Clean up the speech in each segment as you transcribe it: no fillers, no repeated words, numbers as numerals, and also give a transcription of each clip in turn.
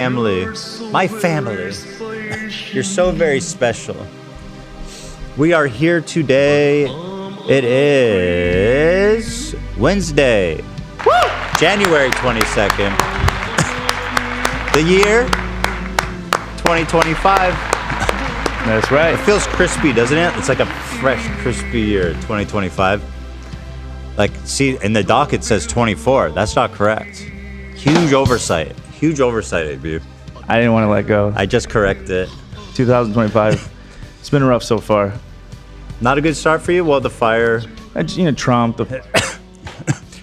Family. My family. You're so very special. We are here today. It is Wednesday, January 22nd. The year 2025. That's right. It feels crispy, doesn't it? It's like a fresh, crispy year, 2025. Like, see, in the doc it says 24. That's not correct. Huge oversight. Huge oversight, AB. I didn't want to let go. I just corrected it. 2025. It's been rough so far. Not a good start for you? Well, the fire. Trump.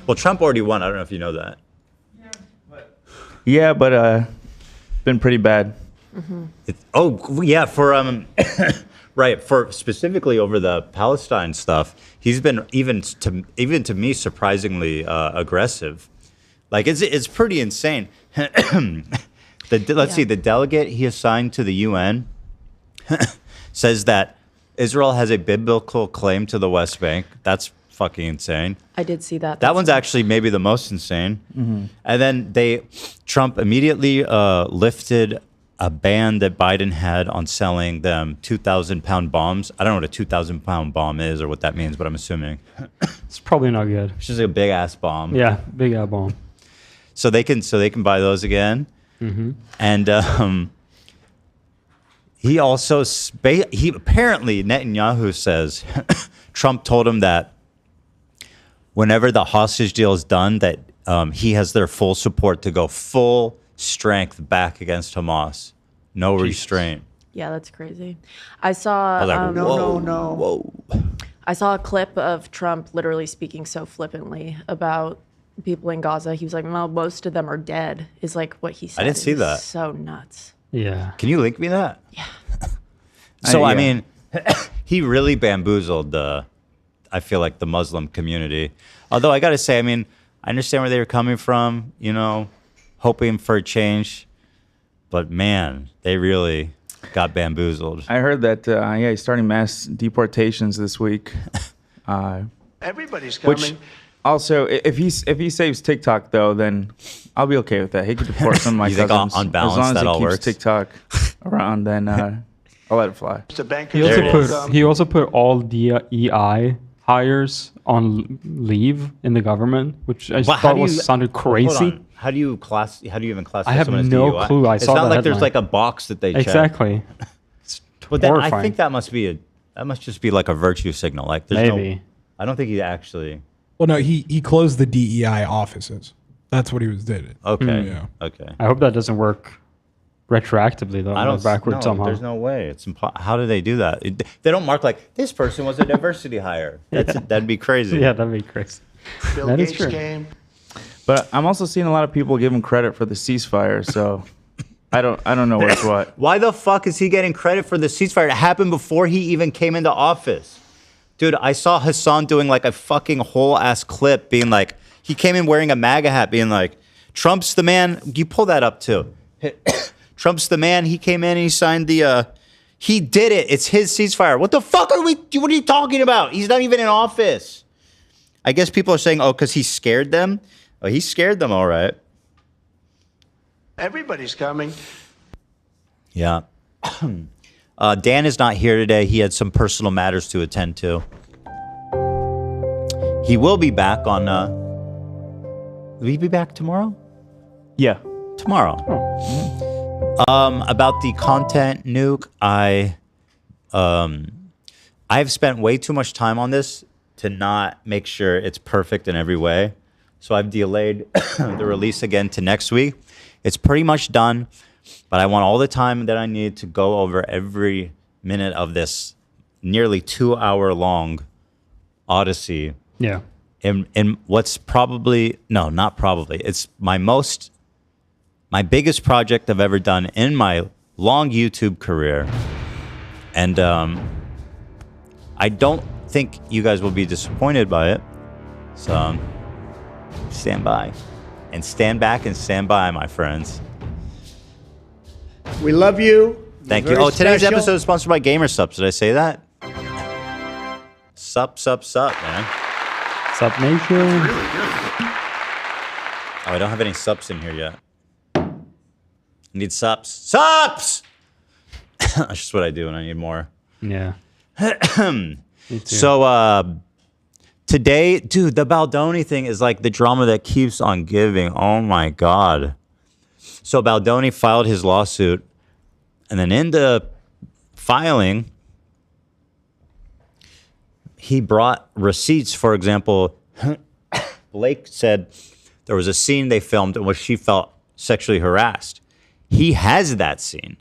Well, Trump already won. I don't know if you know that. Yeah, but been pretty bad. For right, for specifically over the Palestine stuff, he's been even to me surprisingly aggressive. Like it's pretty insane. Let's see, the delegate he assigned to the UN says that Israel has a biblical claim to the West Bank. That's fucking insane. I did see that. That one's actually maybe the most insane. Mm-hmm. And then Trump immediately lifted a ban that Biden had on selling them 2,000-pound bombs. I don't know what a 2,000-pound bomb is or what that means, but I'm assuming. It's probably not good. It's just like a big-ass bomb. Yeah, big-ass bomb. So they can buy those again. Mm-hmm. And he also apparently Netanyahu says Trump told him that whenever the hostage deal is done, that he has their full support to go full strength back against Hamas. No restraint. Yeah, that's crazy. I saw Whoa. I saw a clip of Trump literally speaking so flippantly about people in Gaza. He was like, "Well, most of them are dead," is like what he said. I didn't see that. So nuts. Yeah. Can you link me that? Yeah. I mean, he really bamboozled I feel like the Muslim community. Although I got to say, I mean, I understand where they were coming from, hoping for a change. But man, they really got bamboozled. I heard that, he's starting mass deportations this week. Everybody's coming. Which, also, if he saves TikTok, though, then I'll be okay with that. He could deport some of my You think cousins. on balance as long as that he all keeps works? TikTok around, then I'll let it fly. The bankers He also put all DEI hires on leave in the government, which I thought sounded crazy. Hold on. How do you even classify I have someone as no DUI? clue. It's not like there's like a box that they check. Exactly. It's But then I horrifying. think that must just be like a virtue signal. Like there's Maybe. I don't think he actually. Well, no, he closed the DEI offices. That's what he did. Okay. Yeah. Okay. I hope that doesn't work retroactively though. I don't backwards somehow. There's no way. It's how do they do that? They don't mark like this person was a diversity hire. That'd be crazy. Yeah, that'd be crazy. Bill That is Gates true. came. But I'm also seeing a lot of people give him credit for the ceasefire, so I don't know what's what. Why the fuck is he getting credit for the ceasefire? It happened before he even came into office. Dude, I saw Hasan doing like a fucking whole ass clip being like, he came in wearing a MAGA hat being like, Trump's the man. You pull that up too. Trump's the man. He came in and he signed he did it. It's his ceasefire. What the fuck what are you talking about? He's not even in office. I guess people are saying, because he scared them. Oh, he scared them all right. Everybody's coming. Yeah. Dan is not here today. He had some personal matters to attend to. He will be back on. Will he be back tomorrow? Yeah. Tomorrow. About the content nuke, I've spent way too much time on this to not make sure it's perfect in every way. So I've delayed the release again to next week. It's pretty much done. But I want all the time that I need to go over every minute of this nearly 2-hour long odyssey. Yeah. In what's probably, no, not probably, it's my biggest project I've ever done in my long YouTube career. And I don't think you guys will be disappointed by it. So stand by. And stand back and stand by, my friends. We love you. Thank You're you. Oh, very today's special. episode is sponsored by GamerSups. Did I say that? Sup, man. Sup, nation. Oh, I don't have any subs in here yet. I need sups. Sups! That's just what I do when I need more. Yeah. Me too. So today, dude, the Baldoni thing is like the drama that keeps on giving. Oh my God. So Baldoni filed his lawsuit, and then in the filing, he brought receipts. For example, Blake said there was a scene they filmed in which she felt sexually harassed. He has that scene,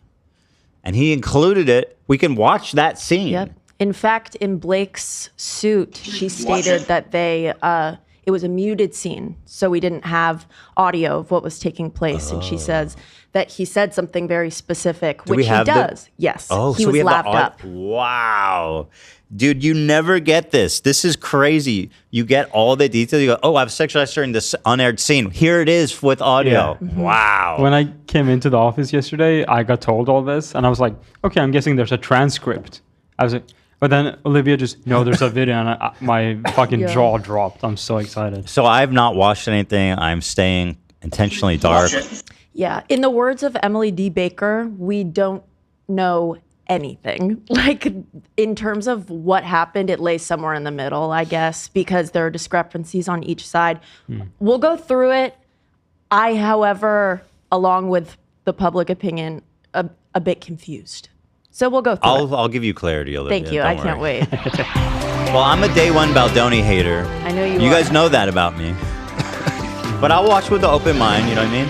and he included it. We can watch that scene. Yep. In fact, in Blake's suit, she stated that it was a muted scene, so we didn't have audio of what was taking place. And she says that he said something very specific, which he does. Yes. Oh, he so was we have lapped up. Wow. Dude, you never get this. This is crazy. You get all the details. You go, oh, I've sexualized her in this unaired scene. Here it is with audio. Yeah. Wow. When I came into the office yesterday, I got told all this, and I was like, okay, I'm guessing there's a transcript. I was like, but then Olivia just, no, there's a video, and my fucking jaw dropped. I'm so excited. So I've not watched anything. I'm staying intentionally dark. Yeah. In the words of Emily D. Baker, we don't know anything. Like, in terms of what happened, it lays somewhere in the middle, I guess, because there are discrepancies on each side. We'll go through it. I, however, along with the public opinion, a bit confused. So we'll go through it. I'll give you clarity, Olivia. Thank you. Don't I can't worry. wait. Well, I'm a day one Baldoni hater. I know you You are. guys know that about me. But I'll watch with an open mind, you know what I mean?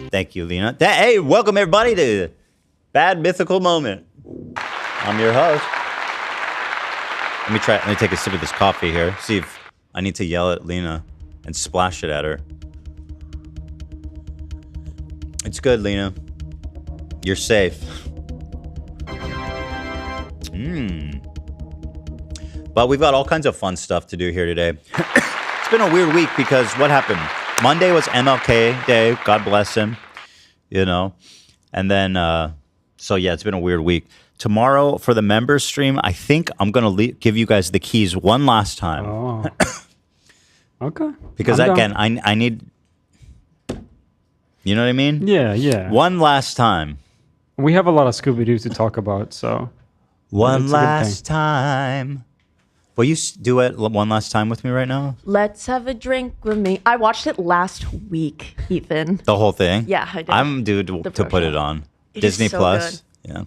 Yep. Thank you, Lena. Hey, welcome everybody to Bad Mythical Moment. I'm your host. Let me take a sip of this coffee here. See if I need to yell at Lena and splash it at her. It's good, Lena. You're safe. But we've got all kinds of fun stuff to do here today. It's been a weird week because what happened? Monday was MLK Day. God bless him. You know? And then, so yeah, it's been a weird week. Tomorrow for the members stream, I think I'm going to give you guys the keys one last time. Oh. Okay. Because I'm again, down. I need, you know what I mean? Yeah, yeah. One last time. We have a lot of Scooby-Doo to talk about, so. One That's a good last time. Will you do it one last time with me right now? Let's have a drink with me. I watched it last week, Ethan. The whole thing? Yeah, I did. I'm due to pro put it show. on. It is Disney so Plus. Yeah.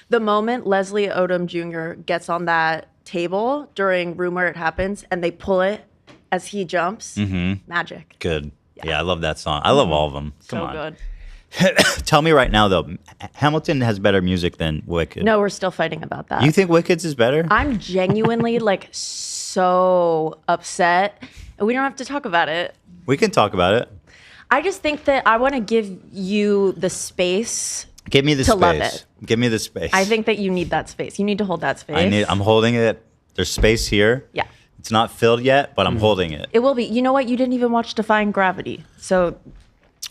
The moment Leslie Odom Jr. gets on that table during Room Where It Happens and they pull it as he jumps, magic. Good. Yeah, I love that song. I love all of them. Come So on. good. Tell me right now, though, Hamilton has better music than Wicked. No, we're still fighting about that. You think Wicked's is better? I'm genuinely like so upset. And we don't have to talk about it. We can talk about it. I just think that I want to give you the space. Give me the to space. love it. Give me the space. I think that you need that space. You need to hold that space. I'm holding it. There's space here. Yeah. It's not filled yet, but I'm holding it. It will be. You know what? You didn't even watch Defying Gravity. So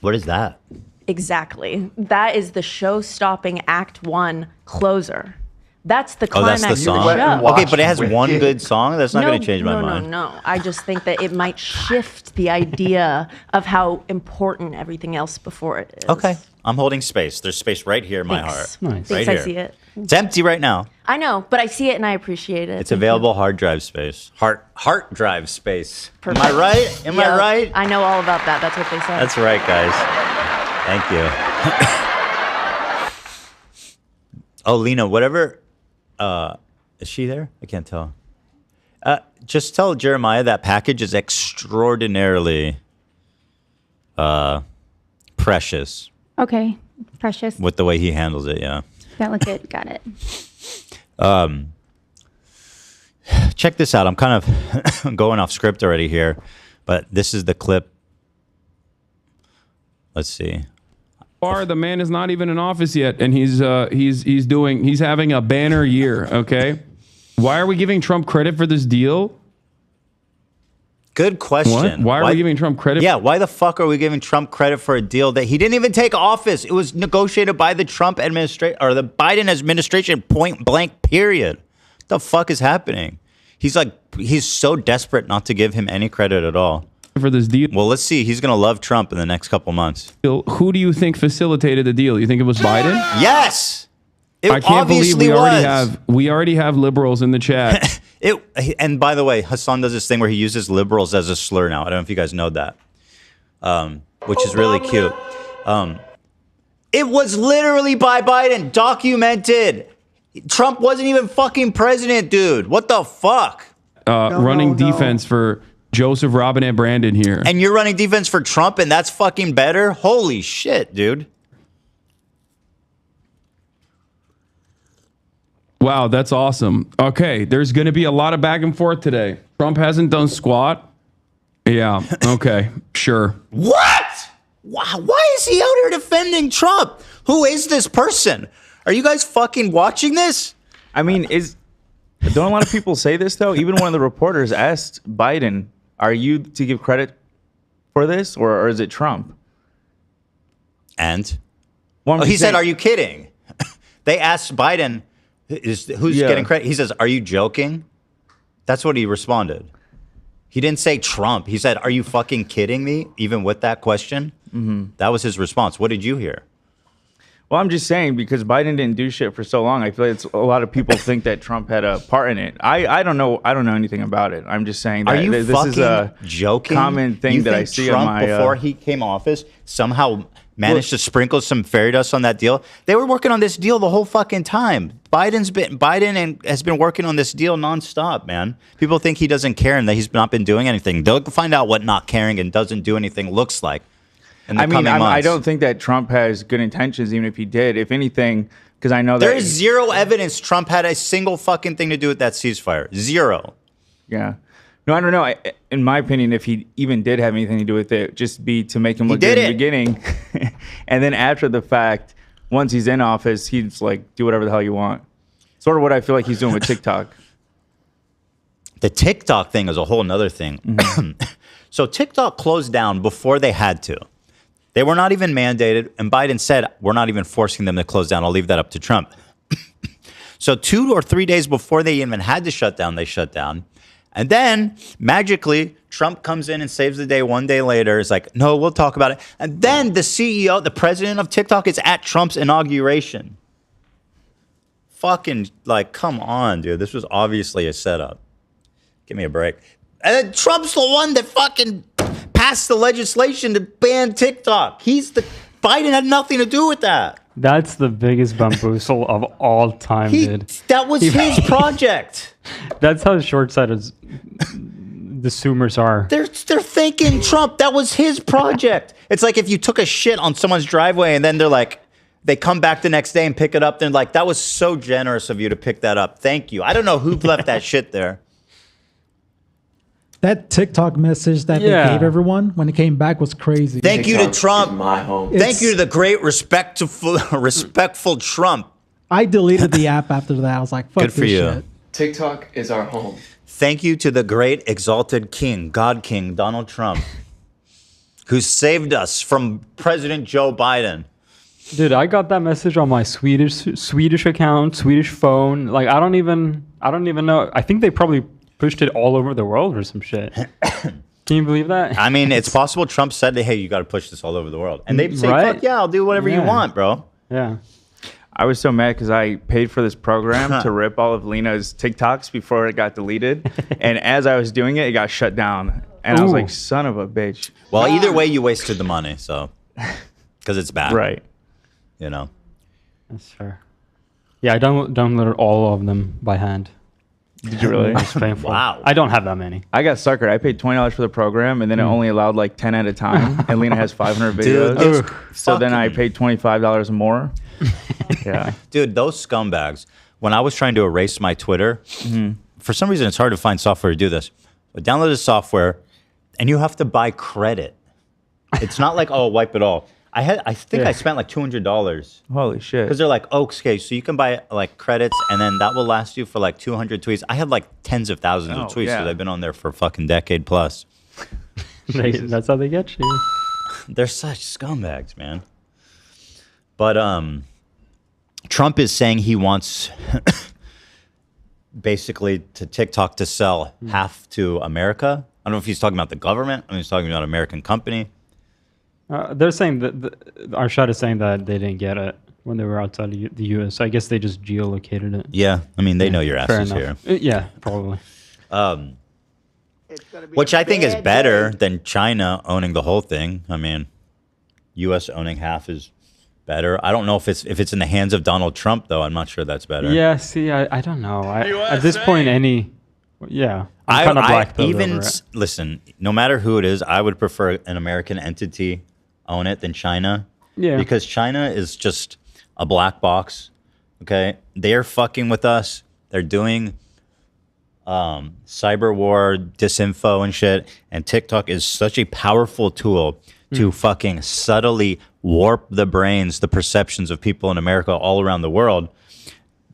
What is that? exactly. That is the show-stopping Act 1 closer. That's the Oh, that's climax the of song? the show. Okay, but it has one good song? That's not going to change my mind. No. I just think that it might shift the idea of how important everything else before it is. Okay. I'm holding space. There's space right here in my Thanks. heart. Nice. Thanks, Right I here. see it. It's empty right now. I know, but I see it and I appreciate it. It's available hard drive space. Heart drive space. Perfect. Am I right? Am I Yep. right? I know all about that. That's what they said. That's right, guys. Thank you. Oh, Lena, whatever. Is she there? I can't tell. Just tell Jeremiah that package is extraordinarily precious Okay, precious. with the way he handles it. Yeah. That look good. Got it. Check this out. I'm kind of going off script already here, but this is the clip. Let's see. The man is not even in office yet, and he's having a banner year. Okay, why are we giving Trump credit for this deal? Good question. What? Why are we giving Trump credit? Yeah, why the fuck are we giving Trump credit for a deal that he didn't even take office? It was negotiated by the Trump administration or the Biden administration, point blank, period. What the fuck is happening? He's so desperate not to give him any credit at all. for this deal. Well, let's see. He's gonna love Trump in the next couple months. Who do you think facilitated the deal? You think it was Biden? Yes. It I can't believe obviously we already have liberals in the chat. And by the way, Hasan does this thing where he uses liberals as a slur now. I don't know if you guys know that, which is really cute. It was literally by Biden, documented. Trump wasn't even fucking president, dude. What the fuck? Running defense for Joseph Robinette Brandon here. And you're running defense for Trump, and that's fucking better? Holy shit, dude. Wow, that's awesome. Okay, there's going to be a lot of back and forth today. Trump hasn't done squat. Yeah, okay, sure. What? Why is he out here defending Trump? Who is this person? Are you guys fucking watching this? I mean, don't a lot of people say this though? Even one of the reporters asked Biden, "Are you to give credit for this, or is it Trump?" And He said, "Are you kidding?" They asked Biden, "Who's getting credit?" He says, "Are you joking?" That's what he responded. He didn't say Trump. He said, "Are you fucking kidding me?" Even with that question, that was his response. What did you hear? Well, I'm just saying, because Biden didn't do shit for so long, I feel like a lot of people think that Trump had a part in it. I don't know. I don't know anything about it. I'm just saying that Are you this fucking is a joking? common thing you that I think see Trump, on my before he came office, somehow managed to sprinkle some fairy dust on that deal. They were working on this deal the whole fucking time. Biden has been working on this deal nonstop, man. People think he doesn't care and that he's not been doing anything. They'll find out what not caring and doesn't do anything looks like. I don't think that Trump has good intentions, even if he did. If anything, because I know that there is zero evidence Trump had a single fucking thing to do with that ceasefire. Zero. Yeah. No, I don't know. In my opinion, if he even did have anything to do with it, just be to make him look good in the beginning. And then after the fact, once he's in office, he's like, do whatever the hell you want. Sort of what I feel like he's doing with TikTok. The TikTok thing is a whole nother thing. So TikTok closed down before they had to. They were not even mandated. And Biden said, we're not even forcing them to close down. I'll leave that up to Trump. So 2 or 3 days before they even had to shut down, they shut down. And then magically, Trump comes in and saves the day 1 day later. It's like, no, we'll talk about it. And then the CEO, the president of TikTok, is at Trump's inauguration. Fucking, like, come on, dude. This was obviously a setup. Give me a break. And then Trump's the one that fucking passed the legislation to ban TikTok. Biden had nothing to do with that. That's the biggest bamboozle of all time, dude. That was his project. That's how short-sighted the Zoomers are. They're thinking Trump. That was his project. It's like if you took a shit on someone's driveway and then they come back the next day and pick it up. They're like, that was so generous of you to pick that up. Thank you. I don't know who left that shit there. That TikTok message that they gave everyone when it came back was crazy. Thank you to Trump. My home. Thank you to the great respectful Trump. I deleted the app after that. I was like, fuck Good for this you. shit. TikTok is our home. Thank you to the great exalted king, God King, Donald Trump, who saved us from President Joe Biden. Dude, I got that message on my Swedish account, Swedish phone. Like, I don't even know. I think they probably pushed it all over the world or some shit. Can you believe that? I mean, it's possible Trump said, hey, you got to push this all over the world. And they'd say, fuck yeah, I'll do whatever you want, bro. Yeah. I was so mad because I paid for this program to rip all of Lena's TikToks before it got deleted. And as I was doing it, it got shut down. And I was like, son of a bitch. Well, either way, you wasted the money, so. Because it's bad. Right. You know. That's fair. Yeah, I downloaded all of them by hand. Did you really? It's painful. Wow. I don't have that many. I got suckered. I paid $20 for the program, and then it only allowed like 10 at a time. And Lena has 500 videos. Dude, so then I paid $25 more. Yeah. Dude, those scumbags. When I was trying to erase my Twitter, for some reason it's hard to find software to do this. But download the software, and you have to buy credit. It's not like, oh, wipe it all. I think I spent like $200. Holy shit. Because they're like, okay, so you can buy like credits and then that will last you for like 200 tweets. I had like tens of thousands of tweets because I've been on there for a fucking decade plus. That's how they get you. They're such scumbags, man. But Trump is saying he wants basically to TikTok to sell half to America I don't know if he's talking about the government. I mean, he's talking about an American company. They're saying that Arshad is saying that they didn't get it when they were outside the U.S. So I guess they just geolocated it. Yeah, I mean, they know your ass is here. Yeah, probably. Which I think is better than China owning the whole thing. I mean, U.S. owning half is better. I don't know if it's in the hands of Donald Trump, though. I'm not sure that's better. Yeah, see, I don't know. At this point, I'm kind of black-pilled over it. Listen, no matter who it is, I would prefer an American entity own it than China. Yeah. Because China is just a black box. Okay? They're fucking with us. They're doing cyber war, disinfo and shit. And TikTok is such a powerful tool to fucking subtly warp the brains, the perceptions of people in America all around the world.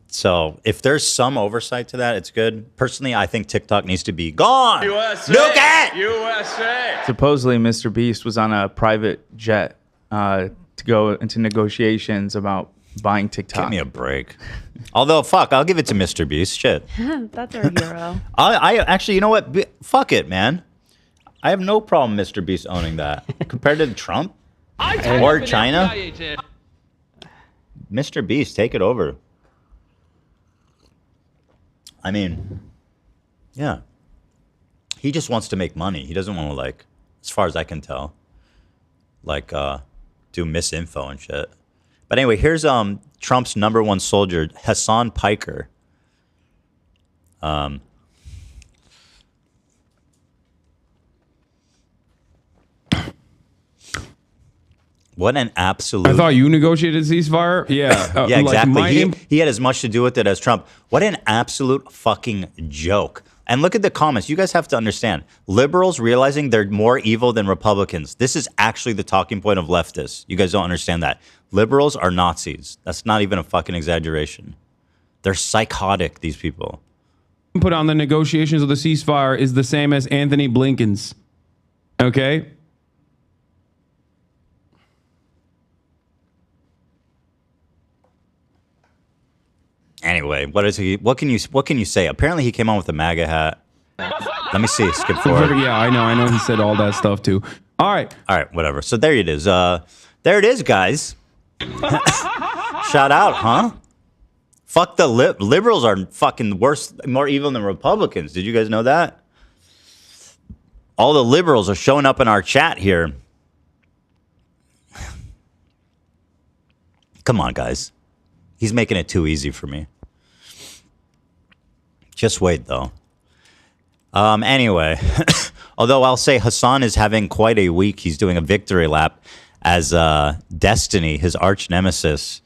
So if there's some oversight to that, it's good. Personally, I think TikTok needs to be gone. USA! Nuke it! USA! Supposedly, Mr. Beast was on a private jet to go into negotiations about buying TikTok. Give me a break. Although, fuck, I'll give it to Mr. Beast. Shit. That's our hero. I actually, you know what? Fuck it, man. I have no problem Mr. Beast owning that. Compared to Trump or China. Mr. Beast, take it over. I mean, yeah. He just wants to make money. He doesn't want to, like, as far as I can tell, like, do misinfo and shit. But anyway, here's Trump's #1 soldier, Hasan Piker. What an absolute... I thought you negotiated ceasefire? Yeah. Yeah, exactly. He had as much to do with it as Trump. What an absolute fucking joke. And look at the comments. You guys have to understand. Liberals realizing they're more evil than Republicans. This is actually the talking point of leftists. You guys don't understand that. Liberals are Nazis. That's not even a fucking exaggeration. They're psychotic, these people. Put on the negotiations of the ceasefire is the same as Anthony Blinken's. Okay? Anyway, what can you say? Apparently he came on with a MAGA hat. Let me see. Skip forward. Yeah, I know he said all that stuff too. All right, whatever. So there it is. There it is, guys. Shout out, huh? Fuck the liberals are fucking worse, more evil than Republicans. Did you guys know that? All the liberals are showing up in our chat here. Come on, guys. He's making it too easy for me. Just wait, though. Anyway, although I'll say Hasan is having quite a week. He's doing a victory lap as Destiny, his arch nemesis,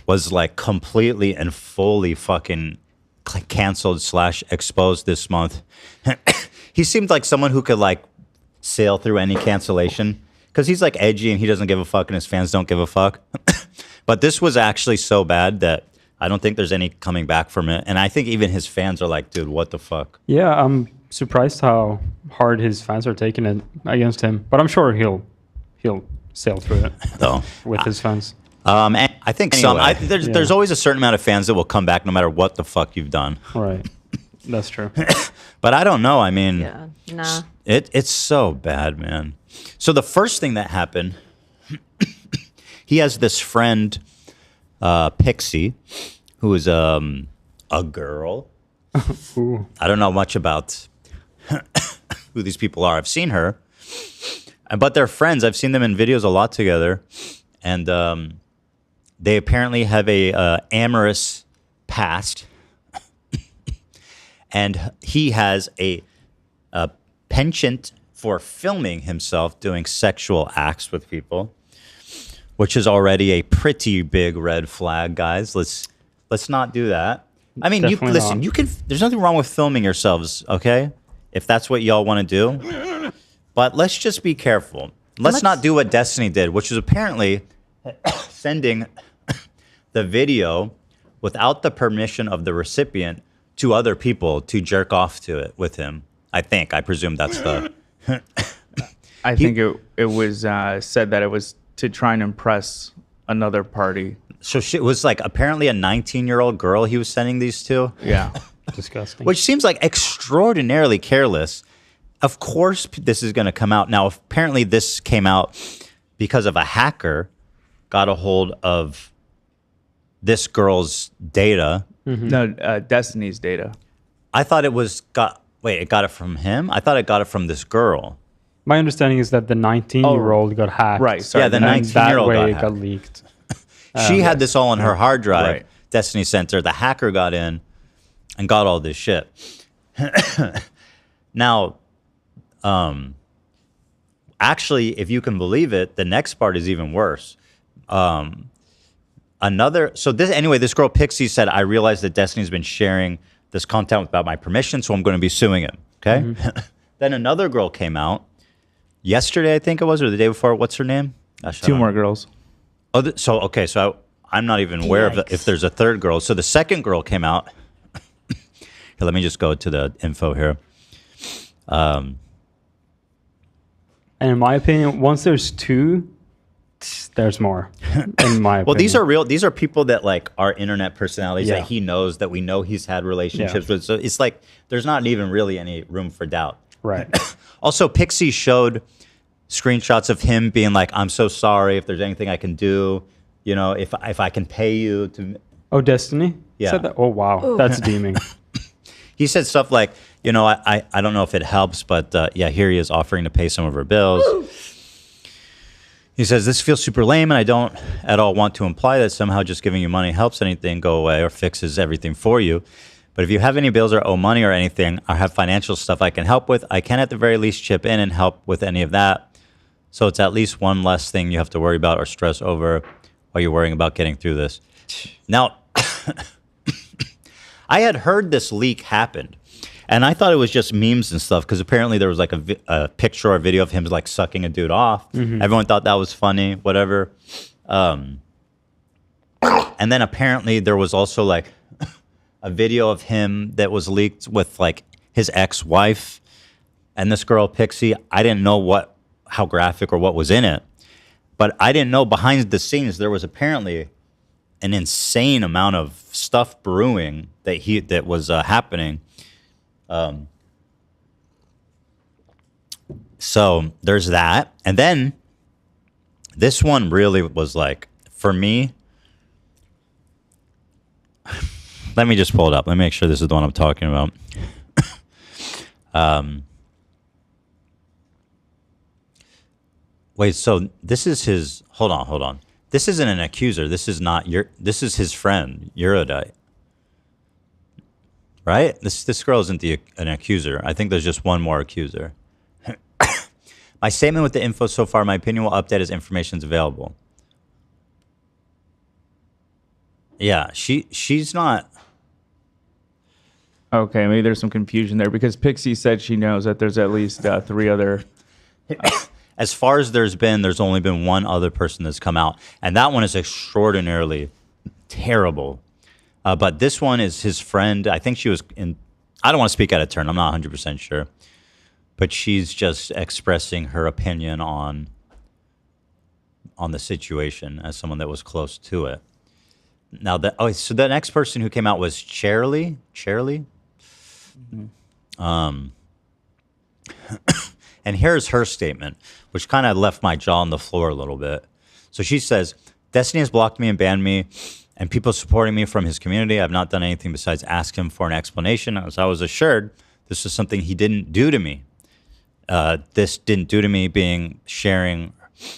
was like completely and fully fucking canceled / exposed this month. He seemed like someone who could like sail through any cancellation because he's like edgy and he doesn't give a fuck and his fans don't give a fuck. But this was actually so bad that I don't think there's any coming back from it. And I think even his fans are like, dude, what the fuck? Yeah, I'm surprised how hard his fans are taking it against him. But I'm sure he'll sail through it with his fans. And I think there's always a certain amount of fans that will come back no matter what the fuck you've done. Right. That's true. But I don't know. I mean, nah. It's so bad, man. So the first thing that happened, he has this friend, Pixie, who is a girl. I don't know much about who these people are. I've seen her, but they're friends. I've seen them in videos a lot together, and they apparently have a amorous past. And he has a penchant for filming himself doing sexual acts with people, which is already a pretty big red flag, guys. Let's not do that. I mean, listen, you can. There's nothing wrong with filming yourselves, okay? If that's what y'all want to do, but let's just be careful. Let's not do what Destiny did, which is apparently sending the video without the permission of the recipient to other people to jerk off to it with him. I presume that's the. I think it was said that it was to try and impress another party. So it was like apparently a 19-year-old girl he was sending these to. Yeah, disgusting. Which seems like extraordinarily careless. of course this is going to come out. Now, apparently this came out because of a hacker got a hold of this girl's data. No, Destiny's data. I thought it got it from him? I thought it got it from this girl. My understanding is that the 19-year-old got hacked. Right. Sorry. Yeah, the 19-year-old got leaked. She had this all on her hard drive. Right. Destiny Center. The hacker got in and got all this shit. Now, actually, if you can believe it, the next part is even worse. This girl Pixie said, I realized that Destiny's been sharing this content without my permission, so I'm going to be suing him. Okay. Mm-hmm. Then another girl came out yesterday, I think it was, or the day before. What's her name? Gosh, Two more girls. Oh, so I'm not even aware of if there's a third girl. So the second girl came out. Here, let me just go to the info here. And in my opinion, once there's two, there's more. In my opinion. Well, these are real. These are people that like are internet personalities Yeah. that he knows, that we know he's had relationships with. So it's like there's not even really any room for doubt. Right. Also, Pixie showed screenshots of him being like, "I'm so sorry. If there's anything I can do, you know, if I can pay you to." Oh, Destiny? Yeah. Said that? Oh, wow. Ooh. That's deeming. He said stuff like, you know, I don't know if it helps, but yeah, here he is offering to pay some of her bills. Woo! He says, this feels super lame, and I don't at all want to imply that somehow just giving you money helps anything go away or fixes everything for you. But if you have any bills or owe money or anything, or have financial stuff I can help with, I can at the very least chip in and help with any of that. So it's at least one less thing you have to worry about or stress over while you're worrying about getting through this. Now, I had heard this leak happened, and I thought it was just memes and stuff, because apparently there was like a picture or video of him like sucking a dude off. Mm-hmm. Everyone thought that was funny, whatever. And then apparently there was also like a video of him that was leaked with like his ex-wife and this girl Pixie. I didn't know how graphic or what was in it, but I didn't know behind the scenes there was apparently an insane amount of stuff brewing that was happening. So there's that. And then this one really was like, for me, let me just pull it up. Let me make sure this is the one I'm talking about. Wait, so this is his, hold on. This isn't an accuser. This is this is his friend, Eurodite. Right? This girl isn't an accuser. I think there's just one more accuser. My statement with the info so far, my opinion will update as information is available. Yeah, she's not. Okay, maybe there's some confusion there, because Pixie said she knows that there's at least 3 other. As far as there's only been one other person that's come out, and that one is extraordinarily terrible. But this one is his friend. I think she was in. I don't want to speak out of turn. I'm not 100% sure, but she's just expressing her opinion on the situation as someone that was close to it. Now so the next person who came out was Charlie. Mm-hmm. And here's her statement, which kind of left my jaw on the floor a little bit. So she says, Destiny has blocked me and banned me, and people supporting me from his community. I've not done anything besides ask him for an explanation, as I was assured this is something he didn't do to me. This didn't do to me being sharing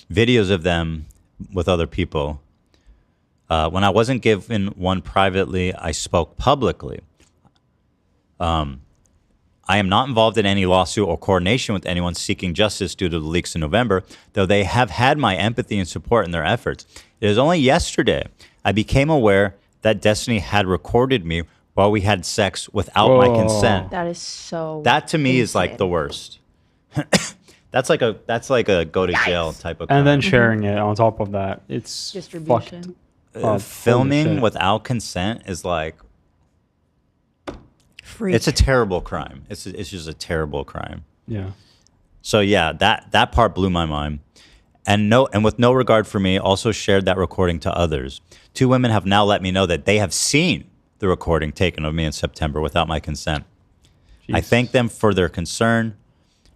videos of them with other people. When I wasn't given one privately, I spoke publicly. I am not involved in any lawsuit or coordination with anyone seeking justice due to the leaks in November, though they have had my empathy and support in their efforts. It is only yesterday I became aware that Destiny had recorded me while we had sex without my consent. That is so. That to me is like the worst. That's like a go to jail type of crime. And then sharing it on top of that, it's distribution. Filming without consent is like. Freak. It's a terrible crime. It's just a terrible crime. Yeah. So yeah, that part blew my mind. And with no regard for me, also shared that recording to others. 2 women have now let me know that they have seen the recording taken of me in September without my consent. Jesus. I thank them for their concern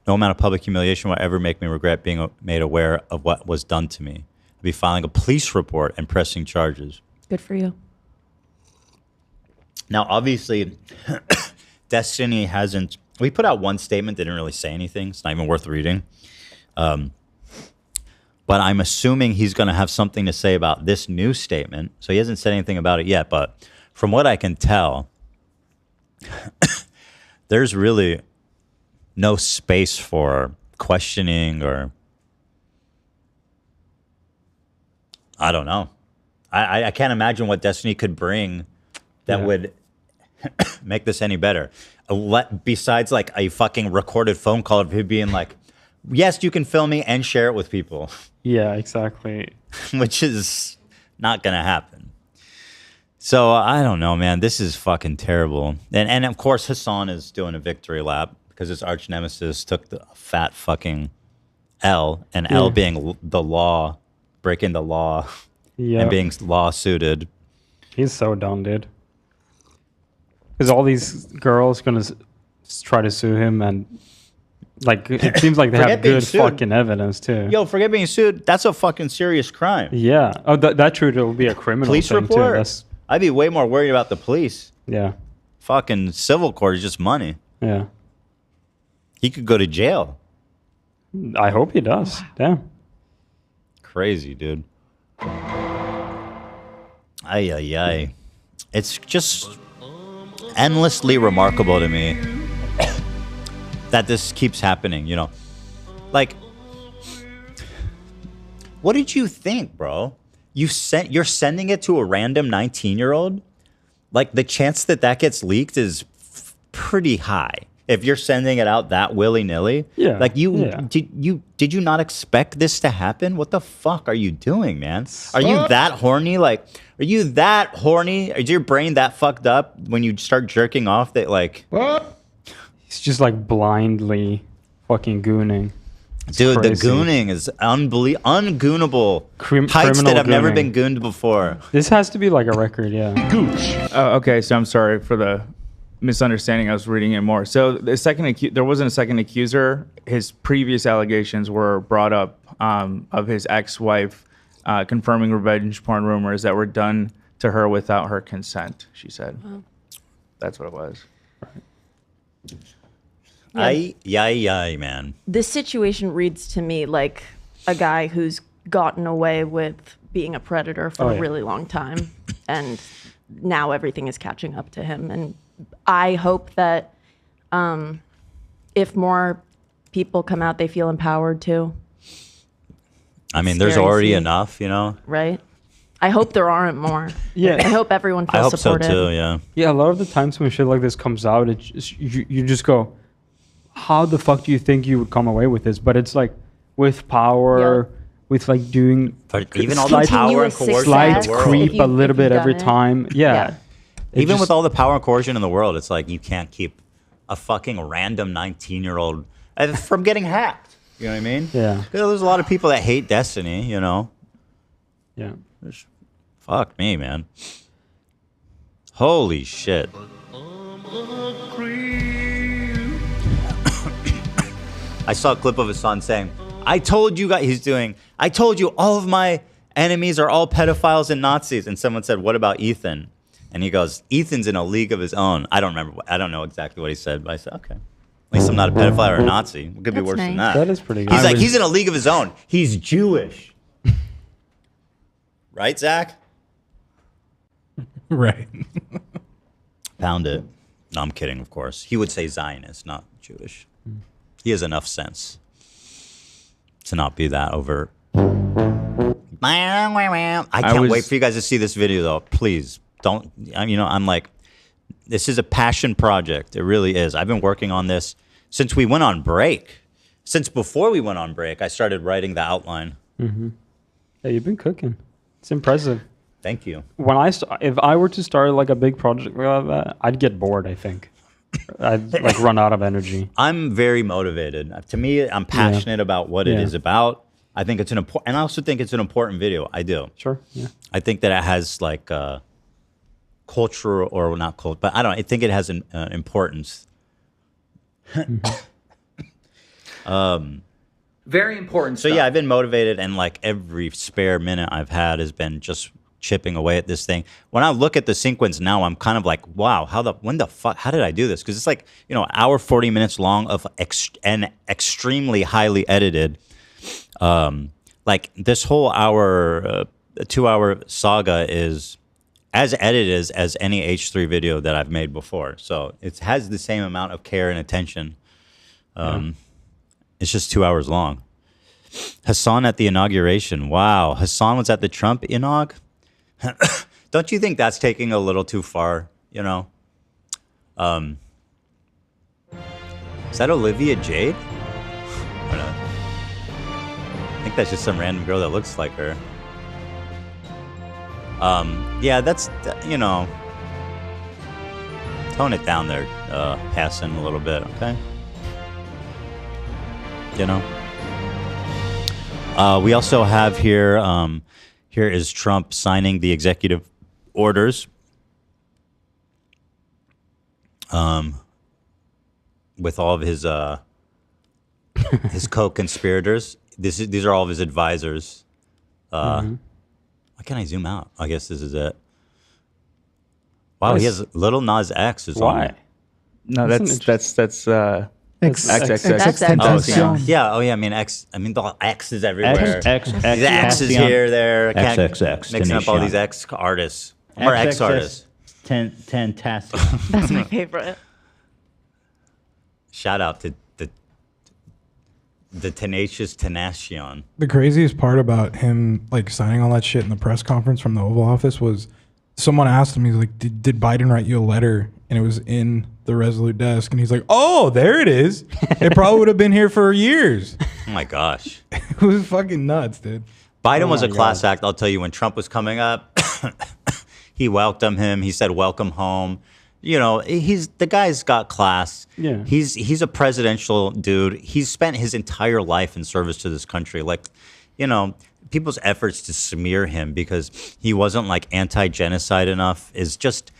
No amount of public humiliation will ever make me regret being made aware of what was done to me. I'll be filing a police report and pressing charges. Good for you. Now, obviously, Destiny hasn't... We put out one statement, didn't really say anything. It's not even worth reading. But I'm assuming he's going to have something to say about this new statement. So he hasn't said anything about it yet. But from what I can tell, there's really no space for questioning or... I don't know. I can't imagine what Destiny could bring that would make this any better. Besides like a fucking recorded phone call of him being like, yes, you can film me and share it with people. Yeah, exactly. Which is not going to happen. So I don't know, man. This is fucking terrible. And of course, Hasan is doing a victory lap because his arch nemesis took the fat fucking L, and L being the law, breaking the law and being lawsuited. He's so done, dude. Because all these girls gonna try to sue him, and like it seems like they have good fucking evidence too. Yo, forget being sued. That's a fucking serious crime. Yeah. Oh, that true. It'll be a criminal police thing report. Too. That's, I'd be way more worried about the police. Yeah. Fucking civil court is just money. Yeah. He could go to jail. I hope he does. Damn. Crazy, dude. Ay, ay, ay. It's just endlessly remarkable to me that this keeps happening, you know? Like, what did you think, bro? You're sending it to a random 19-year-old? Like, the chance that gets leaked is pretty high. If you're sending it out that willy-nilly, like did you not expect this to happen? What the fuck are you doing, man? Are you that horny? Like, are you that horny? Is your brain that fucked up when you start jerking off that like? He's just like blindly fucking gooning. Dude, the gooning is ungoonable. Heights that have never been gooned before. This has to be like a record, yeah. Gooch. Okay, so I'm sorry for the misunderstanding. I was reading it more. So there wasn't a second accuser. His previous allegations were brought up of his ex-wife confirming revenge porn rumors that were done to her without her consent, she said. Oh. That's what it was. Right. Yay, man. This situation reads to me like a guy who's gotten away with being a predator for a really long time, and now everything is catching up to him. And I hope that if more people come out, they feel empowered too. I mean, there's already enough, you know? Right? I hope there aren't more. Yeah. I hope everyone feels supported. I hope so too, yeah. Yeah, a lot of the times when shit like this comes out, you just go, how the fuck do you think you would come away with this? But it's like with power, with like doing even all the power and coercion slight creep a little bit every time. Yeah. Even with all the power and coercion in the world, it's like you can't keep a fucking random 19-year-old from getting hacked. You know what I mean? Yeah. There's a lot of people that hate Destiny, you know? Yeah. Fuck me, man. Holy shit. I saw a clip of his son saying, I told you guys, I told you all of my enemies are all pedophiles and Nazis. And someone said, what about Ethan? And he goes, Ethan's in a league of his own. I don't know exactly what he said, but I said, okay. At least I'm not a pedophile or a Nazi. It could be worse than that. That is pretty good. He's like, he's in a league of his own. He's Jewish. Right, Zach? Right. Found it. No, I'm kidding, of course. He would say Zionist, not Jewish. He has enough sense to not be that overt. I can't wait for you guys to see this video, though. Please, don't. I'm like, this is a passion project. It really is. I've been working on this since we went on break. Since before we went on break, I started writing the outline. Mm-hmm. Yeah, you've been cooking. It's impressive. Thank you. If I were to start like a big project like that, I'd get bored, I think. I'd like run out of energy. I'm very motivated. To me, I'm passionate about what it is about. I think it's and I also think it's an important video. I do. Sure. Yeah. I think that it has like cultural or not culture, but I think it has an importance. Very important So stuff. yeah, I've been motivated, and like every spare minute I've had has been just chipping away at this thing. When I look at the sequence now, I'm kind of like, wow, how did I do this? Because it's like, an hour 40 minutes long of and extremely highly edited. Like this whole hour, 2-hour saga is as edited as any H3 video that I've made before. So it has the same amount of care and attention. It's just 2 hours long. Hasan at the inauguration. Wow. Hasan was at the Trump inaug? Don't you think that's taking a little too far, Is that Olivia Jade? Or not? I think that's just some random girl that looks like her. Yeah, that's, tone it down there, Hasan, a little bit, okay? We also have here, here is Trump signing the executive orders with all of his co-conspirators. These are all of his advisors. Why can't I zoom out? I guess this is it. Wow, he has Little Nas X is on it. No, that's XXX. Oh, yeah. Oh, yeah. I mean, the X is everywhere. X is here, there. I can't mixing up all these X artists. Or X artists. Fantastic. That's my favorite. Shout out to the tenacious Tenacion. The craziest part about him like signing all that shit in the press conference from the Oval Office was someone asked him, he's like, did Biden write you a letter? And it was in the Resolute desk. And he's like, oh, there it is. It probably would have been here for years. Oh, my gosh. It was fucking nuts, dude. Biden was a class act. I'll tell you, when Trump was coming up, he welcomed him. He said, welcome home. The guy's got class. Yeah. He's a presidential dude. He's spent his entire life in service to this country. Like, people's efforts to smear him because he wasn't like anti-genocide enough is just,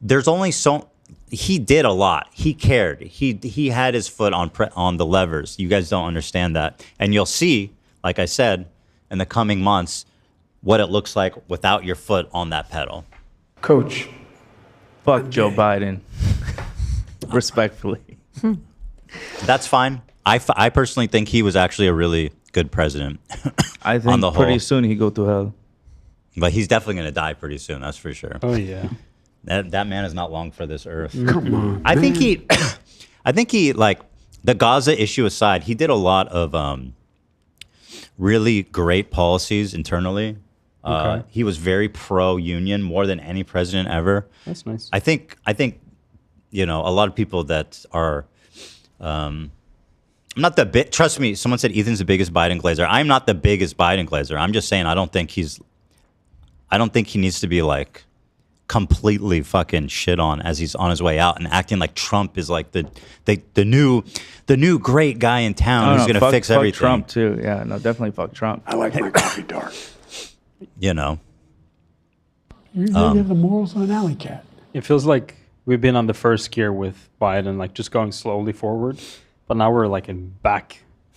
there's only he did a lot. He cared. He had his foot on the levers. You guys don't understand that. And you'll see, like I said, in the coming months, what it looks like without your foot on that pedal. Coach. Fuck Joe Biden. Respectfully. That's fine. I personally think he was actually a really good president. I think pretty soon he go to hell. But he's definitely going to die pretty soon. That's for sure. Oh, yeah. That man is not long for this earth. Come on. I think he like, the Gaza issue aside, he did a lot of really great policies internally. Okay. He was very pro-union, more than any president ever. That's nice. I think a lot of people that are I'm not the big, trust me, someone said Ethan's the biggest Biden glazer. I'm not the biggest Biden glazer. I'm just saying I don't think he needs to be like completely fucking shit on as he's on his way out and acting like Trump is like the new great guy in town who's gonna fix everything. Trump too. Yeah, no, definitely fuck Trump. I like my coffee dark. You have the morals of an alley cat. It feels like we've been on the first gear with Biden, like just going slowly forward, but now we're like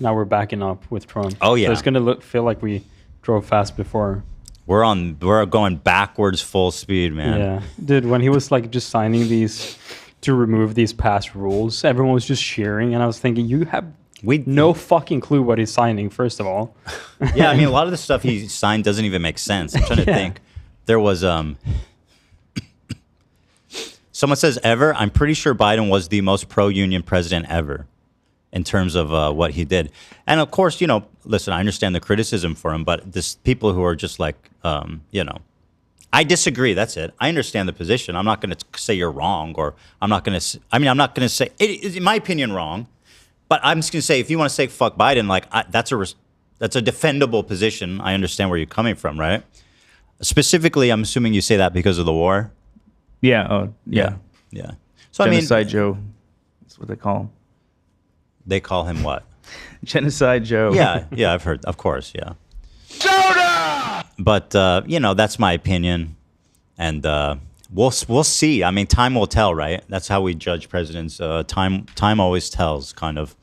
now we're backing up with Trump. Oh yeah, so it's gonna feel like we drove fast before. We're going backwards full speed, man. Yeah, dude, when he was like just signing these to remove these past rules, everyone was just cheering, and I was thinking, you have no fucking clue what he's signing, first of all. Yeah, I mean, a lot of the stuff he signed doesn't even make sense. I'm trying to think. There was someone says ever. I'm pretty sure Biden was the most pro-union president ever in terms of what he did. And of course, listen, I understand the criticism for him, but this people who are just like, I disagree. That's it. I understand the position. I'm not going to say you're wrong, or I'm not going to say it is, in my opinion, wrong. But I'm just going to say, if you want to say fuck Biden, like that's a defendable position. I understand where you're coming from, right? Specifically, I'm assuming you say that because of the war. Yeah. Oh, yeah. Yeah. So Genocide Joe. That's what they call him. They call him what? Genocide Joe. Yeah. Yeah. I've heard. Of course. Yeah. Jonah! But that's my opinion, and we'll see. I mean, time will tell, right? That's how we judge presidents. Time always tells, kind of.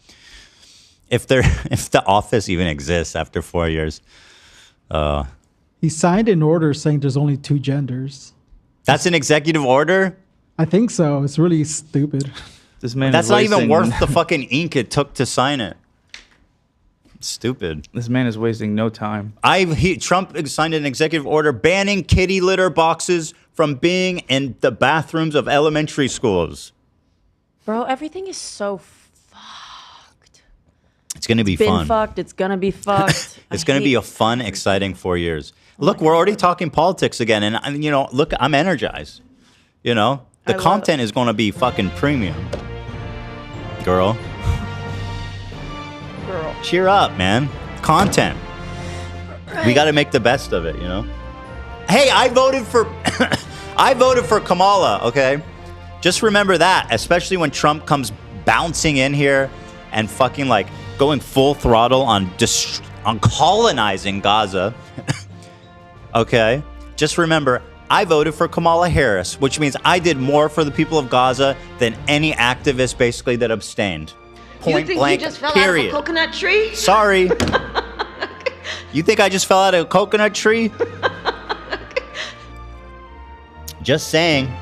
if the office even exists after 4 years. He signed an order saying there's only 2 genders. That's an executive order? I think so. It's really stupid. This man. That's not even worth the fucking ink it took to sign it. Stupid. This man is wasting no time. Trump signed an executive order banning kitty litter boxes from being in the bathrooms of elementary schools. Bro, everything is so fucked. It's gonna be fun. Fucked. It's gonna be fucked. It's gonna be a fun, exciting 4 years. Look, we're already talking politics again, and you know, look, I'm energized. You know, the content is gonna be fucking premium. Girl. Cheer up, man. Content. We got to make the best of it, you know? Hey, I voted for I voted for Kamala, okay? Just remember that, especially when Trump comes bouncing in here and fucking like going full throttle on colonizing Gaza. Okay? Just remember, I voted for Kamala Harris, which means I did more for the people of Gaza than any activist basically that abstained. Point you think blank, you just fell period. out of a coconut tree? Sorry. You think I just fell out of a coconut tree? Just saying.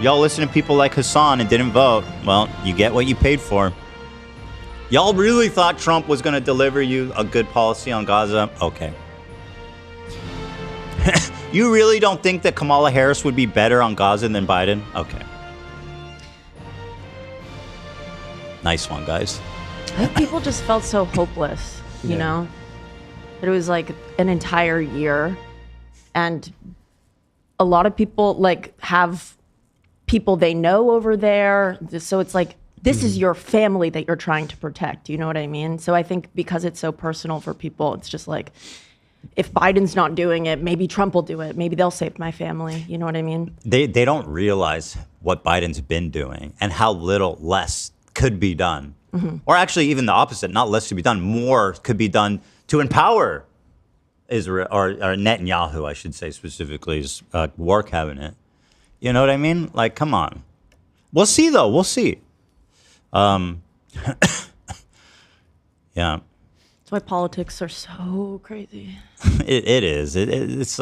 Y'all listen to people like Hasan and didn't vote. Well, you get what you paid for. Y'all really thought Trump was going to deliver you a good policy on Gaza? Okay. You really don't think that Kamala Harris would be better on Gaza than Biden? Okay. Nice one, guys. I think people just felt so hopeless, you know? It was like an entire year. And a lot of people like have people they know over there. So it's like, this is your family that you're trying to protect. You know what I mean? So I think because it's so personal for people, it's just like, if Biden's not doing it, maybe Trump will do it. Maybe they'll save my family. You know what I mean? They don't realize what Biden's been doing and how little less could be done. Mm-hmm. Or actually even the opposite, not less could be done, more could be done to empower Israel, or Netanyahu, I should say specifically, his war cabinet. You know what I mean? Like, come on. We'll see, though. We'll see. Yeah. That's why politics are so crazy. It is. It's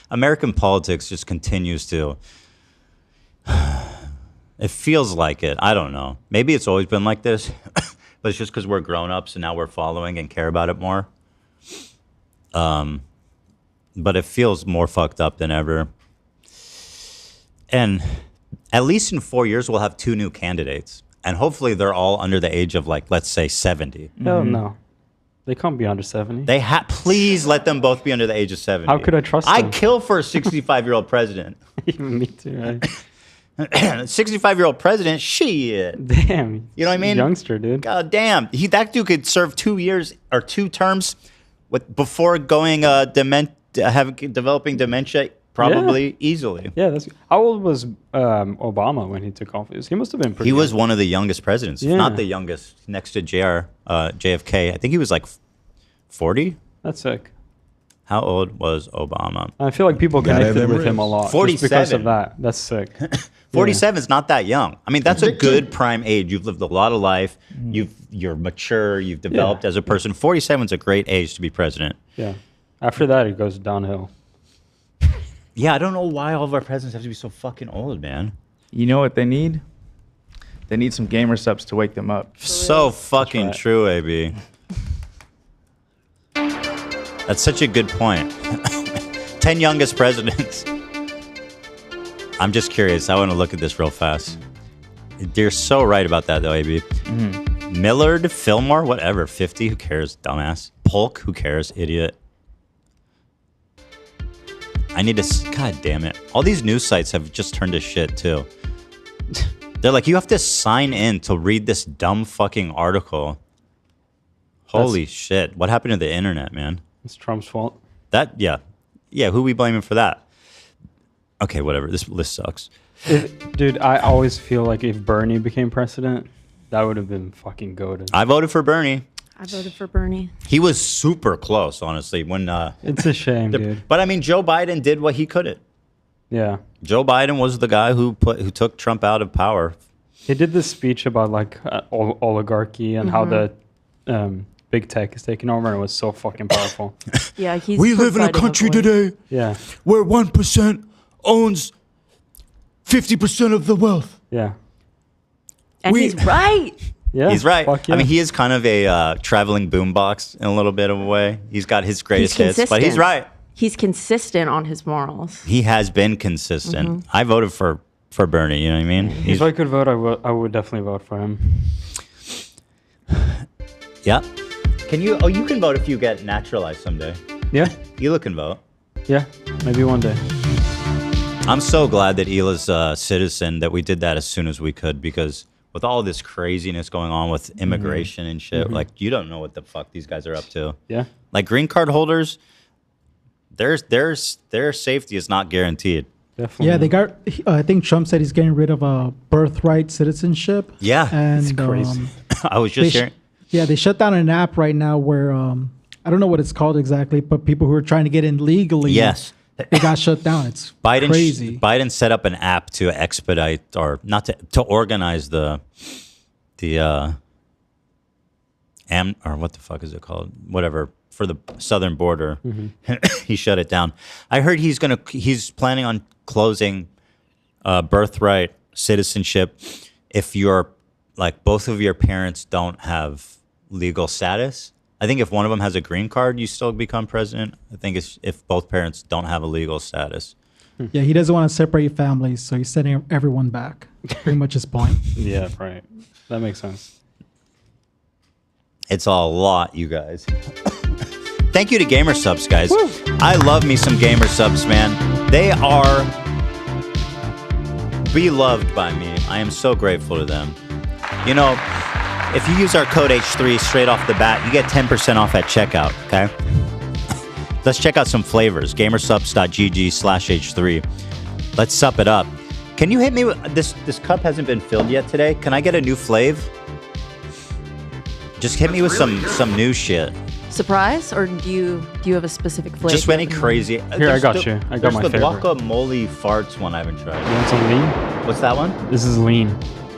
American politics just continues to... It feels like it. I don't know. Maybe it's always been like this, but it's just because we're grown-ups and now we're following and care about it more. But it feels more fucked up than ever. And at least in 4 years, we'll have 2 new candidates. And hopefully they're all under the age of, like, let's say 70. No, no. They can't be under 70. Please let them both be under the age of 70. How could I trust them? I'd kill for a 65-year-old president. Me too, right? 65-year-old president, shit. Damn. You know what I mean? Youngster, dude. God damn. That dude could serve 2 years or 2 terms before going developing dementia, probably easily. Yeah, how old was Obama when he took office? He must have been pretty He was young. one of the youngest presidents, if not the youngest, next to JFK. I think he was like 40. That's sick. How old was Obama? I feel like people connected with him a lot. 47. Just because of that. That's sick. 47 is not that young. I mean, that's a good prime age. You've lived a lot of life. You're mature. You've developed as a person. 47 is a great age to be president. Yeah. After that, it goes downhill. Yeah, I don't know why all of our presidents have to be so fucking old, man. You know what they need? They need some gamer subs to wake them up. So fucking true, AB. That's such a good point. 10 youngest presidents. I'm just curious. I want to look at this real fast. You're so right about that, though, AB. Mm-hmm. Millard, Fillmore, whatever. 50, who cares, dumbass. Polk, who cares, idiot. I need to... God damn it. All these news sites have just turned to shit, too. They're like, you have to sign in to read this dumb fucking article. Holy shit. What happened to the internet, man? It's Trump's fault. Yeah, who we blaming for that? Okay, whatever. This list sucks. Dude, I always feel like if Bernie became president, that would have been fucking goated. I voted for Bernie. I voted for Bernie. He was super close, honestly. It's a shame, dude. But I mean, Joe Biden did what he couldn't. Yeah. Joe Biden was the guy who took Trump out of power. He did this speech about like oligarchy and how the big tech is taking over, and it was so fucking powerful. Yeah, he's. We live in a country today Yeah, where 1% owns 50% of the wealth. yeah, And he's right. yeah. He's right. Fuck yeah. I mean, he is kind of a traveling boombox in a little bit of a way. He's got his greatest hits, but he's consistent. right. He's consistent on his morals. He has been consistent. I voted for Bernie. You know what I mean? If I could vote, I would definitely vote for him. Yeah. Can you? Oh, you can vote if you get naturalized someday. Yeah, Hila can vote. yeah, maybe one day. I'm so glad that Hila's a citizen, that we did that as soon as we could, because with all this craziness going on with immigration and shit, like, you don't know what the fuck these guys are up to. Yeah, Like, green card holders, their safety is not guaranteed. definitely. Yeah, they got. I think Trump said he's getting rid of birthright citizenship. Yeah. And It's crazy. I was just hearing. Yeah, they shut down an app right now where I don't know what it's called exactly, but people who are trying to get in legally, Yes. they got shut down. It's crazy. Biden set up an app to expedite, or not to organize or what the fuck is it called? Whatever, for the southern border. He shut it down. I heard he's planning on closing birthright citizenship if you're, like, both of your parents don't have legal status. I think if one of them has a green card, you still become president. I think it's if both parents don't have a legal status. Yeah, he doesn't want to separate families, so he's sending everyone back. Pretty much his point. Yeah, right. That makes sense. It's a lot, you guys. Thank you to Gamer Subs, guys. Woo. I love me some Gamer Subs, man. They are beloved by me. I am so grateful to them. You know, if you use our code H3 straight off the bat, you get 10% off at checkout, okay? Let's check out some flavors. Gamersubs.gg/H3. Let's sup it up. Can you hit me with this? This cup hasn't been filled yet today. Can I get a new flav? Just hit me with some new shit. Surprise, or do you have a specific flavor? Just any crazy. Here, I got you. I got my favorite. There's the guacamole farts one I haven't tried. You want some lean? What's that one? This is lean.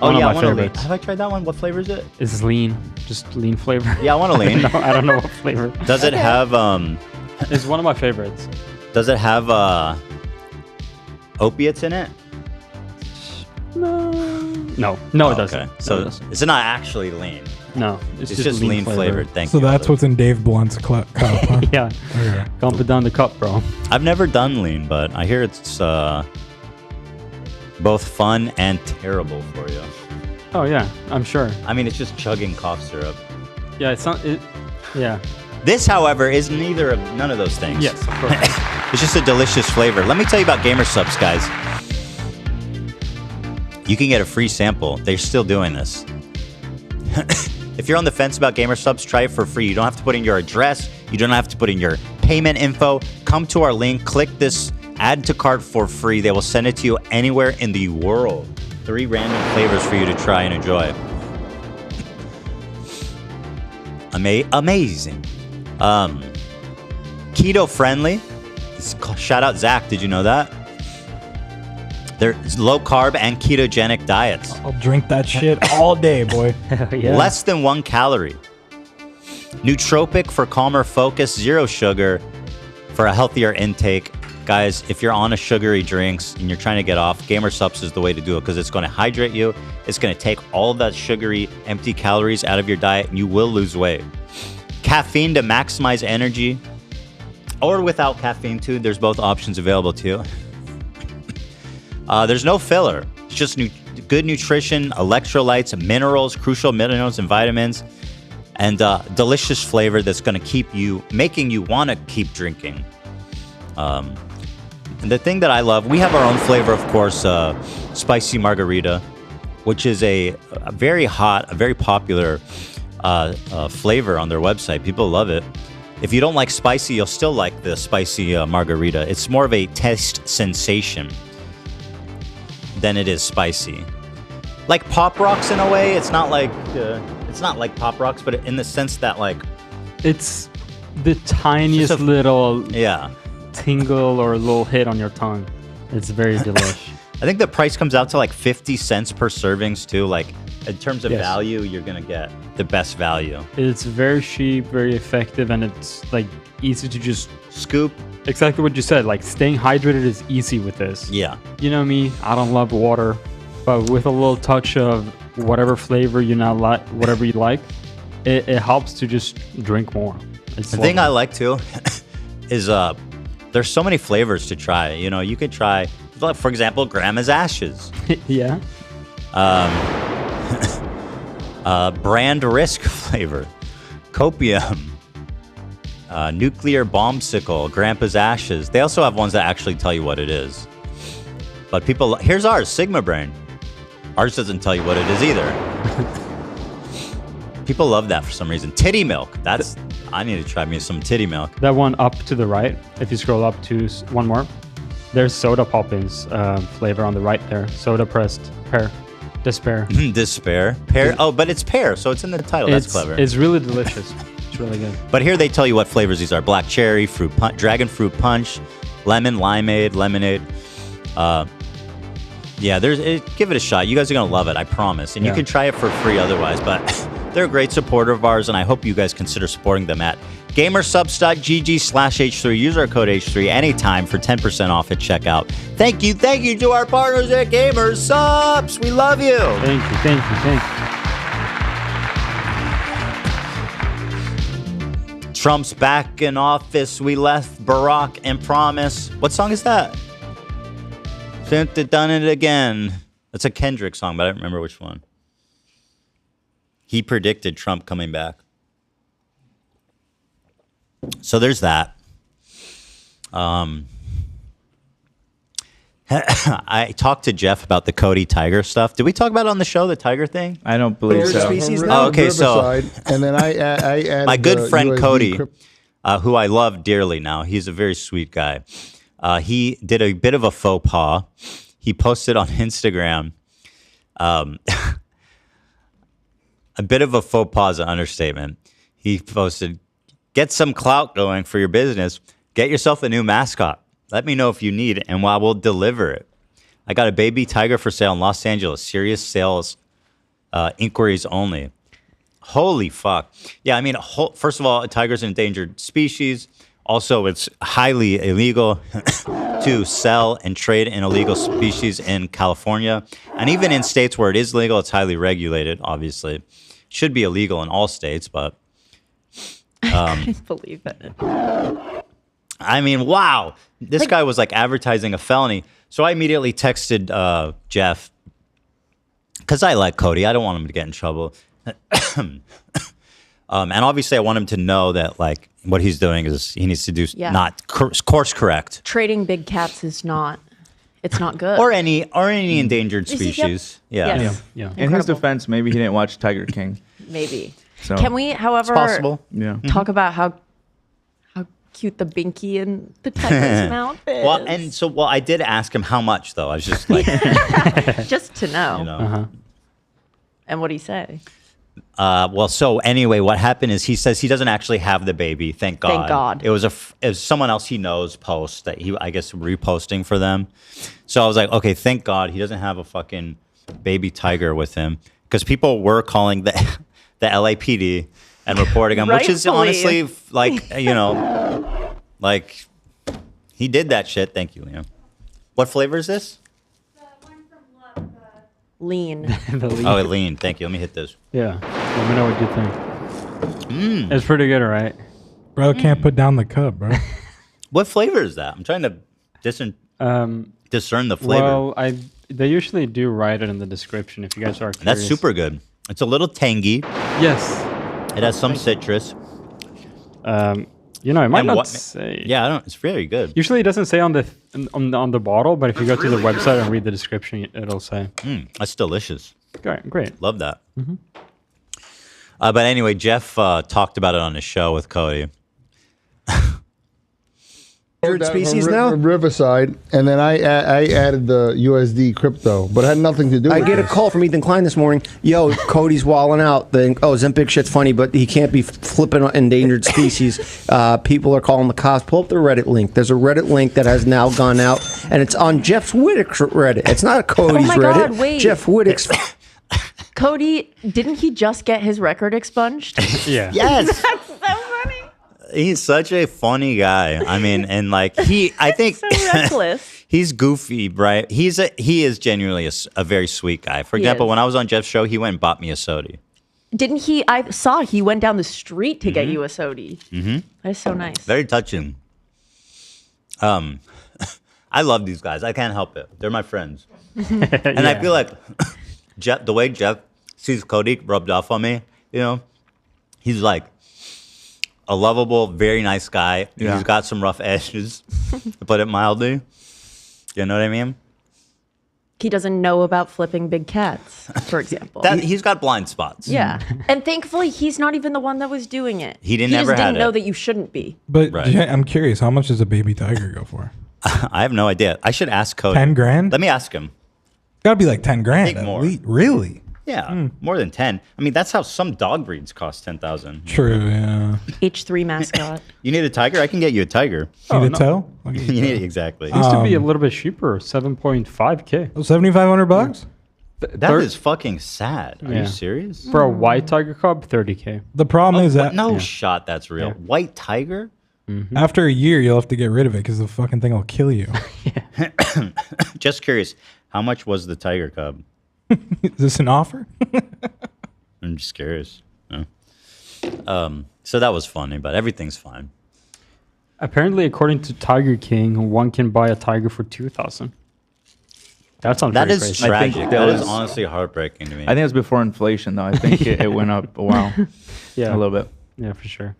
Oh, One yeah, of I my want a lean. favorites. Have I tried that one? What flavor is it? This is lean. Just lean flavor. Yeah, I want a lean. No, I don't know what flavor. Does it have It's one of my favorites. Does it have opiates in it? No, it doesn't. Okay. So No, it doesn't. it's not actually lean. No, It's just lean flavored. Thank So you. that's what's in Dave Blunt's cup, huh? Yeah. Okay. Dump it down the cup, bro. I've never done lean, but I hear it's both fun and terrible for you. Oh yeah, I'm sure. I mean, it's just chugging cough syrup. Yeah, it's not. Yeah. This, however, is none of those things. Yes, of course. It's just a delicious flavor. Let me tell you about Gamer Subs, guys. You can get a free sample. They're still doing this. If you're on the fence about Gamer Subs, try it for free. You don't have to put in your address. You don't have to put in your payment info. Come to our link. Click this. Add to cart for free. They will send it to you anywhere in the world. 3 random flavors for you to try and enjoy. Amazing. Keto friendly. Shout out Zach. Did you know that? There's low carb and ketogenic diets. I'll drink that shit all day, boy. Yeah. Less than 1 calorie. Nootropic for calmer focus. 0 sugar for a healthier intake. Guys, if you're on a sugary drinks and you're trying to get off, Gamer Subs is the way to do it, because it's going to hydrate you. It's going to take all of that sugary, empty calories out of your diet, and you will lose weight. Caffeine to maximize energy, or without caffeine too. There's both options available to you. There's no filler. It's just good nutrition, electrolytes, minerals, crucial minerals and vitamins, and delicious flavor that's going to keep you, making you want to keep drinking. And the thing that I love, we have our own flavor, of course, spicy margarita, which is a very hot, a very popular flavor on their website. People love it. If you don't like spicy, you'll still like the spicy margarita. It's more of a taste sensation than it is spicy. Like Pop Rocks in a way. It's not like Pop Rocks, but in the sense that, like, It's the tiniest little yeah, tingle or a little hit on your tongue. It's very delish. I think the price comes out to like 50 cents per servings too. Like in terms of Yes. value, you're gonna get the best value. It's very cheap, very effective, and it's like easy to just scoop. Exactly what you said. Like staying hydrated is easy with this. Yeah. You know me, I don't love water, but with a little touch of whatever flavor you not like, whatever you like, it helps to just drink more. It's The thing I like too is there's so many flavors to try. You know, you could try, like, for example, Grandma's Ashes. Yeah. Brand Risk flavor, Copium, Nuclear Bombsicle, Grandpa's Ashes. They also have ones that actually tell you what it is. But people, here's ours, Sigma Brain. Ours doesn't tell you what it is either. People love that for some reason. Titty milk. I need to try me some titty milk. That one up to the right, if you scroll up to one more, there's Soda Poppins flavor on the right there. Soda pressed pear. Despair. Despair. Pear. Oh, but it's pear, so it's in the title. That's clever. It's really delicious. It's really good. But here they tell you what flavors these are: black cherry, fruit punch, dragon fruit punch, lemon, limeade, lemonade. Yeah, give it a shot. You guys are gonna love it, I promise. And you can try it for free otherwise. But they're a great supporter of ours, and I hope you guys consider supporting them at gamersubs.gg/H3. Use our code H3 anytime for 10% off at checkout. Thank you to our partners at Gamersubs. We love you. Thank you. Trump's back in office. We left Barack and promise. What song is that? Done it again. That's a Kendrick song, but I don't remember which one. He predicted Trump coming back. So there's that. I talked to Jeff about the Cody Tiger stuff. Did we talk about it on the show, the Tiger thing? I don't believe so. Oh, okay, so and then I added my good friend USB Cody, who I love dearly now, he's a very sweet guy. He did a bit of a faux pas. He posted on Instagram. A bit of a faux pas is an understatement. He posted, "Get some clout going for your business. Get yourself a new mascot. Let me know if you need it, and I will deliver it. I got a baby tiger for sale in Los Angeles. Serious sales, inquiries only." Holy fuck. Yeah, I mean, first of all, a tiger's an endangered species. Also, it's highly illegal to sell and trade an illegal species in California. And even in states where it is legal, it's highly regulated, obviously. It should be illegal in all states, but... I couldn't believe it. I mean, wow. This guy was like advertising a felony. So I immediately texted Jeff, because I like Cody. I don't want him to get in trouble. And obviously, I want him to know that like what he's doing is he needs to do not course correct. Trading big cats is not. It's not good. Or any endangered species. Yeah. In his defense, maybe he didn't watch Tiger King. Maybe. So Can we, however, it's possible. talk about how cute the binky and the tiger's mouth is? Well, I did ask him how much though. I was just like, just to know. You know. And what did he say? So anyway, what happened is he says he doesn't actually have the baby. Thank God. Thank God. It was someone else he knows post that he, I guess, reposting for them. So I was like, okay, thank God he doesn't have a fucking baby tiger with him, because people were calling the LAPD and reporting him, which is honestly like, you know, like he did that shit. Thank you, Liam. What flavor is this? Lean. Oh, lean. Thank you. Let me hit this. Yeah. Let me know what you think. It's pretty good, right? Bro, can't put down the cup, bro. What flavor is that? I'm trying to discern the flavor. Well, they usually do write it in the description if you guys are curious. That's super good. It's a little tangy. Yes. It has some citrus. You know, it might not say. Yeah, I don't. It's very good. Usually, it doesn't say on the bottle, but if you go to the website and read the description, it'll say. That's delicious. Great. Love that. But anyway, Jeff talked about it on his show with Cody. species now? Riverside, and then I added the USD crypto, but it had nothing to do with I get a call from Ethan Klein this morning. Yo, Cody's walling out. Zempic shit's funny, but he can't be flipping endangered species. People are calling the cops. Pull up the Reddit link. There's a Reddit link that has now gone out, and it's on Jeff Wittek's Reddit. It's not Cody's Reddit. God, wait. Jeff Wittek's. Cody, didn't he just get his record expunged? Yeah. Yes. That's so funny. He's such a funny guy. I mean, and like I think So reckless. he's goofy, right? He is genuinely a very sweet guy. For example, when I was on Jeff's show, he went and bought me a soda. Didn't he? I saw he went down the street to get you a soda. Mm-hmm. That is so nice. Very touching. I love these guys. I can't help it. They're my friends. And I feel like Jeff, the way Jeff sees Cody rubbed off on me, he's like a lovable, very nice guy. Yeah. He's got some rough edges, to put it mildly. You know what I mean? He doesn't know about flipping big cats, for example. He's got blind spots. Yeah. And thankfully, he's not even the one that was doing it. He just didn't know that you shouldn't be. But I'm curious, how much does a baby tiger go for? I have no idea. I should ask Cody. 10 grand? Let me ask him. Gotta be like 10 grand. I think more. Really? Yeah, more than 10. I mean, that's how some dog breeds cost 10,000. True, yeah. H3 mascot. You need a tiger? I can get you a tiger. You need a toe? You need it, exactly. It used to be a little bit cheaper, 7.5K. Oh, $7,500? That is fucking sad. Are you serious? For a white tiger cub, 30K. The problem is that... No shot that's real. Yeah. White tiger? Mm-hmm. After a year, you'll have to get rid of it because the fucking thing will kill you. Just curious, how much was the tiger cub? Is this an offer? I'm just curious. Yeah. So that was funny, but everything's fine. Apparently, according to Tiger King, one can buy a tiger for 2,000. That sounds That pretty is crazy. tragic. That is honestly heartbreaking to me. I think it was before inflation, though. I think it went up a while. Yeah, a little bit. Yeah, for sure.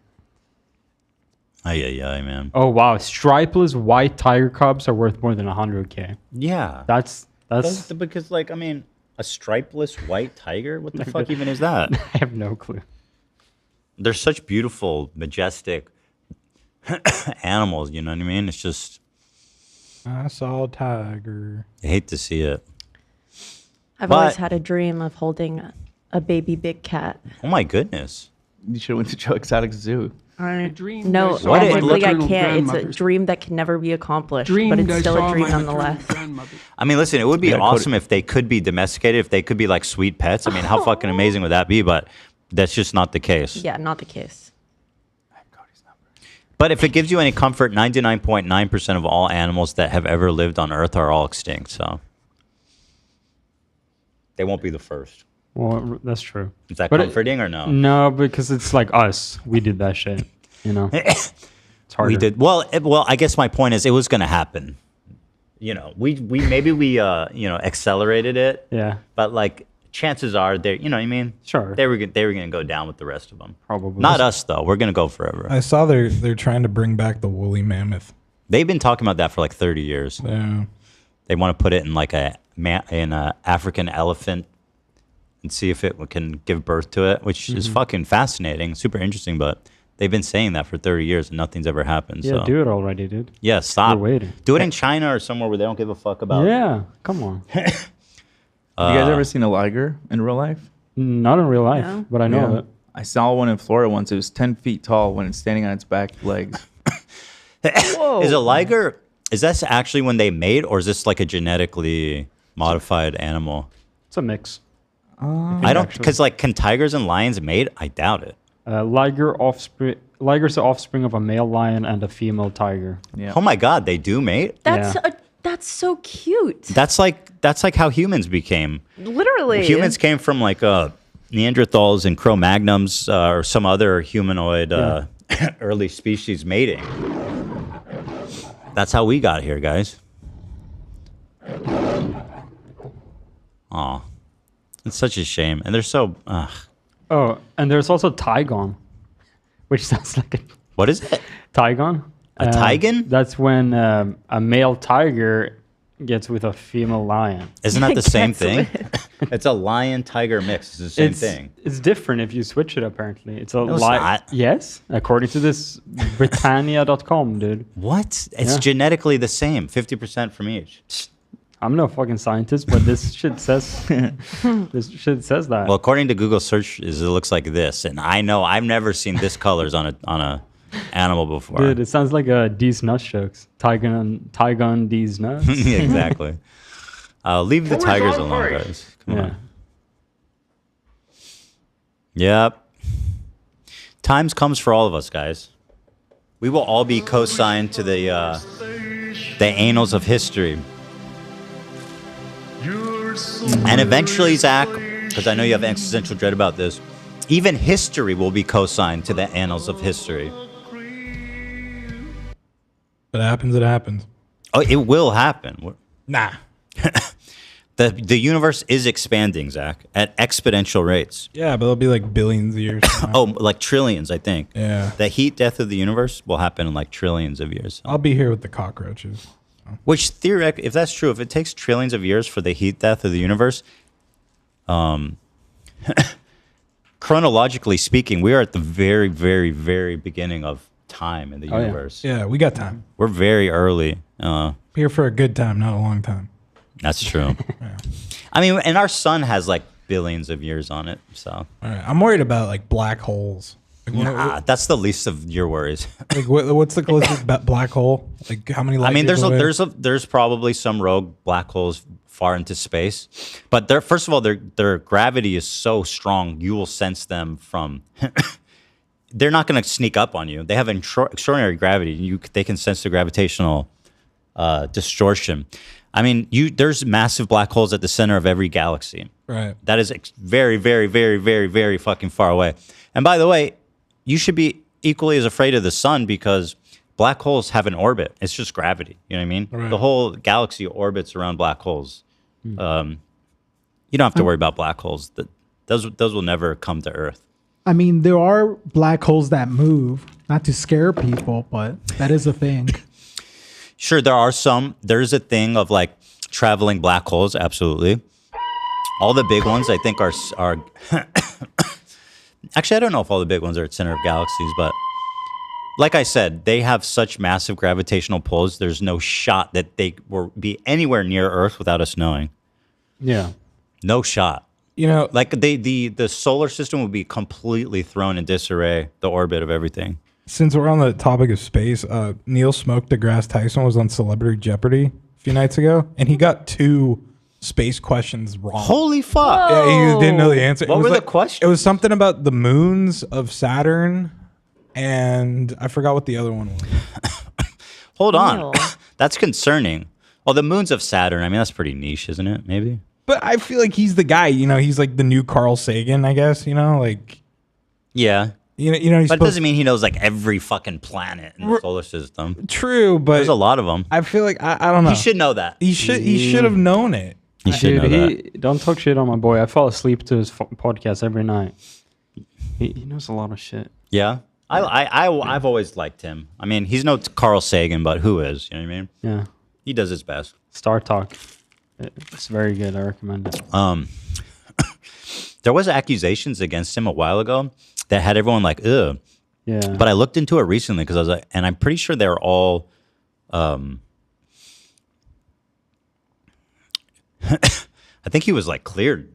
Ay, man. Oh wow, stripeless white tiger cubs are worth more than 100K. Yeah. That's because, like, I mean, a stripeless white tiger? What the fuck even is that? I have no clue. They're such beautiful, majestic animals, you know what I mean? It's just... I saw a tiger. I hate to see it. I've always had a dream of holding a baby big cat. Oh my goodness. You should have went to Joe Exotic Zoo. No, technically I can't. It's a dream that can never be accomplished, but it's still a dream nonetheless. I mean, listen, it would be awesome if they could be domesticated, if they could be like sweet pets. I mean, how fucking amazing would that be? But that's just not the case. Yeah, not the case. But if it gives you any comfort, 99.9% of all animals that have ever lived on Earth are all extinct. So they won't be the first. Well, that's true. Is that comforting or no? No, because it's like us. We did that shit. You know, it's harder. We did well. I guess my point is, it was going to happen. You know, we accelerated it. Yeah. But like, chances are, they, you know what I mean? Sure. They were going to go down with the rest of them. Probably. Not us though. We're going to go forever. I saw they're trying to bring back the woolly mammoth. They've been talking about that for like 30 years. Yeah. They want to put it in like an African elephant and see if it can give birth to it, which is fucking fascinating, super interesting. But they've been saying that for 30 years and nothing's ever happened. Yeah, so. do it already, dude. Yeah, stop. We're waiting. Do it in China or somewhere where they don't give a fuck about. Yeah, come on. You guys ever seen a liger in real life? Not in real life, No. but I know of it. I saw one in Florida once. It was 10 feet tall when it's standing on its back legs. Whoa. Is a liger, is this actually when they mate, or is this like a genetically modified animal? It's a mix. I don't, because like, can tigers and lions mate? I doubt it. Liger's the offspring of a male lion and a female tiger. Yeah. Oh my God, they do mate? That's so cute. That's like how humans became. Literally. Humans came from like Neanderthals and Cro-Magnons or some other humanoid early species mating. That's how we got here, guys. Aw. It's such a shame. And they're so... Oh, and there's also Tigon, which sounds like a... What is it? Tigon. A tigon? That's when a male tiger gets with a female lion. Isn't that the same thing? It's a lion tiger mix. It's the same thing. It's different if you switch it. Apparently, it's a No, it's not. Yes, according to this Britannia.com, dude. What? It's genetically the same. 50% from each. I'm no fucking scientist, but this shit says that. Well, according to Google searches, it looks like this, and I know I've never seen this colors on a animal before. Dude, it sounds like D's nuts jokes. Tygon D's nuts. Yeah, exactly. Leave the tigers alone, guys. Come on. Yep. Times comes for all of us, guys. We will all be co-signed to the annals of history. And eventually, Zach, because I know you have existential dread about this, even history will be co-signed to the annals of history. If it happens, it happens. Oh, it will happen. Nah. The universe is expanding, Zach, at exponential rates. Yeah, but it'll be like billions of years. Oh, like trillions, I think. Yeah. The heat death of the universe will happen in like trillions of years. I'll be here with the cockroaches. Which theoretically, if that's true, if it takes trillions of years for the heat death of the universe, chronologically speaking, we are at the very, very, very beginning of time in the universe. Yeah, we got time. We're very early. Here for a good time, not a long time. That's true. Yeah. I mean, and our sun has like billions of years on it. So all right. I'm worried about like black holes. Like, that's the least of your worries. Like, what's the closest black hole? Like, how many? I mean, there's probably some rogue black holes far into space, but first of all, their gravity is so strong, you will sense them from. They're not going to sneak up on you. They have extraordinary gravity. They can sense the gravitational distortion. I mean, there's massive black holes at the center of every galaxy. Right. That is very, very, very, very, very fucking far away. And by the way, you should be equally as afraid of the sun because black holes have an orbit. It's just gravity. You know what I mean? Right. The whole galaxy orbits around black holes. You don't have to worry about black holes. Those will never come to Earth. I mean, there are black holes that move, not to scare people, but that is a thing. Sure, there are some. There's a thing of like traveling black holes. Absolutely. All the big ones, I think, are actually, I don't know if all the big ones are at center of galaxies, but like I said, they have such massive gravitational pulls. There's no shot that they will be anywhere near Earth without us knowing. Yeah. No shot. You know, like the solar system would be completely thrown in disarray, the orbit of everything. Since we're on the topic of space, Neil Smoke deGrasse Tyson was on Celebrity Jeopardy a few nights ago, and he got 2 space questions wrong. Holy fuck. Yeah, he didn't know the answer. What were the questions? It was something about the moons of Saturn, and I forgot what the other one was. Hold on. That's concerning. Well, the moons of Saturn, I mean, that's pretty niche, isn't it? Maybe. But I feel like he's the guy, he's like the new Carl Sagan, I guess, like. Yeah. He's but it doesn't mean he knows like every fucking planet in the solar system. True, but there's a lot of them. I feel like I don't know. He should know that. He should have known it. He should know that. Don't talk shit on my boy. I fall asleep to his podcast every night. He knows a lot of shit. Yeah, I've always liked him. I mean, he's no Carl Sagan, but who is? You know what I mean? Yeah. He does his best. Star Talk. It's very good. I recommend it. There was accusations against him a while ago that had everyone like, ugh. Yeah. But I looked into it recently because I was like, and I'm pretty sure they're all. I think he was like cleared.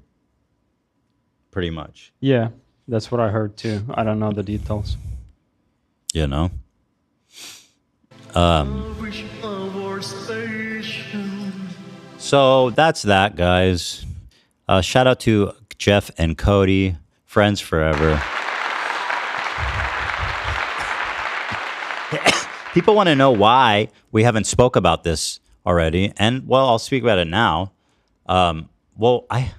Pretty much. Yeah, that's what I heard too. I don't know the details. You know. So that's that, guys. Shout out to Jeff and Cody, friends forever. People want to know why we haven't spoke about this already, and well, I'll speak about it now. Well, I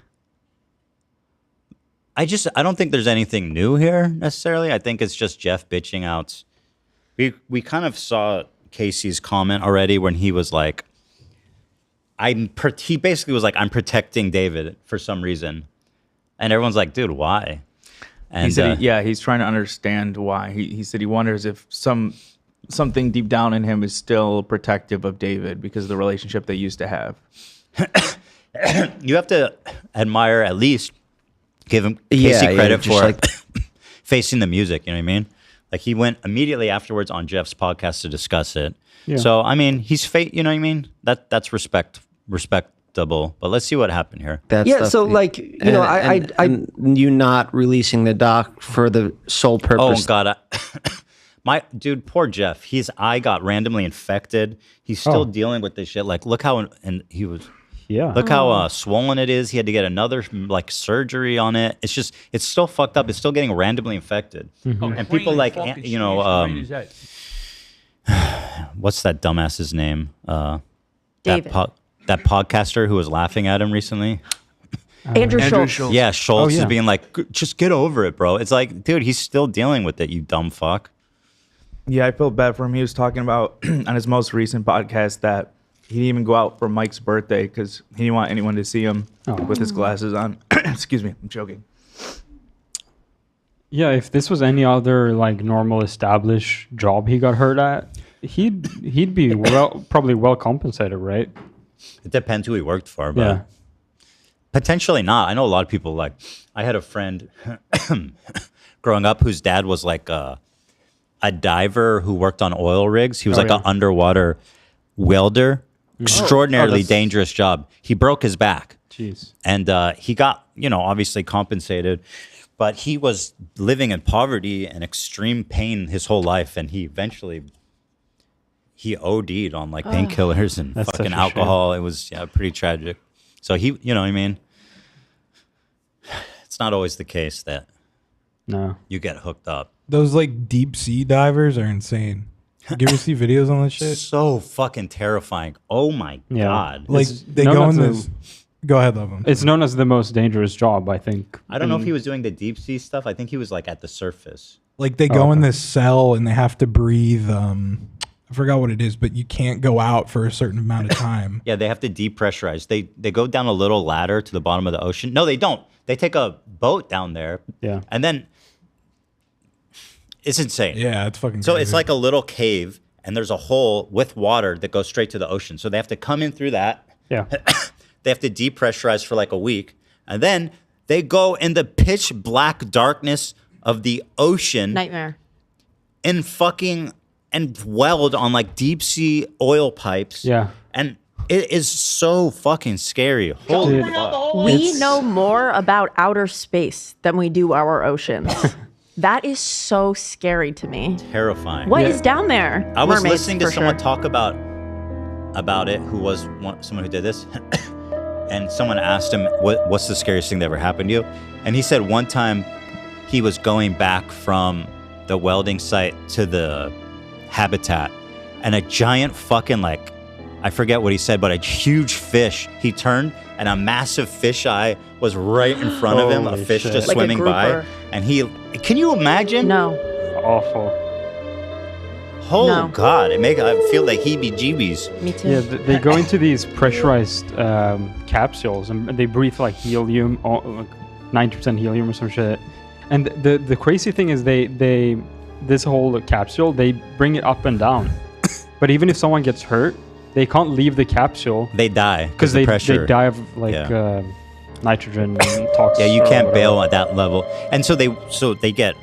don't think there's anything new here necessarily. I think it's just Jeff bitching out. We kind of saw Casey's comment already when he was like, he basically was like, I'm protecting David for some reason. And everyone's like, dude, why? And he said, he's trying to understand why. He said he wonders if something deep down in him is still protective of David because of the relationship they used to have. you have to admire, at least give him Yeah, Casey credit just for like- facing the music. You know what I mean? Like he went immediately afterwards on Jeff's podcast to discuss it. Yeah. So I mean, he's you know what I mean? That's respectable. But let's see what happened here. That's Yeah, the- so, like, you know, and you not releasing the doc for the sole Oh purpose. God, my dude, poor Jeff. His eye got randomly infected. He's still dealing with this shit. Like, look how and he was. Yeah. Look how swollen it is. He had to get another like surgery on it. It's just, it's still fucked up. It's still getting randomly infected. And people like, you know, what's that dumbass's name? David. That podcaster who was laughing at him recently. Andrew Schultz. Yeah, Schultz yeah. is being like, just get over it, bro. It's like, dude, he's still dealing with it, you dumb fuck. Yeah, I feel bad for him. He was talking about on his most recent podcast that he didn't even go out for Mike's birthday because he didn't want anyone to see him with his glasses on. Excuse me, I'm joking. Yeah, if this was any other like normal established job he got hurt at, he'd be probably well compensated, right? It depends who he worked for, but Yeah. potentially not. I know a lot of people like, I had a friend growing up whose dad was like a diver who worked on oil rigs. He was an underwater welder. Extraordinarily dangerous job. He broke his back. Jeez. And he got, you know, obviously compensated, but he was living in poverty and extreme pain his whole life. And he eventually, he OD'd on like painkillers and That's fucking such a alcohol. It was pretty tragic. So he, you know what I mean? It's not always the case that you get hooked up. Those like deep sea divers are insane. You ever see videos on that shit? So fucking terrifying. Oh my God. Like they go in this. Go ahead, love them. It's known as the most dangerous job, I think. I don't know if he was doing the deep sea stuff. I think he was like at the surface. Like they go in this cell and they have to breathe. I forgot what it is, but you can't go out for a certain amount of time. Yeah, they have to depressurize. They go down a little ladder to the bottom of the ocean. No, they don't. They take a boat down there. Yeah. And then it's insane. Yeah, it's fucking So crazy. it's like a little cave and there's a hole with water that goes straight to the ocean. So they have to come in through that. Yeah. They have to depressurize for like a week. And then they go in the pitch black darkness of the ocean. Nightmare. And fucking and weld on like deep sea oil pipes. Yeah. And it is so fucking scary. Holy fuck. We know more about outer space than we do our oceans. That is so scary to me. Terrifying. What is down there? I was Mermaids, listening to for someone sure. talk about it who was someone who did this. And someone asked him, what's the scariest thing that ever happened to you? And he said one time he was going back from the welding site to the habitat and a giant fucking like, I forget what he said, but a huge fish, he turned and a massive fish eye was right in front of him, a Holy fish shit. just Like a swimming by. grouper. And can you imagine? No. Awful. Oh No. God, I feel the heebie-jeebies. Me too. Yeah, they go into these pressurized capsules and they breathe like helium, like 90% helium or some shit. And the crazy thing is this whole capsule, they bring it up and down. But even if someone gets hurt, they can't leave the capsule. They die because the they pressure. die of like nitrogen toxins. Yeah, you or can't whatever. bail at that level. And so they get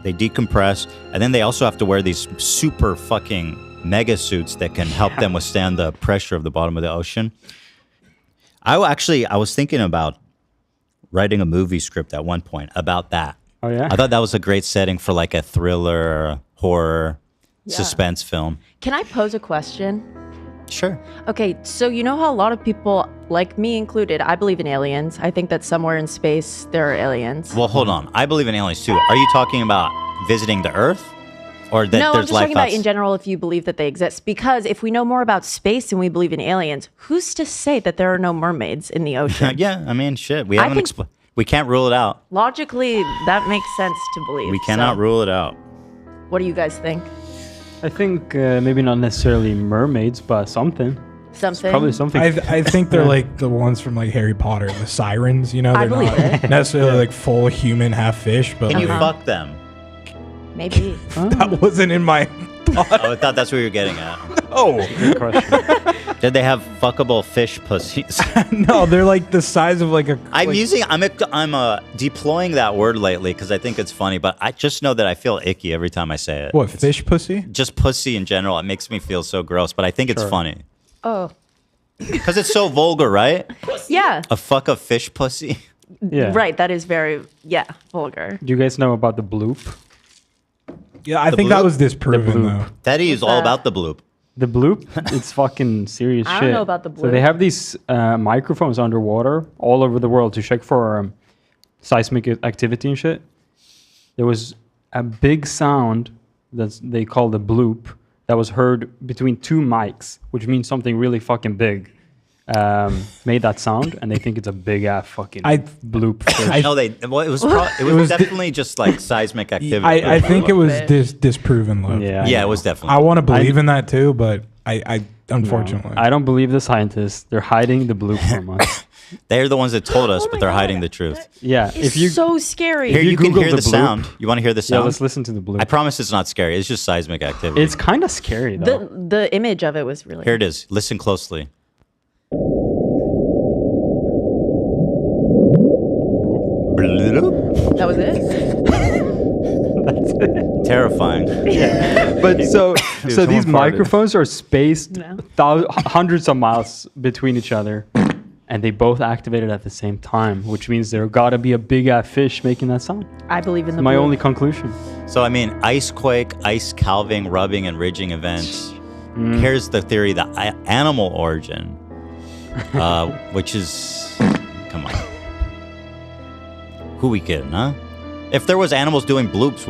they decompress, and then they also have to wear these super fucking mega suits that can help them withstand the pressure of the bottom of the ocean. I was thinking about writing a movie script at one point about that. Oh yeah. I thought that was a great setting for like a thriller, horror, suspense film. Can I pose a question? Sure. Okay, so you know how a lot of people, like me included, I believe in aliens. I think that somewhere in space there are aliens. Well, hold on. I believe in aliens too. Are you talking about visiting the Earth, or that No, I'm there's just life talking about outside? in general if you believe that they exist. Because if we know more about space and we believe in aliens, who's to say that there are no mermaids in the ocean? Yeah, I mean, shit. We I haven't think- we can't rule it out. Logically, that makes sense to believe. We cannot So, rule it out. what do you guys think? I think maybe not necessarily mermaids, but something. Something? Probably something. I think they're like the ones from like Harry Potter, the sirens. You know, I they're believe not it. necessarily like full human, half fish. But Can you like, fuck them? Maybe. that wasn't in my. Oh, I thought that's what you were getting at. Oh, Good question. Did they have fuckable fish pussies? no, they're like the size of like a. I'm deploying that word lately because I think it's funny, but I just know that I feel icky every time I say it. What, fish pussy? Just pussy in general. It makes me feel so gross, but I think it's funny. Oh. Because it's so vulgar, right? Yeah. A fuck a fish pussy. Yeah. Right. That is very, vulgar. Do you guys know about the bloop? Yeah, I think that was disproven though. Teddy is all about the bloop. The bloop, it's fucking serious I shit. don't know about the So bloop. they have these microphones underwater all over the world to check for seismic activity and shit. There was a big sound that they call the bloop that was heard between two mics, which means something really fucking big. Made that sound, and they think it's a big ass fucking bloop fish. I know it was definitely just like seismic activity. I think it was disproven, love. Yeah, it was definitely. I want to believe in that too, but I unfortunately. I don't believe the scientists. They're hiding the bloop from us. They're the ones that told us, but they're hiding the truth. Yeah, It's so scary. Here, you can Google hear the bloop- sound. You want to hear the sound? Yeah, let's listen to the bloop. I promise it's not scary. It's just seismic activity. It's kind of scary though. The image of it was really. Here it is. Listen closely. That was it? Terrifying. But so Dude, so these someone farted. microphones are spaced hundreds of miles between each other, and they both activated at the same time, which means there got to be a big ass fish making that sound. I believe in the My bloop. only conclusion. So, I mean, ice quake, ice calving, rubbing, and ridging events. Here's the theory, the animal origin, which is, come on. Who we kidding, huh? If there was animals doing bloops,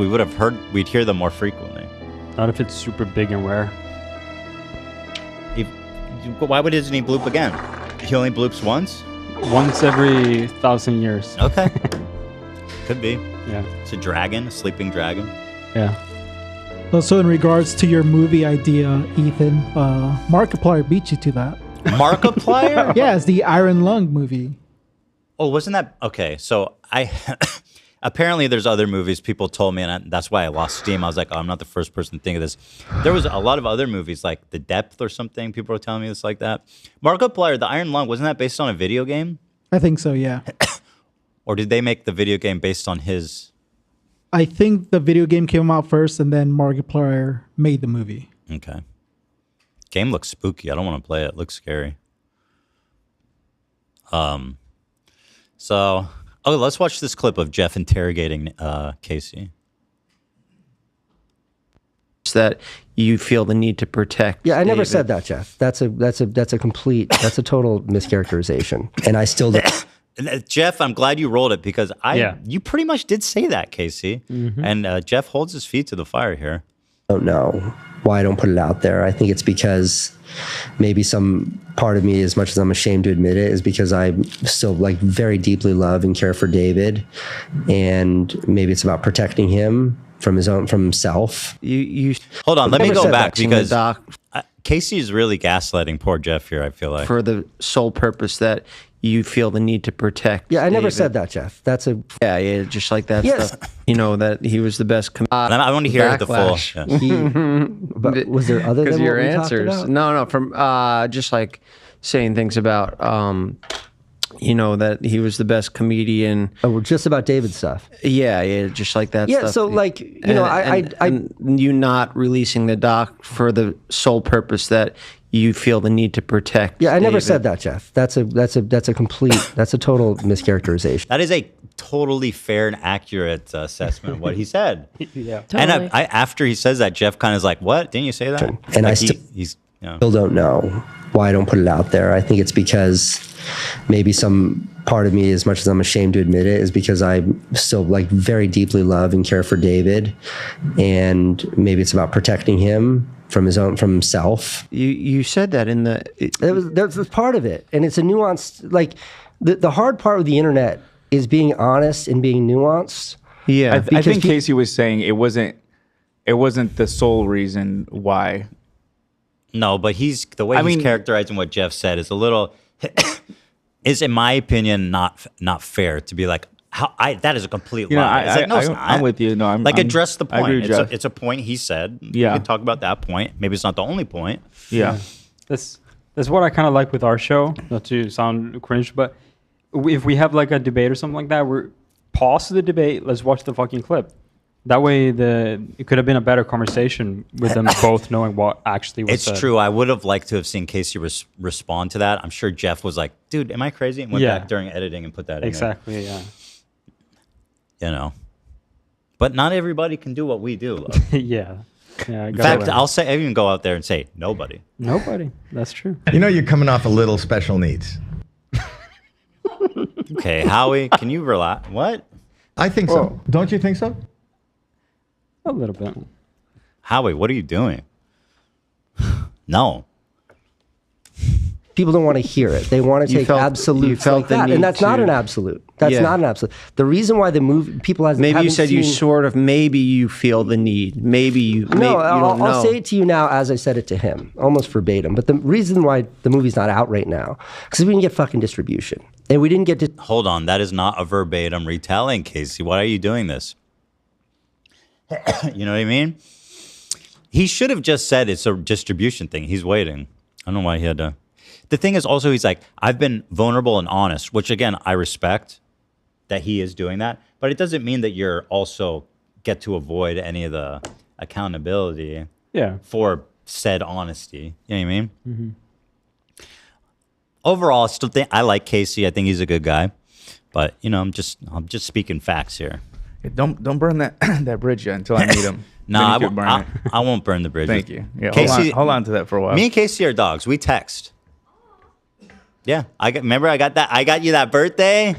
we'd hear them more frequently. Not if it's super big and rare. Why isn't he bloop again? He only bloops once? Once every 1,000 years. Okay. Could be. Yeah. It's a dragon, a sleeping dragon. Yeah. Also, in regards to your movie idea, Ethan, Markiplier beat you to that. Markiplier? Yeah, it's the Iron Lung movie. Oh, wasn't that okay? So apparently there's other movies people told me, and that's why I lost steam. I was like, oh, I'm not the first person to think of this. There was a lot of other movies like The Depth or something. People were telling me this like that. Markiplier, the Iron Lung, wasn't that based on a video game? I think so, yeah. Or did they make the video game based on his? I think the video game came out first, and then Markiplier made the movie. Okay. Game looks spooky. I don't want to play it. It looks scary. So, let's watch this clip of Jeff interrogating Casey. That you feel the need to protect. Yeah, I never David. said that, Jeff. That's a total mischaracterization, and I still don't. Jeff, I'm glad you rolled it because you pretty much did say that, Casey. Mhm. And Jeff holds his feet to the fire here. Don't know why I don't put it out there. I think it's because maybe some part of me, as much as I'm ashamed to admit it, is because I still like very deeply love and care for David, and maybe it's about protecting him from himself. You hold on. Let me go back because Doc, Casey is really gaslighting poor Jeff here. I feel like for the sole purpose that you feel the need to protect. Yeah, I never David. said that, Jeff. Yeah, just like that Yes. stuff. You know that he was the best. I want to hear the full. But was there other than your what we talked answers? about? No, from just like saying things about that he was the best comedian. Oh, just about David stuff. Yeah, just like that. Yeah, stuff. so like and you not releasing the doc for the sole purpose that you feel the need to protect. Yeah, I never David. said that, Jeff. That's a total mischaracterization. That is a totally fair and accurate assessment of what he said. Yeah, and after he says that, Jeff kind of is like, "What? Didn't you say that?" And like still don't know why I don't put it out there. I think it's because maybe some part of me, as much as I'm ashamed to admit it, is because I still like very deeply love and care for David, and maybe it's about protecting him from himself. You said that in the that's part of it, and it's a nuanced. Like the hard part of the internet is being honest and being nuanced. Yeah, I think Casey was saying it wasn't the sole reason why. No, but he's characterizing what Jeff said is a little is in my opinion not fair to be like, that is a complete You know, lie. It's like, no, it's not. I'm with you. No, I'm like I'm- address the I agree point. with Jeff. It's a point he said. Yeah. We can talk about that point. Maybe it's not the only point. Yeah. That's what I kind of like with our show. Not to sound cringe, but if we have like a debate or something like that, we're pause the debate. Let's watch the fucking clip. That way, it could have been a better conversation with them both knowing what actually was said. It's true. I would have liked to have seen Casey respond to that. I'm sure Jeff was like, "Dude, am I crazy?" And went back during editing and put that in. Exactly. Yeah. You know, but not everybody can do what we do. Yeah. Yeah. In fact, I even go out there and say nobody. Nobody. That's true. You know, you're coming off a little special needs. Okay, Howie, can you relax? What? I think so. Don't you think so? A little bit. Howie, what are you doing? No. People don't want to hear it. They want to take absolutes like that, and that's not an absolute. That's not an absolute. The reason why the movie people hasn't maybe you said seen, you sort of maybe you feel the need. Maybe you. No, don't I'll know. say it to you now as I said it to him, almost verbatim. But the reason why the movie's not out right now because we didn't get fucking distribution, and we didn't get to. Hold on, that is not a verbatim retelling, Casey. Why are you doing this? You know what I mean? He should have just said it's a distribution thing. He's waiting. I don't know why he had to. The thing is also, he's like, I've been vulnerable and honest, which again, I respect that he is doing that. But it doesn't mean that you're also get to avoid any of the accountability for said honesty. You know what I mean? Mm-hmm. Overall, I still think I like Casey. I think he's a good guy. But, you know, I'm just speaking facts here. Don't burn that that bridge yet until I meet him. No, I won't burn the bridge. Thank you. Yeah, Casey, hold on to that for a while. Me and Casey are dogs. We text. Yeah, remember I got you that birthday.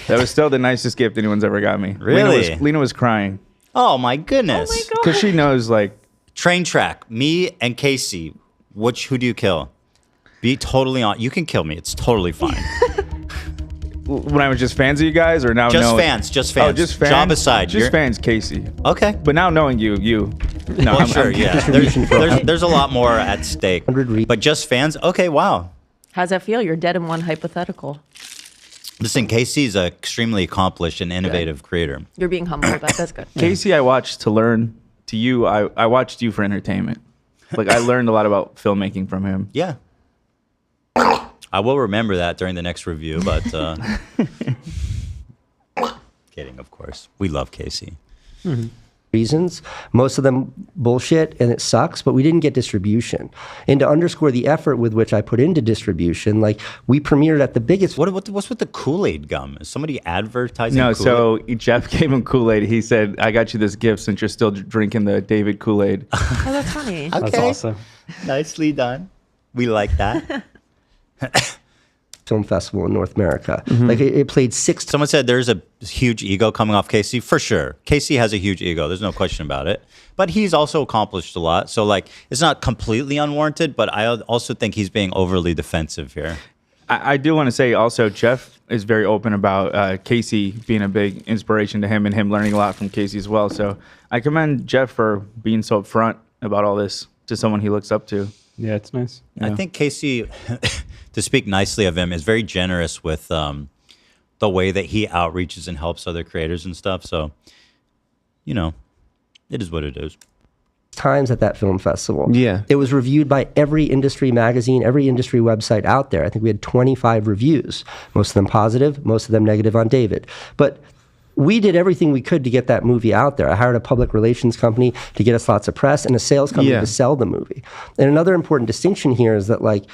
That was still the nicest gift anyone's ever got me. Really? Lena was crying. Oh my goodness. Oh my God. Because she knows, like, train track. Me and Casey. Who do you kill? Be totally on. You can kill me. It's totally fine. When I was just fans of you guys, or now just knowing? fans. Just fans. Oh, just fans. Job aside. Just fans, Casey. Okay. But now knowing you. No, well, sure. Yeah. There's a lot more at stake. But just fans. Okay. Wow. How's that feel? You're dead in one hypothetical. Listen, Casey's an extremely accomplished and innovative creator. You're being humble about that. That's good. Casey, I watched to learn. To you, I watched you for entertainment. Like, I learned a lot about filmmaking from him. Yeah. I will remember that during the next review, but kidding, of course. We love Casey. Mm-hmm. Reasons, most of them bullshit, and it sucks, but we didn't get distribution. And to underscore the effort with which I put into distribution, like, we premiered at the biggest... What's with the Kool-Aid gum? Is somebody advertising No, Kool-Aid? so Jeff gave him Kool-Aid. He said, I got you this gift since you're still drinking the David Kool-Aid. Oh, that's funny. Okay. That's awesome. Nicely done. We like that. Film festival in North America. Like, it played 6... Someone said there's a huge ego coming off Casey. For sure. Casey has a huge ego. There's no question about it. But he's also accomplished a lot. So, like, it's not completely unwarranted, but I also think he's being overly defensive here. I do want to say also, Jeff is very open about Casey being a big inspiration to him and him learning a lot from Casey as well. So I commend Jeff for being so upfront about all this to someone he looks up to. Yeah, it's nice. I think Casey, to speak nicely of him, is very generous with the way that he outreaches and helps other creators and stuff. So, you know, it is what it is. Times at that film festival. Yeah. It was reviewed by every industry magazine, every industry website out there. I think we had 25 reviews, most of them positive, most of them negative on David. But we did everything we could to get that movie out there. I hired a public relations company to get us lots of press and a sales company to sell the movie. And another important distinction here is that, like,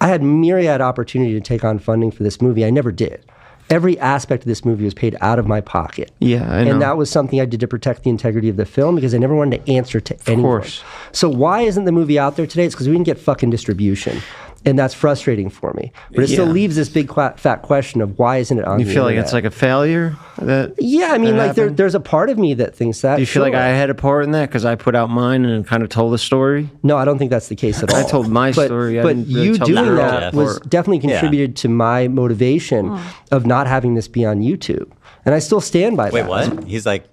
I had myriad opportunity to take on funding for this movie. I never did. Every aspect of this movie was paid out of my pocket. Yeah, I know. And that was something I did to protect the integrity of the film because I never wanted to answer to anyone. Of course. So why isn't the movie out there today? It's because we didn't get fucking distribution. And that's frustrating for me. But it still leaves this big fat question of why isn't it on the You feel like internet? it's like a failure? Yeah, I mean, like there's a part of me that thinks that. Do you feel like I had a part in that because I put out mine and kind of told the story? No, I don't think that's the case at all. I told my story. I But didn't really you tell doing the girl that was definitely contributed to my motivation of not having this be on YouTube. And I still stand by that. Wait, what? He's like,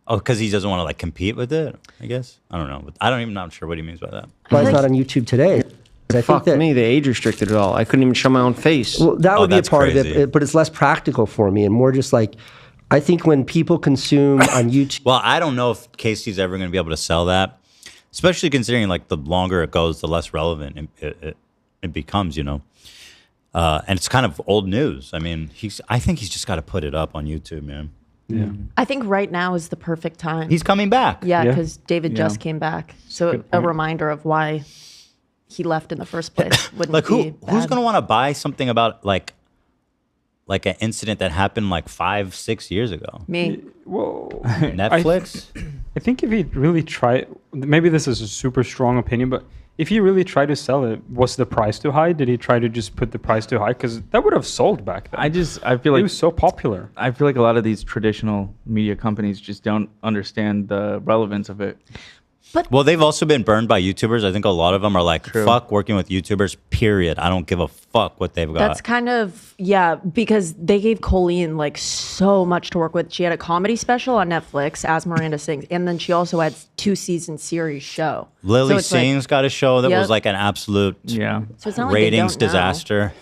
oh, because he doesn't want to, like, compete with it, I guess? I don't know. I'm not sure what he means by that. Why it's not on YouTube today? I Fuck think that, me, they age restricted it all. I couldn't even show my own face. well, that would be a that's part of crazy. it, but it's less practical for me and more just like, I think when people consume on YouTube. Well, I don't know if Casey's ever going to be able to sell that, especially considering like the longer it goes, the less relevant it becomes, you know. And it's kind of old news. I mean, I think he's just got to put it up on YouTube, man. Yeah. I think right now is the perfect time. He's coming back. Yeah, because David Yeah. just came back. So a reminder of why he left in the first place wouldn't Like be who's bad. going to want to buy something about like an incident that happened like 5-6 years ago? Me. Whoa. Netflix? I think if he really tried, maybe this is a super strong opinion, but if he really tried to sell it, was the price too high? Did he try to just put the price too high? Because that would have sold back then. I feel like it was so popular. I feel like a lot of these traditional media companies just don't understand the relevance of it. Well, they've also been burned by YouTubers. I think a lot of them are like, fuck working with YouTubers, period. I don't give a fuck what they've got. That's kind of, yeah, because they gave Colleen like so much to work with. She had a comedy special on Netflix, As Miranda Sings, and then she also had 2-season series show. Lily So it's Singh's got a show that Yep. was like an absolute So it's not like they ratings don't know. disaster.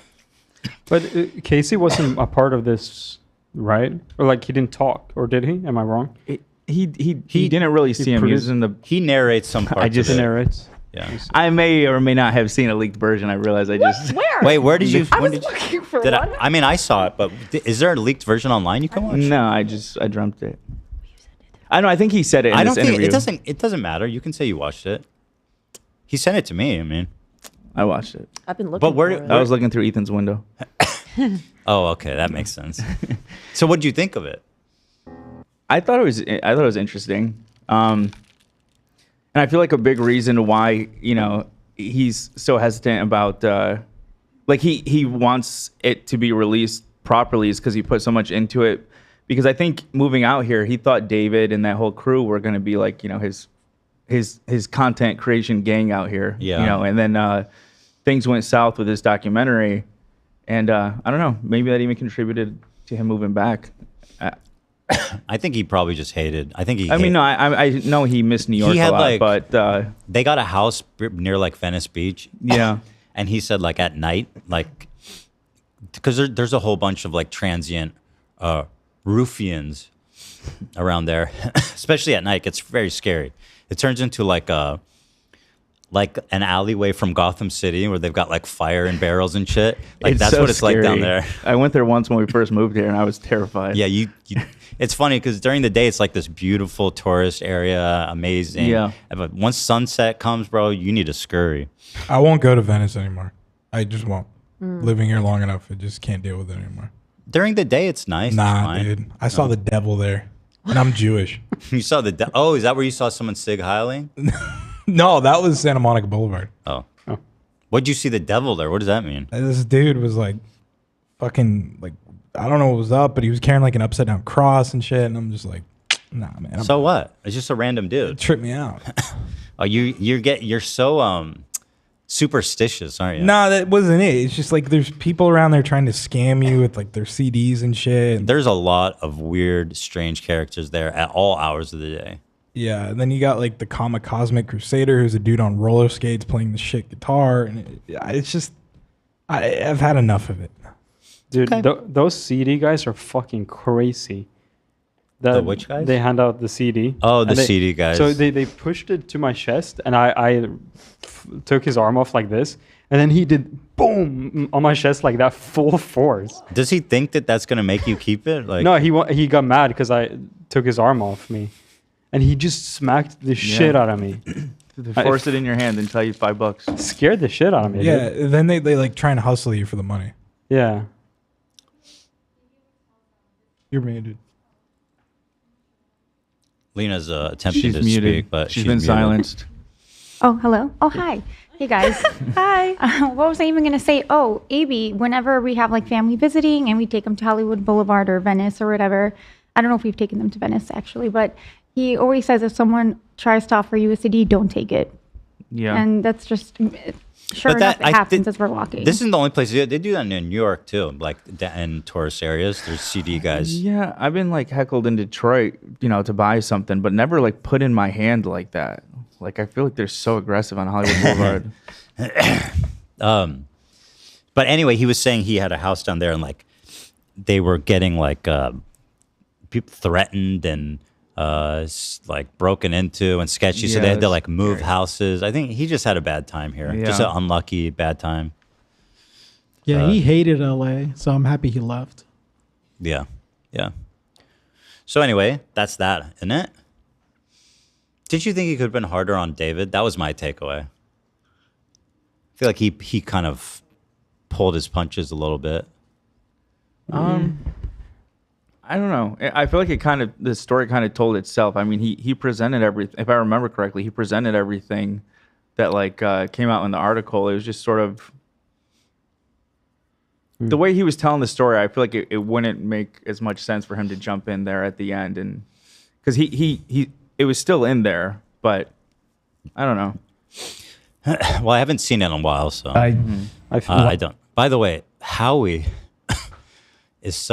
But Casey wasn't a part of this, right? Or like he didn't talk, or did he? Am I wrong? He didn't really see him. He was in the. He narrates some parts. I just of it. narrates. Yeah. I may or may not have seen a leaked version. I realize I just. Where? Wait, where did you? I when was did you- looking for did one. I mean, I saw it, but is there a leaked version online you can watch? No, I dreamt it. I know. I think he said it in I this don't think interview. it doesn't matter. You can say you watched it. He sent it to me. I mean, I watched it. I've been looking But where- for it. I was looking through Ethan's window. oh, okay, that makes sense. So, what did you think of it? I thought it was interesting, and I feel like a big reason why he's so hesitant about like he wants it to be released properly is because he put so much into it. Because I think moving out here, he thought David and that whole crew were going to be like his content creation gang out here. Yeah. And then things went south with this documentary, and I don't know, maybe that even contributed to him moving back. I think he probably just hated. I think he. I mean, no, I know he missed New York He had a lot, like, but they got a house near like Venice Beach. Yeah. And he said like at night, like, because there's a whole bunch of like transient ruffians around there, especially at night. It gets very scary. It turns into like an alleyway from Gotham City where they've got like fire and barrels and shit. Like that's so what it's like down scary. there. I went there once when we first moved here, and I was terrified. Yeah, you it's funny because during the day it's like this beautiful tourist area, amazing. Yeah. But once sunset comes, bro, you need to scurry. I won't go to Venice anymore. I just won't. Living here long enough, I just can't deal with it anymore. During the day, it's nice. Nah, it's fine. dude. I saw the devil there, and I'm Jewish. You saw the oh, is that where you saw someone sig heiling? No, that was Santa Monica Boulevard. Oh. What'd you see the devil there? What does that mean? And this dude was like, fucking like, I don't know what was up, but he was carrying like an upside down cross and shit, and I'm just like, nah, man. So what? It's just a random dude. It tripped me out. Oh, you're so superstitious, aren't you? Nah, that wasn't it. It's just like there's people around there trying to scam you with like their CDs and shit. And There's a lot of weird, strange characters there at all hours of the day. yeah, and then you got like the Cosmic Crusader, who's a dude on roller skates playing the shit guitar, and it's just I've had enough of it. Dude, those CD guys are fucking crazy. The which guys? They hand out the CD. Oh, the and CD guys. So they pushed it to my chest, and I took his arm off like this, and then he did boom on my chest like that, full force. Does he think that that's gonna make you keep it? Like, No, he got mad because I took his arm off me, and he just smacked the shit out of me. They force it in your hand and tell you $5. Scared the shit out of me. Yeah, dude. then they like try and hustle you for the money. Yeah. You're muted. Lena's attempting She's to muted. speak, but she's been muted. silenced. Oh, hello. Oh, hi. Hey, guys. Hi. What was I even going to say? Oh, AB, whenever we have like family visiting and we take them to Hollywood Boulevard or Venice or whatever, I don't know if we've taken them to Venice actually, but he always says if someone tries to offer you a CD, don't take it. Yeah. And that's just, sure But enough, it I happens thi- as we're walking. This isn't the only place they do that in New York too, like in tourist areas. There's CD guys. Yeah, I've been like heckled in Detroit, to buy something, but never like put in my hand like that. Like I feel like they're so aggressive on Hollywood Boulevard. But anyway, he was saying he had a house down there, and like they were getting like people threatened and like broken into and sketchy, so they had to like move houses. I think he just had a bad time here, just an unlucky bad time. Yeah, he hated LA, so I'm happy he left. Yeah, yeah. So anyway, that's that, isn't it? Did you think he could have been harder on David? That was my takeaway. I feel like he kind of pulled his punches a little bit. I don't know. I feel like the story kind of told itself. I mean, he presented everything. If I remember correctly, he presented everything that like came out in the article. It was just sort of the way he was telling the story. I feel like it wouldn't make as much sense for him to jump in there at the end, and because it was still in there, but I don't know. Well, I haven't seen it in a while, so I don't. By the way, Howie is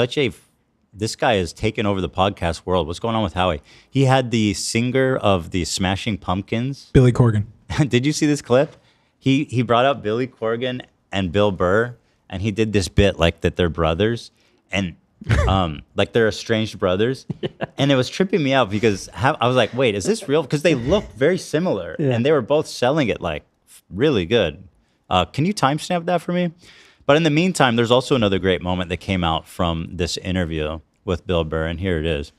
this guy has taken over the podcast world. What's going on with Howie? He had the singer of the Smashing Pumpkins, Billy Corgan. Did you see this clip? He brought up Billy Corgan and Bill Burr, and he did this bit like that they're brothers, and like they're estranged brothers. And it was tripping me out because I was like, wait, is this real? Because they look very similar, and they were both selling it like really good. Can you timestamp that for me? But in the meantime, there's also another great moment that came out from this interview with Bill Burr, and here it is.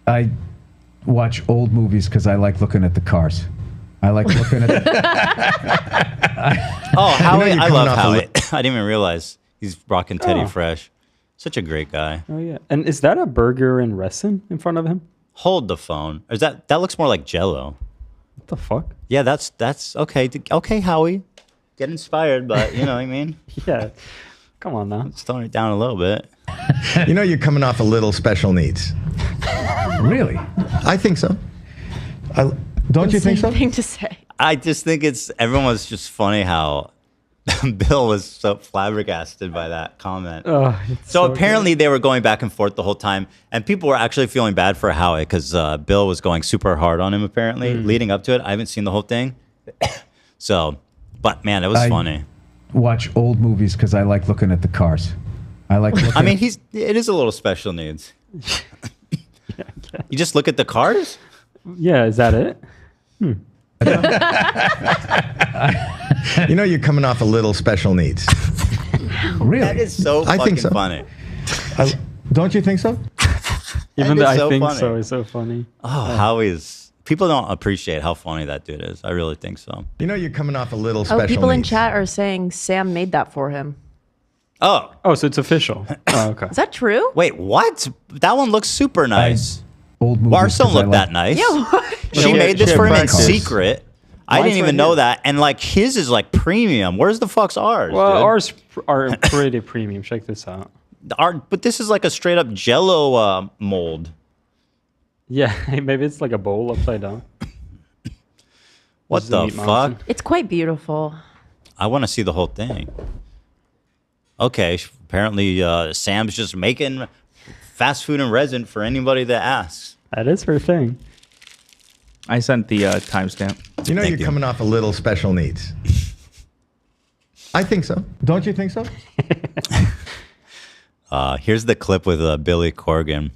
I watch old movies because I like looking at the cars. I like looking at Howie, I love Howie. I didn't even realize he's rocking Teddy Fresh. Such a great guy. Oh yeah. And is that a burger and resin in front of him? Hold the phone. Is that looks more like Jell-O. What the fuck? Yeah, that's okay. Okay, Howie. Get inspired, but you know what I mean? Yeah. Come on now. Let's tone it down a little bit. You know you're coming off a little special needs. Really? I think so. Don't you think so? Thing to say. I just think everyone was just funny how Bill was so flabbergasted by that comment. So apparently they were going back and forth the whole time, and people were actually feeling bad for Howie because Bill was going super hard on him apparently leading up to it. I haven't seen the whole thing. So, but man, it was funny. Watch old movies because I like looking at the cars. I like looking I mean, it is a little special needs. You just look at the cars? Yeah, is that it? You know you're coming off a little special needs. Really? That is so I think fucking so. funny. Don't you think so? Even though I think funny. so is so funny. Howie's... People don't appreciate how funny that dude is. I really think so. You know you're coming off a little special people in needs. chat are saying Sam made that for him. Oh, so it's official. Oh, okay. Is that true? Wait, what? That one looks super nice. Old movies. Ours don't look that nice. She made this for him in secret. I didn't even know that. And like his is like premium. Where's the fuck's ours? Well, dude? ours are pretty premium. Check this out. But this is like a straight up Jell-O mold. Yeah, maybe it's like a bowl upside down. What the fuck? It's quite beautiful. I want to see the whole thing. Okay, apparently Sam's just making fast food and resin for anybody that asks. That is her thing. I sent the timestamp. You know you're coming off a little special needs. I think so. Don't you think so? Here's the clip with Billy Corgan.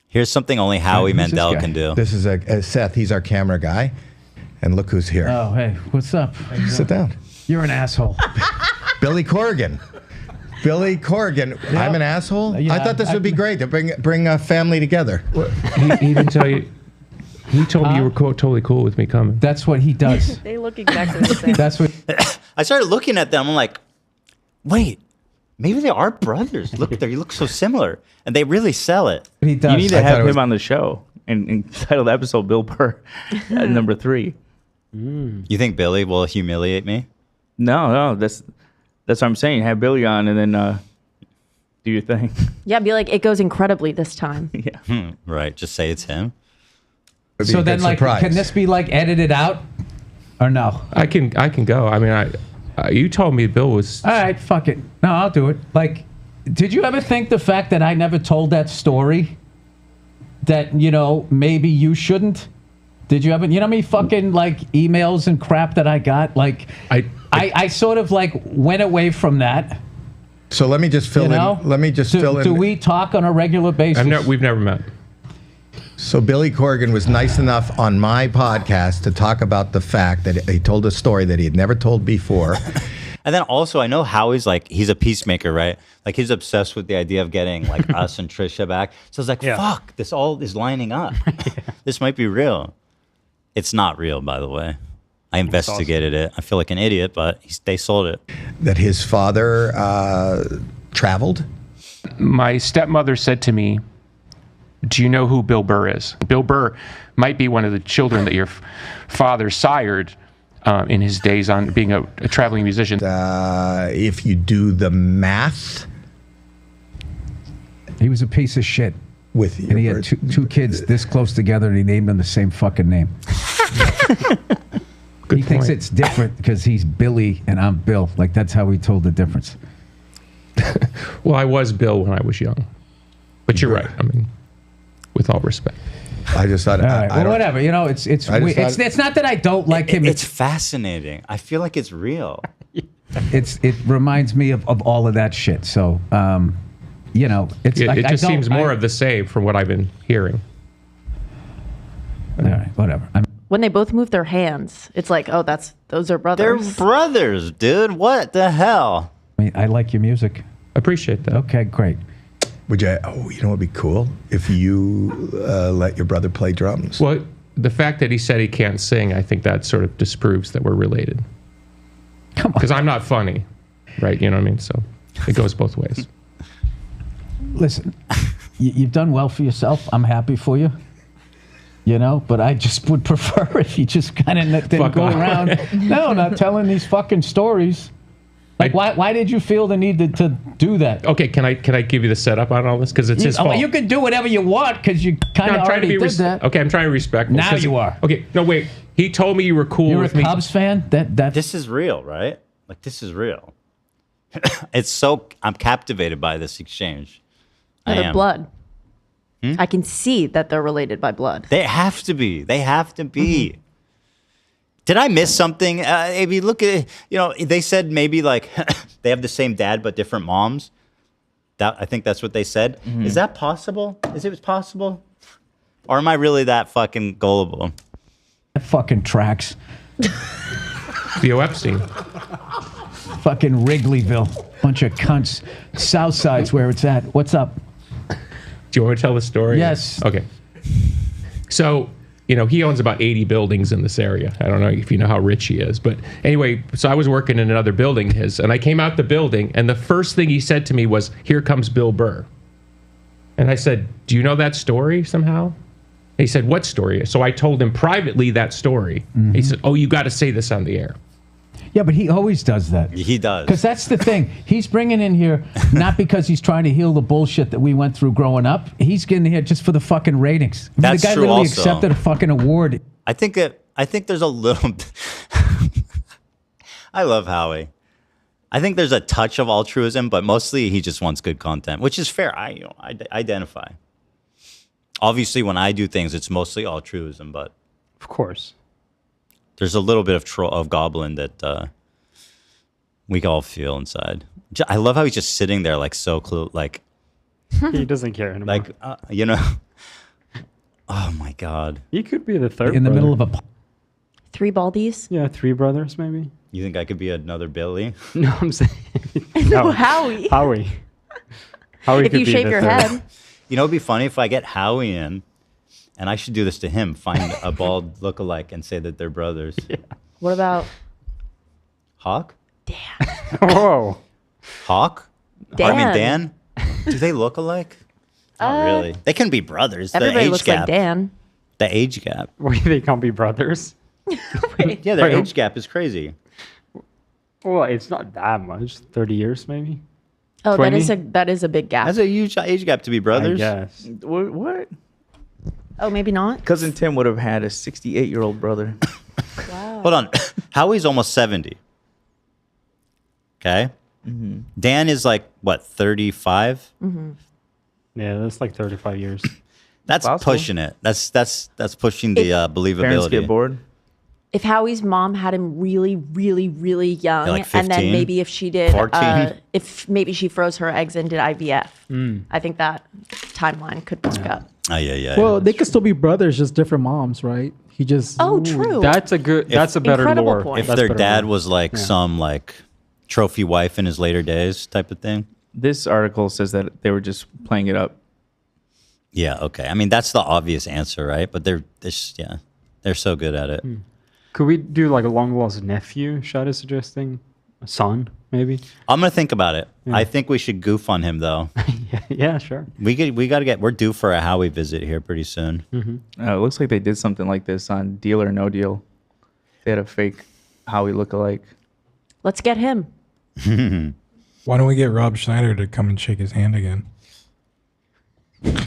Here's something only Howie Mandel can do. This is Seth. He's our camera guy. And look who's here. Oh, hey, what's up? Sit down. You're an asshole. Billy Corgan. Billy Corgan. Yeah. I'm an asshole? Yeah, I thought this would be great to bring a family together. He didn't tell you. He told me you were totally cool with me coming. That's what he does. They look exactly the same. That's what. I started looking at them. I'm like, wait, maybe they are brothers. Look, they look so similar, and they really sell it. He does. You need to have him on the show and title the episode "Bill Burr" at number 3. You think Billy will humiliate me? No, that's what I'm saying. Have Billy on and then do your thing. Yeah, be like, it goes incredibly this time. Yeah. Right. Just say it's him. So then, like, can this be like edited out, or no? I can go. I mean, you told me Bill was. All right, fuck it. No, I'll do it. Like, did you ever think the fact that I never told that story, that maybe you shouldn't? Did you ever? You know how many fucking like emails and crap that I got? Like I sort of like went away from that. So let me just fill in. Let me just fill in. Do we talk on a regular basis? We've never met. So Billy Corgan was nice enough on my podcast to talk about the fact that he told a story that he had never told before. And then also, I know Howie's like, he's a peacemaker, right? Like he's obsessed with the idea of getting like us and Trisha back. So it's like, fuck, this all is lining up. This might be real. It's not real, by the way. I investigated it. I feel like an idiot, but they sold it. That his father traveled? My stepmother said to me, do you know who Bill Burr is? Bill Burr might be one of the children that your father sired in his days on being a traveling musician. If you do the math. He was a piece of shit. And he had two kids this close together, and he named them the same fucking name. He thinks it's different because he's Billy and I'm Bill. Like, that's how he told the difference. Well, I was Bill when I was young. But you're right. I mean, with all respect. I just thought. All right, well, whatever. You know, it's not that I don't like him. It's fascinating. I feel like it's real. It reminds me of all of that shit. So, you know, it's like, it just seems more of the same from what I've been hearing. All right, whatever. When they both move their hands, it's like, oh, those are brothers. They're brothers, dude. What the hell? I mean, I like your music. Appreciate that. Okay, great. Would you? Oh, you know what'd be cool if you let your brother play drums. Well, the fact that he said he can't sing, I think that sort of disproves that we're related. Come on. Because I'm not funny, right? You know what I mean? So it goes both ways. Listen, you've done well for yourself. I'm happy for you. You know, but I just would prefer if you just kind of didn't go around. No, not telling these fucking stories. Like, why did you feel the need to do that? Okay, can I give you the setup on all this? Because it's his fault. You can do whatever you want because you kind of already did that. Okay, I'm trying to be respectful. Now you are. Okay, no, wait. He told me you were cool with me. You're a Cubs fan? This is real, right? Like, this is real. I'm captivated by this exchange. They're blood. I can see that they're related by blood. They have to be. They have to be. Mm-hmm. Did I miss something? AB, look at, they said maybe like they have the same dad but different moms. I think that's what they said. Mm-hmm. Is that possible? Is it possible? Or am I really that fucking gullible? That fucking tracks. Theo Epstein. Fucking Wrigleyville. Bunch of cunts. Southside's where it's at. What's up? Do you want me to tell the story? Yes. Okay. So, he owns about 80 buildings in this area. I don't know if you know how rich he is. But anyway, so I was working in another building, and I came out the building, and the first thing he said to me was, "Here comes Bill Burr." And I said, "Do you know that story somehow?" And he said, "What story?" So I told him privately that story. Mm-hmm. He said, "Oh, you got to say this on the air." Yeah, but he always does that. He does. Because that's the thing. He's bringing in here not because he's trying to heal the bullshit that we went through growing up. He's getting here just for the fucking ratings. That's the guy true literally also. accepted a fucking award. I think there's a little I love Howie. I think there's a touch of altruism, but mostly he just wants good content, which is fair. I identify. Obviously, when I do things, it's mostly altruism, but of course. There's a little bit of goblin that we all feel inside. I love how he's just sitting there, like so like he doesn't care anymore. Like oh my god, he could be the third in the middle of a 3 Baldies. Yeah, 3 brothers maybe. You think I could be another Billy? No, I'm saying no, Howie. Howie if you shave your head. It'd be funny if I get Howie in. And I should do this to him, find a bald lookalike and say that they're brothers. Yeah. What about Hawk? Dan. Whoa. Hawk? Dan. I mean, Dan? Do they look alike? Not really. They can be brothers. Everybody the age looks gap. like Dan. The age gap. Wait, they can't be brothers? Yeah, their age gap is crazy. Well, it's not that much. 30 years maybe? Oh, 20? that is a big gap. That's a huge age gap to be brothers. I guess. What? Oh, maybe not? Cousin Tim would have had a 68-year-old brother. Wow. Hold on. Howie's almost 70. Okay? Mm-hmm. Dan is like, what, 35? Mm-hmm. Yeah, that's like 35 years. That's pushing it. That's pushing the believability. Parents get bored. If Howie's mom had him really, really, really young, like and then 15, maybe if she did, 14. if maybe she froze her eggs and did IVF, I think that timeline could work up. Oh yeah. Well, they could still be brothers, just different moms, right? He just. Oh, true. That's a better Incredible lore. point. If That's their better dad lore. was like some like trophy wife in his later days type of thing. This article says that they were just playing it up. Yeah. Okay. I mean, that's the obvious answer, right? But they're so good at it. Could we do like a long lost nephew? Shad is suggesting a son, maybe. I'm gonna think about it. Yeah. I think we should goof on him though. Yeah, sure. We're due for a Howie visit here pretty soon. It looks like they did something like this on Deal or No Deal. They had a fake Howie lookalike. Let's get him. Why don't we get Rob Schneider to come and shake his hand again?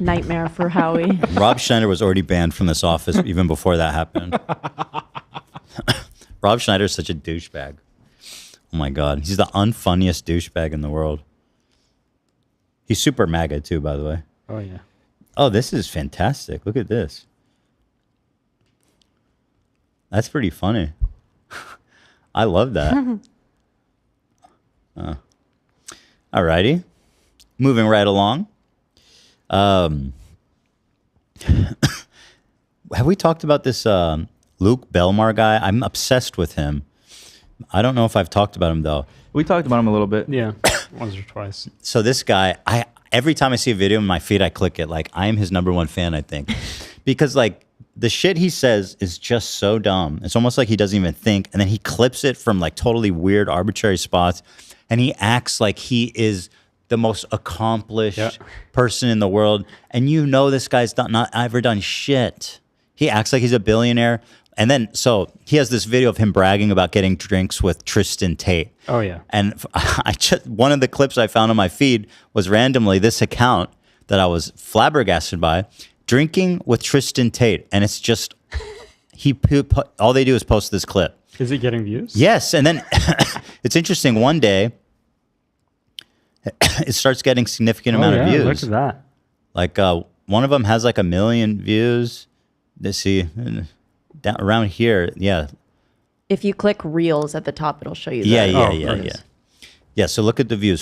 Nightmare for Howie. Rob Schneider was already banned from this office even before that happened. Rob Schneider is such a douchebag. Oh my God. He's the unfunniest douchebag in the world. He's super MAGA too, by the way. Oh, yeah. Oh, this is fantastic. Look at this. That's pretty funny. I love that. Alrighty. Moving right along. Have we talked about this Luke Belmar guy? I'm obsessed with him. I don't know if I've talked about him though. We talked about him a little bit. Yeah, once or twice. So this guy, every time I see a video in my feed, I click it. Like I am his #1 fan, I think, because like the shit he says is just so dumb. It's almost like he doesn't even think, and then he clips it from like totally weird, arbitrary spots, and he acts like he is the most accomplished person in the world. And you know this guy's not ever done shit. He acts like he's a billionaire. And then, so he has this video of him bragging about getting drinks with Tristan Tate. Oh, yeah. And one of the clips I found on my feed was randomly this account that I was flabbergasted by, drinking with Tristan Tate. And it's just, all they do is post this clip. Is it getting views? Yes. And then it's interesting. One day, it starts getting significant amount of views. Look at that. Like one of them has like 1 million views. Let's see, down around here, yeah. If you click Reels at the top, it'll show you. Yeah. So look at the views: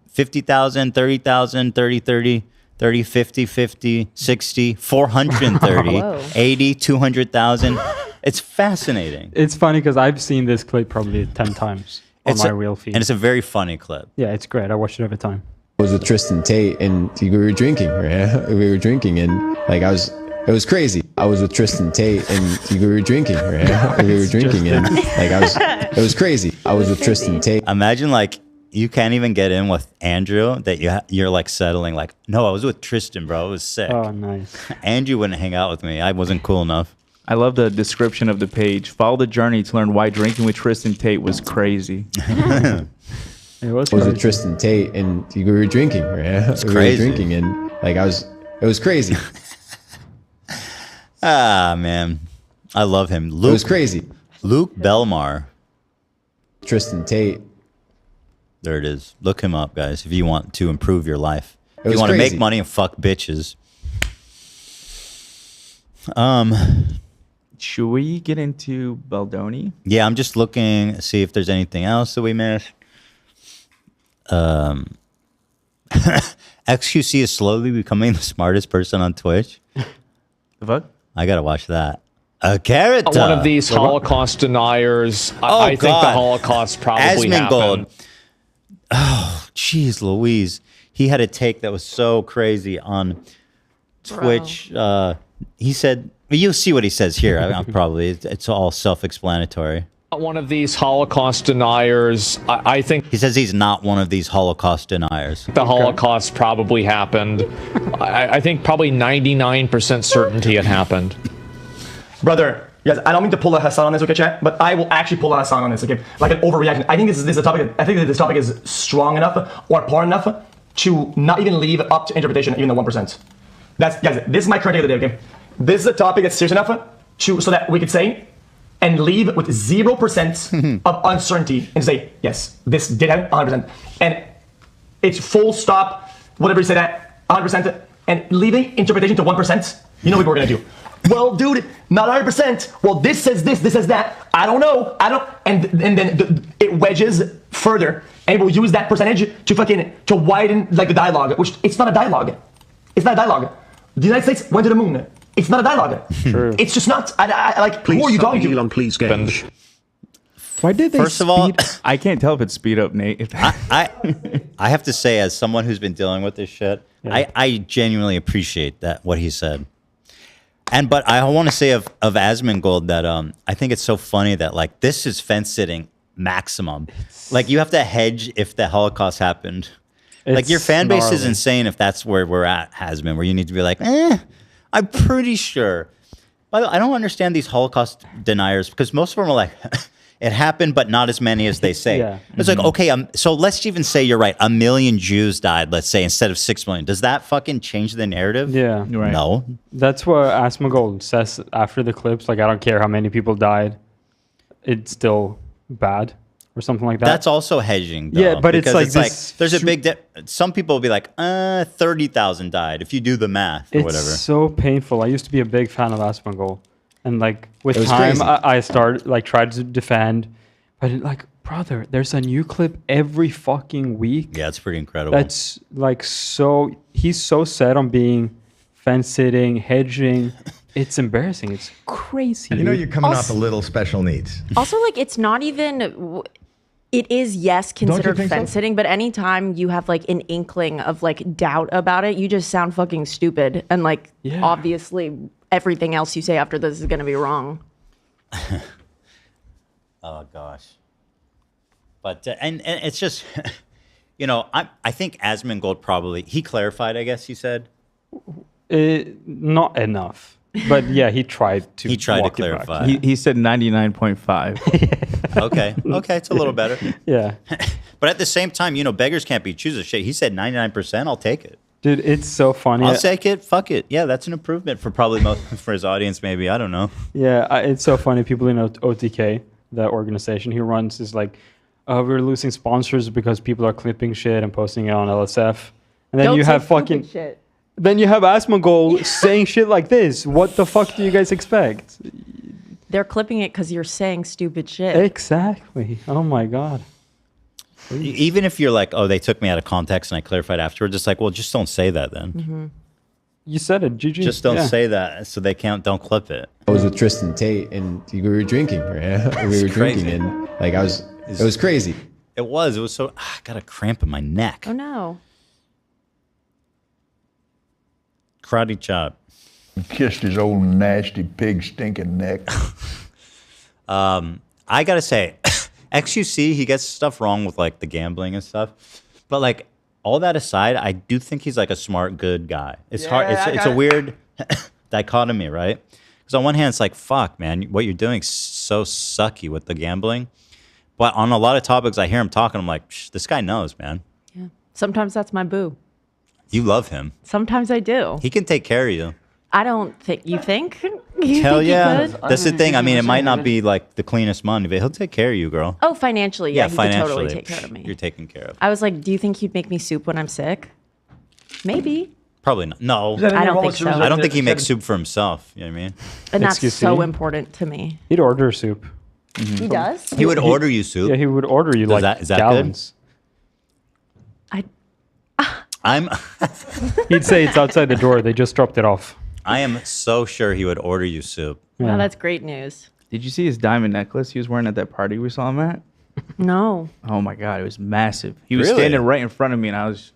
50,000, 30,000, 30, 30, 30, 50, 50, 60, 430, 80, 200,000. It's fascinating. It's funny because I've seen this clip probably 10 times. On my real feed. And it's a very funny clip. Yeah, it's great. I watch it every time. I was with Tristan Tate and we were drinking, right? We were drinking and like it was crazy. I was with Tristan Tate and we were drinking, right? We were drinking and like it was crazy. I was with Tristan Tate. Imagine like you can't even get in with Andrew that you're like settling like, no, I was with Tristan, bro. It was sick. Oh, nice. Andrew wouldn't hang out with me. I wasn't cool enough. I love the description of the page. Follow the journey to learn why drinking with Tristan Tate was crazy. It was with Tristan Tate and we were drinking, right? We were drinking and like it was crazy. Ah, man. I love him. Luke, it was crazy. Luke Belmar. Tristan Tate. There it is. Look him up, guys, if you want to improve your life. If was you want to crazy. make money and fuck bitches. Should we get into Baldoni? Yeah, I'm just looking to see if there's anything else that we missed. XQC is slowly becoming the smartest person on Twitch. The fuck? I gotta watch that. A carrot. One of these Holocaust deniers. I think the Holocaust probably happened. Oh, jeez, Louise. He had a take that was so crazy on Twitch. He said, you'll see what he says here. Probably it's all self-explanatory. One of these Holocaust deniers. I think he says he's not one of these Holocaust deniers. The Holocaust probably happened. I think probably 99% certainty it happened. Brother, yes, I don't mean to pull a Hasan on this, okay, chat? But I will actually pull a Hasan on this, okay? Like an overreaction. I think this is a topic. I think that this topic is strong enough or important enough to not even leave up to interpretation, even the 1%. That's, guys, this is my current take of the day, okay? This is a topic that's serious enough so that we could say and leave with 0% of uncertainty and say, yes, this did happen 100%. And it's full stop, whatever you say that, 100%, and leaving interpretation to 1%, you know what we're gonna do. Well, dude, not 100%. Well, this says this says that. I don't know. And then it wedges further, and it will use that percentage to widen like the dialogue, which it's not a dialogue. It's not a dialogue. The United States went to the moon. It's not a dialogue. True. It's just not. I like. Who are you talking to? Elon, please gauge. Why did they? First of all, I can't tell if it's speed up, Nate. I have to say, as someone who's been dealing with this shit, I genuinely appreciate what he said. But I want to say of Asmongold that I think it's so funny that like this is fence sitting maximum. Like you have to hedge if the Holocaust happened. Like your fan base is insane if that's where we're at, Hasman, where you need to be like, I'm pretty sure. By the way, I don't understand these Holocaust deniers because most of them are like, it happened, but not as many as they say. It's like, okay, so let's even say you're right. 1 million Jews died, let's say, instead of 6 million. Does that fucking change the narrative? Yeah. Right. No. That's what Asmongold says after the clips. Like, I don't care how many people died. It's still bad or something like that. That's also hedging, though. Yeah, but it's like there's a big... some people will be like, 30,000 died if you do the math or whatever. It's so painful. I used to be a big fan of Asmongold. And like with was time, crazy. I started like tried to defend, but like, brother, there's a new clip every fucking week. Yeah, it's pretty incredible. That's like he's so set on being fence sitting, hedging. It's embarrassing. It's crazy. You know, you're coming off a little special needs. Also, like, it's not even. It is, yes, considered fence sitting, but anytime you have like an inkling of like doubt about it, you just sound fucking stupid. And like, obviously, everything else you say after this is going to be wrong. Oh gosh. But and it's just, you know, I think Asmongold probably he clarified. I guess he said. Not enough, but yeah, he tried to. He tried to walk it back. clarify. He said 99.5. Okay, it's a little better. Yeah. But at the same time, you know, beggars can't be choosers. Shit, he said 99%. I'll take it. Dude, it's so funny. I'll take it. Fuck it. Yeah, that's an improvement for probably most for his audience. Maybe I don't know. Yeah, it's so funny. People in OTK, the organization he runs, is like, we're losing sponsors because people are clipping shit and posting it on LSF, and then Don't you say have fucking. stupid shit. Then you have Asmongold saying shit like this. What the fuck do you guys expect? They're clipping it because you're saying stupid shit. Exactly. Oh my god. Even if you're like, oh, they took me out of context and I clarified afterwards, it's like, well, just don't say that then. Mm-hmm. You said it, GG. Just don't say that so they don't clip it. I was with Tristan Tate and we were drinking, right? We were drinking and like it was crazy. It was so, I got a cramp in my neck. Oh no. Karate chop. He kissed his old nasty pig stinking neck. I gotta say, XUC, he gets stuff wrong with like the gambling and stuff, but like all that aside, I do think he's like a smart, good guy. It's hard. It's a weird dichotomy, right? Because on one hand, it's like, fuck, man, what you're doing is so sucky with the gambling. But on a lot of topics, I hear him talking, I'm like, this guy knows, man. Yeah. Sometimes that's my boo. You love him. Sometimes I do. He can take care of you. I don't think you think. You Hell think yeah. you could? That's the thing. I mean, it might not be like the cleanest money, but he'll take care of you, girl. Oh, financially, yeah, he financially. could totally take care of me. You're taken care of. I was like, do you think he'd make me soup when I'm sick? Maybe. Probably not. No. I don't think so. I don't think he makes soup for himself. You know what I mean? And that's so important to me. He'd order soup. He does? He would order you soup. Yeah, he would order you like is that gallons. I'm. He'd say it's outside the door. They just dropped it off. I am so sure he would order you soup. Wow, that's great news. Did you see his diamond necklace he was wearing at that party we saw him at? No. Oh my god, it was massive. He was Really? standing right in front of me, and I was.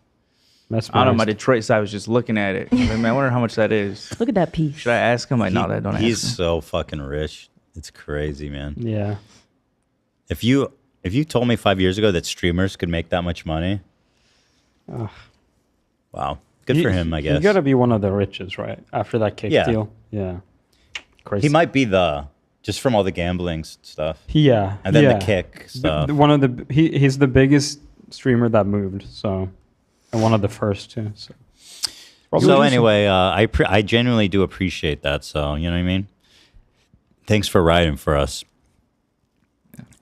That's I don't know, my Detroit side was just looking at it. I was like, man, I wonder how much that is. Look at that piece. Should I ask him? Like, no, that don't ask him. He's so fucking rich. It's crazy, man. Yeah. If you told me 5 years ago that streamers could make that much money, wow, good for him, I guess. You got to be one of the richest, right? After that kick deal. Yeah. Crazy. He might be just from all the gambling stuff. Yeah. And then the kick stuff. He's the biggest streamer that moved, so, and one of the first too. So anyway, I genuinely do appreciate that. So you know what I mean. Thanks for riding for us.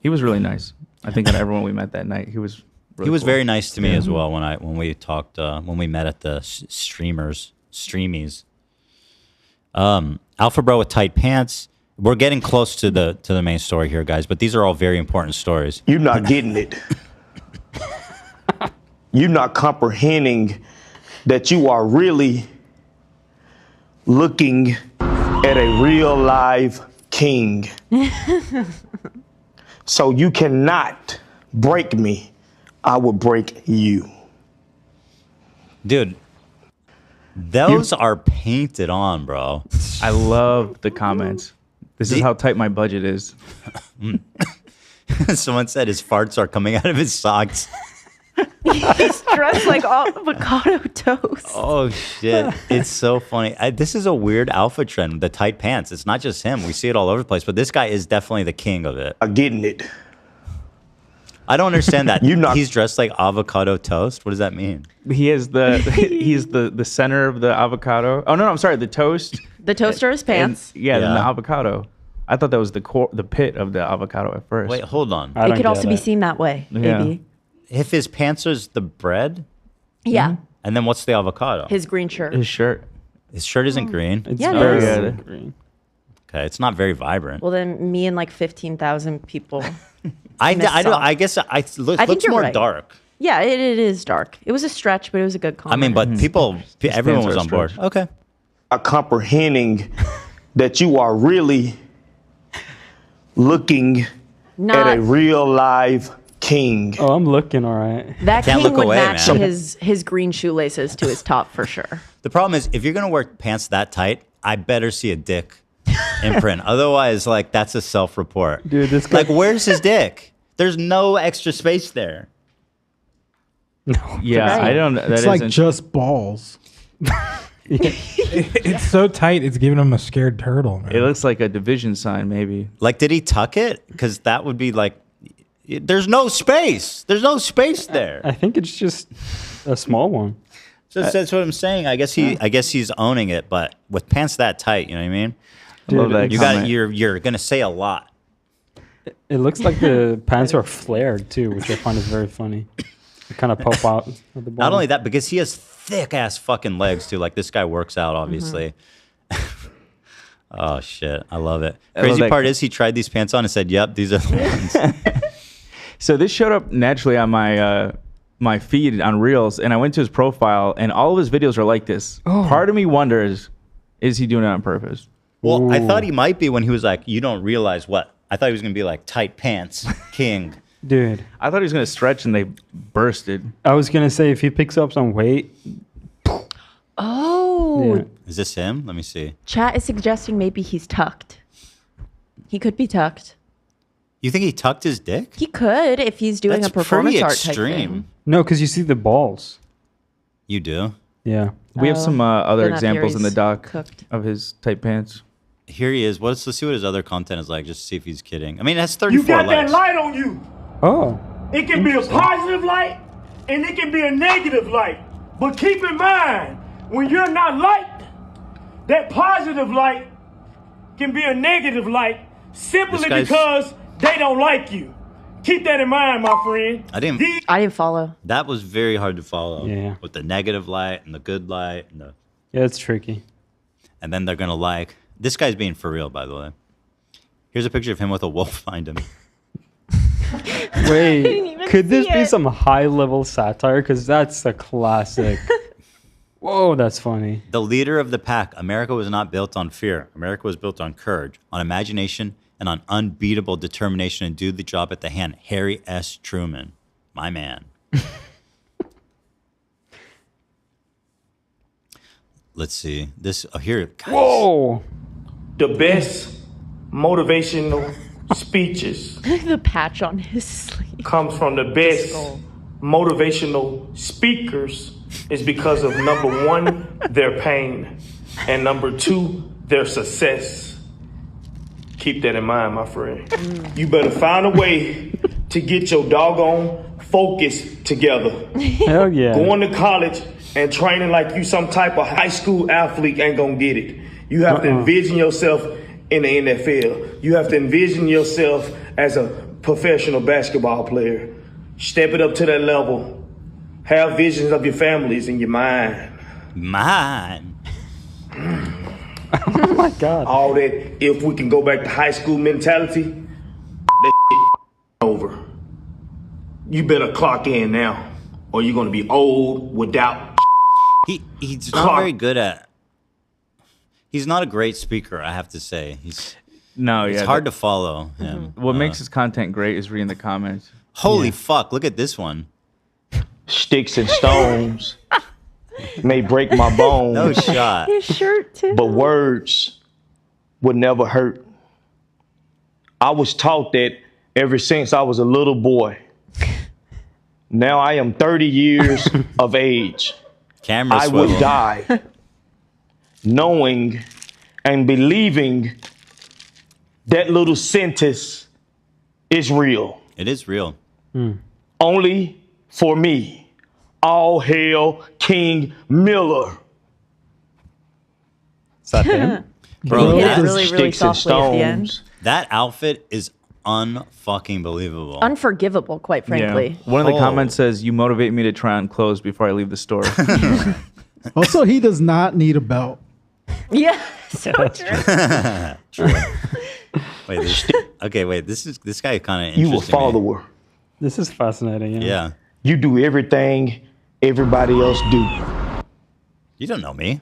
He was really nice. I think that everyone we met that night, he was. Really He was cool. very nice to me as well when we talked when we met at the streamers streamies. Alpha Bro with tight pants. We're getting close to the main story here, guys, but these are all very important stories. You're not getting it. You're not comprehending that you are really looking at a real live king. So you cannot break me. I will break you. Dude, those are painted on, bro. I love the comments. This is how tight my budget is. Someone said his farts are coming out of his socks. He's dressed like avocado toast. Oh, shit. It's so funny. This is a weird alpha trend, the tight pants. It's not just him. We see it all over the place, but this guy is definitely the king of it. I'm getting it. I don't understand that. He's dressed like avocado toast. What does that mean? He's the center of the avocado. Oh, no, I'm sorry. The toast. The toaster is pants. And, then the avocado. I thought that was the pit of the avocado at first. Wait, hold on. It could also be seen that way, maybe. If his pants is the bread? Yeah. And then what's the avocado? His green shirt. His shirt. His shirt isn't green. It's very green. Okay, it's not very vibrant. Well, then me and like 15,000 people. I guess it looks you're more right. dark. Yeah, it is dark. It was a stretch, but it was a good comment. I mean, but everyone was on board. Okay. Comprehending that you are really looking at a real live king. Oh, I'm looking all right. That Can't king look would away, match man. his green shoelaces to his top for sure. The problem is, if you're going to wear pants that tight, I better see a dick imprint. Otherwise, like, that's a self-report. Dude, this guy... Like, where's his dick? There's no extra space there. Yeah, I don't... It's like just balls. It's so tight, it's giving him a scared turtle, man. It looks like a division sign, maybe. Like, did he tuck it? Because that would be like... There's no space. There's no space there. I think it's just a small one. So that's what I'm saying. I guess he's owning it, but with pants that tight, you know what I mean? Dude, you're gonna say a lot. It looks like the pants are flared too, which I find is very funny. They kind of pop out at the bottom. Not only that, because he has thick ass fucking legs too. Like, this guy works out, obviously. Oh shit, I love it. Crazy part is he tried these pants on and said, "Yep, these are the ones." So this showed up naturally on my feed on Reels, and I went to his profile, and all of his videos are like this. Oh. Part of me wonders, is he doing it on purpose? Well, I thought he might be when he was like, "You don't realize what." I thought he was gonna be like tight pants king. Dude, I thought he was gonna stretch and they bursted. I was gonna say if he picks up some weight. Oh. Yeah. Is this him? Let me see. Chat is suggesting maybe he's tucked. He could be tucked. You think he tucked his dick? He could if he's doing That's a performance pretty art extreme. type thing. No, because you see the balls. You do? Yeah. We have some other then that examples in the theory's doc cooked. of his tight pants. Here he is. Let's see what his other content is like, just to see if he's kidding. I mean, it has You 34 got likes. that light on you. Oh. It can be a positive light and it can be a negative light. But keep in mind, when you're not liked, that positive light can be a negative light simply This guy's- because they don't like you. Keep that in mind, my friend. I didn't follow. That was very hard to follow. Yeah. With the negative light and the good light and the... Yeah, it's tricky. And then they're going to like... This guy's being for real, by the way. Here's a picture of him with a wolf behind him. Wait, could this be some high-level satire? Because that's a classic. Whoa, that's funny. The leader of the pack. America was not built on fear. America was built on courage, on imagination, and on unbeatable determination to do the job at the hand. Harry S. Truman. My man. Let's see. This... Oh, here. Guys. Whoa! The best motivational speeches The patch on his sleeve. comes from the best motivational speakers is because of number one, their pain, and number two, their success. Keep that in mind, my friend. You better find a way to get your doggone focus together. Hell yeah. Going to college and training like you some type of high school athlete ain't gonna get it. You have to envision yourself in the NFL. You have to envision yourself as a professional basketball player. Step it up to that level. Have visions of your families in your mind. Mine. Oh my God. All that, if we can go back to high school mentality, that shit over. You better clock in now, or you're gonna be old without. He's not very good at. He's not a great speaker, I have to say. It's hard to follow him. What makes his content great is reading the comments. Holy fuck! Look at this one. Sticks and stones may break my bones. No shot. His shirt too. But words would never hurt. I was taught that ever since I was a little boy. Now I am 30 years of age. Camera I swivel. would die knowing and believing that little sentence is real. It is real. Only for me. All hail King Miller. Is that him? Bro, Bro, hit that, it really softly at the end. that outfit is unfucking believable. Unforgivable, quite frankly. One of the comments says, "You motivate me to try on clothes before I leave the store." Also, he does not need a belt. Yeah, so true. Wait, this guy kind of You a interesting. me. follower. This is fascinating. Yeah. You do everything everybody else do. You don't know me.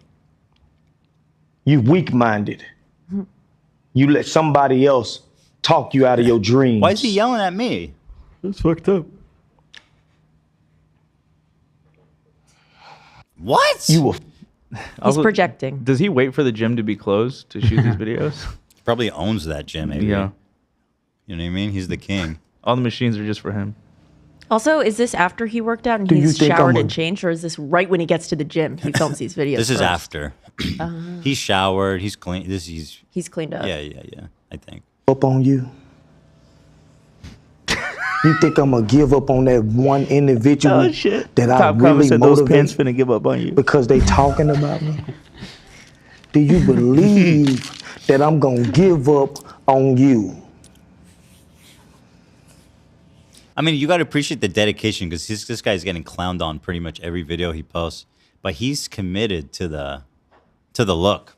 You weak-minded. You let somebody else talk you out of your dreams. Why is he yelling at me? That's fucked up. What? You He's projecting. Does he wait for the gym to be closed to shoot these videos? Probably owns that gym, maybe. Yeah. You know what I mean? He's the king. All the machines are just for him. Also, is this after he worked out and Do you he's think showered I'm a- and changed, or is this right when he gets to the gym? He films these videos. This is first? after. He's showered. He's clean. He's cleaned up. Yeah. I think. up on you? You think I'm gonna give up on that one individual that I really motivate finna give up on you because they talking about me? Do you believe that I'm gonna give up on you? I mean, you got to appreciate the dedication because this guy's getting clowned on pretty much every video he posts, but he's committed to the look,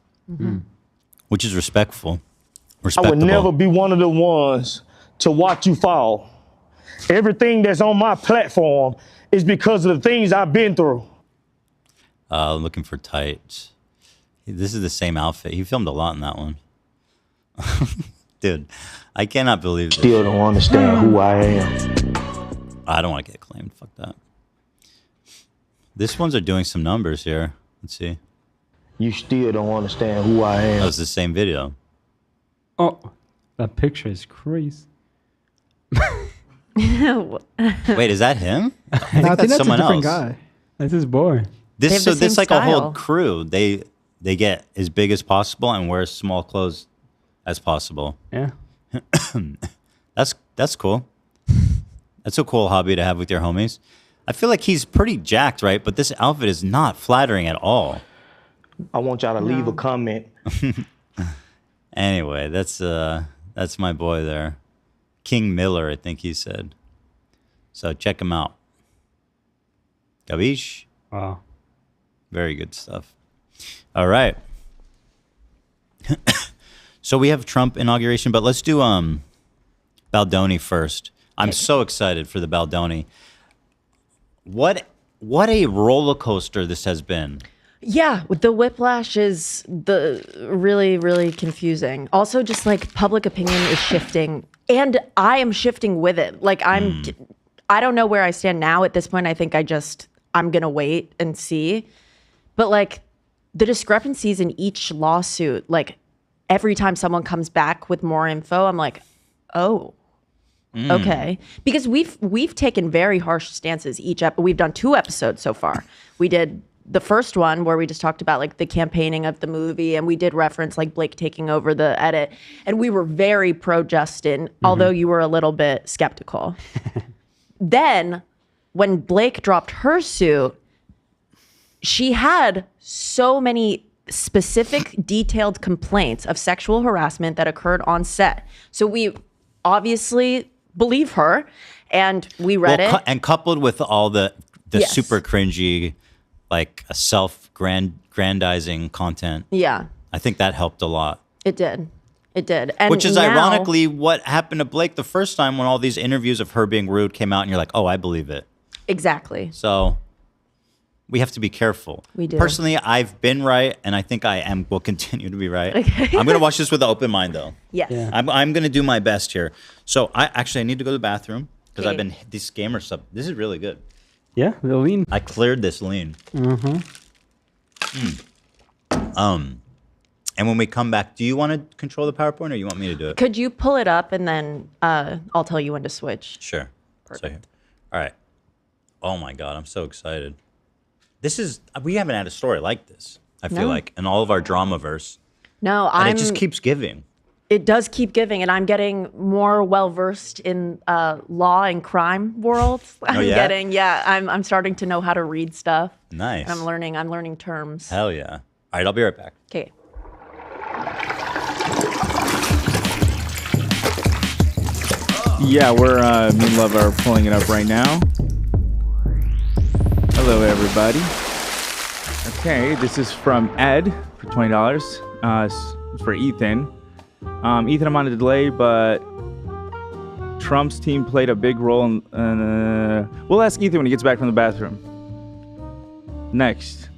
which is respectful. I Respectable. would never be one of the ones to watch you fall. Everything that's on my platform is because of the things I've been through. Looking for tights. This is the same outfit. He filmed a lot in that one. Dude, I cannot believe this. Still don't understand who I am. I don't want to get claimed. Fuck that. This ones are doing some numbers here. Let's see. You still don't understand who I am. That was the same video. Oh, that picture is crazy. Wait, is that him? I think I think that's a someone different else. guy. That's his boy. They have the This same like a whole style. crew. They get as big as possible and wear as small clothes as possible. Yeah. That's cool. That's a cool hobby to have with your homies. I feel like he's pretty jacked, right? But this outfit is not flattering at all. I want y'all to leave a comment. Anyway, that's my boy there. King Miller, I think he said. So check him out. Gabish? Wow. Very good stuff. All right. So we have Trump inauguration, but let's do Baldoni first. I'm so excited for the Baldoni. What a roller coaster this has been. Yeah, with the whiplash is the really, really confusing. Also, just like public opinion is shifting, and I am shifting with it. Like I don't know where I stand now at this point. I think I'm gonna wait and see. But like the discrepancies in each lawsuit, like every time someone comes back with more info, I'm like, oh. Okay, because we've taken very harsh stances each we've done 2 episodes so far. We did the first one where we just talked about like the campaigning of the movie, and we did reference like Blake taking over the edit, and we were very pro Justin, although you were a little bit skeptical. Then when Blake dropped her suit, she had so many specific detailed complaints of sexual harassment that occurred on set. So we obviously believe her, and we read it. And coupled with all the Yes. super cringy, like a self-grandizing aggrandizing content. Yeah, I think that helped a lot. it did. It did. And Which is now- ironically what happened to Blake the first time when all these interviews of her being rude came out and you're like, oh, I believe it. Exactly. So we have to be careful. We do. Personally, I've been right, and I think will continue to be right. Okay. I'm going to watch this with an open mind, though. Yes. Yeah. I'm going to do my best here. So I need to go to the bathroom because I've Okay. been, this gamer stuff, this is really good. Yeah, the lean. I cleared this lean. Mm-hmm. And when we come back, do you want to control the PowerPoint or you want me to do it? Could you pull it up and then I'll tell you when to switch? Sure. So here. All right. Oh my God, I'm so excited. We haven't had a story like this, I feel No. like, in all of our Dramaverse. No, And it just keeps giving. It does keep giving, and I'm getting more well versed in law and crime world. I'm starting to know how to read stuff. Nice. And I'm learning terms. Hell yeah. All right, I'll be right back. Okay. Yeah, we're me and Love are pulling it up right now. Hello, everybody. Okay, this is from Ed for $20. It's for Ethan. Ethan, I'm on a delay, but Trump's team played a big role in. We'll ask Ethan when he gets back from the bathroom. Next,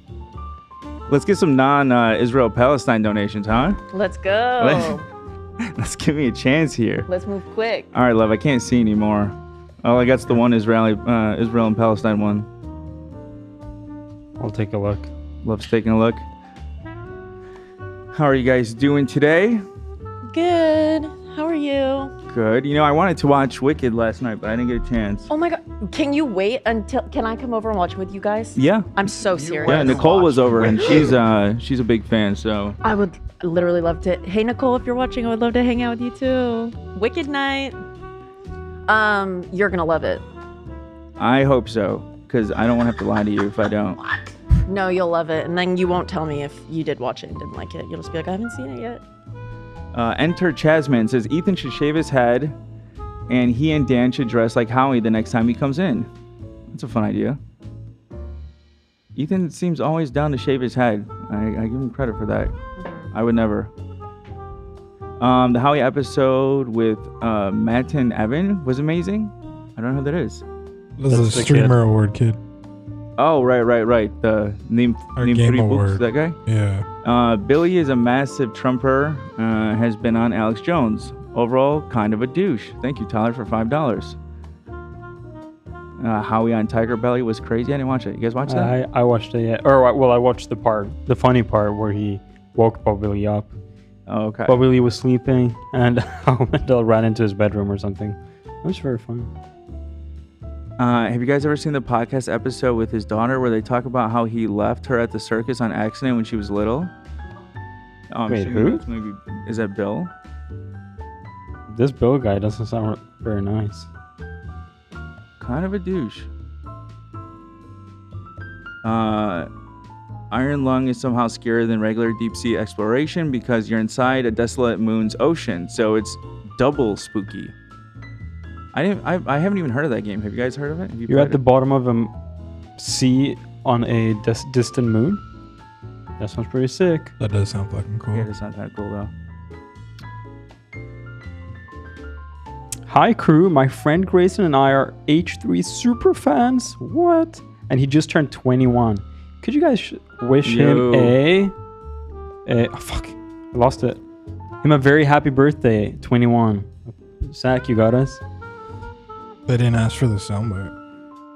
let's get some non-Israel-Palestine donations, huh? Let's go. Let's give me a chance here. Let's move quick. All right, Love, I can't see anymore. All I got's the one Israel and Palestine one. I'll take a look. Love's taking a look. How are you guys doing today? Good. How are you? Good. You know, I wanted to watch Wicked last night, but I didn't get a chance. Oh my God. Can you wait until, can I come over and watch with you guys? Yeah. I'm so serious. Yeah, Nicole was over, and she's a big fan, so. I would literally love to. Hey, Nicole, if you're watching, I would love to hang out with you too. Wicked night. You're going to love it. I hope so, because I don't want to have to lie to you if I don't. No, you'll love it. And then you won't tell me if you did watch it and didn't like it. You'll just be like, I haven't seen it yet. Enter Chasman says Ethan should shave his head, and he and Dan should dress like Howie the next time he comes in. That's a fun idea. Ethan seems always down to shave his head. I give him credit for that. I would never. The Howie episode with Matt and Evan was amazing. I don't know who that is. This is a streamer award kid. Oh, right. The name Game 3 award. books, that guy? Yeah. Billy is a massive Trumper, has been on Alex Jones. Overall, kind of a douche. Thank you, Tyler, for $5. Howie on Tiger Belly was crazy. I didn't watch it. You guys watch that? I watched it, yeah. I watched the funny part where he woke Bob Willie up. Oh, okay. Bob Willie was sleeping, and Mandel ran into his bedroom or something. It was very fun. Have you guys ever seen the podcast episode with his daughter where they talk about how he left her at the circus on accident when she was little? Wait, who? Maybe, is that Bill? This Bill guy doesn't sound very nice. Kind of a douche. Iron Lung is somehow scarier than regular deep sea exploration because you're inside a desolate moon's ocean, so it's double spooky. I haven't even heard of that game. Have you guys heard of it? You're at the bottom of a sea on a distant moon? That sounds pretty sick. That does sound fucking cool. Yeah, that sounds kind of cool though. Hi crew, my friend Grayson and I are H3 super fans. What? And he just turned 21. Could you guys wish him oh fuck, I lost it. Him a very happy birthday, 21. Zach, you got us? They didn't ask for the soundbite.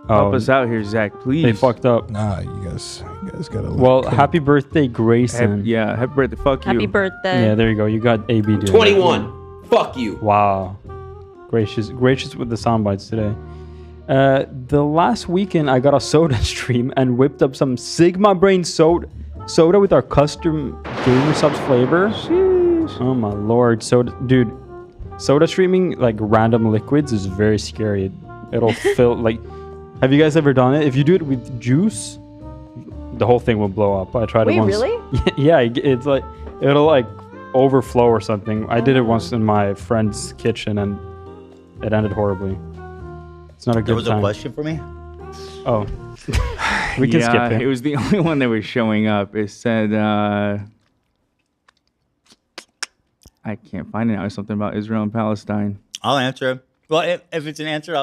Help us out here, Zach, please. They fucked up. Nah, you guys gotta. Well, happy birthday, Grayson. Happy birthday. Fuck you. Happy birthday. Yeah, there you go. You got AB. Dude. 21. Fuck you. Wow. Gracious with the sound bites today. The last weekend, I got a soda stream and whipped up some Sigma Brain soda with our custom Gamer Subs flavor. Sheesh. Oh my lord, soda streaming like random liquids is very scary. It'll fill like. Have you guys ever done it? If you do it with juice, the whole thing will blow up. I tried it once. Really? Yeah, it's like it'll like overflow or something. I did it once in my friend's kitchen and it ended horribly. It's not a good time. There was a question for me? Oh. We can skip it. It was the only one that was showing up. It said, I can't find it now. It's something about Israel and Palestine. I'll answer. Well, if it's an answer,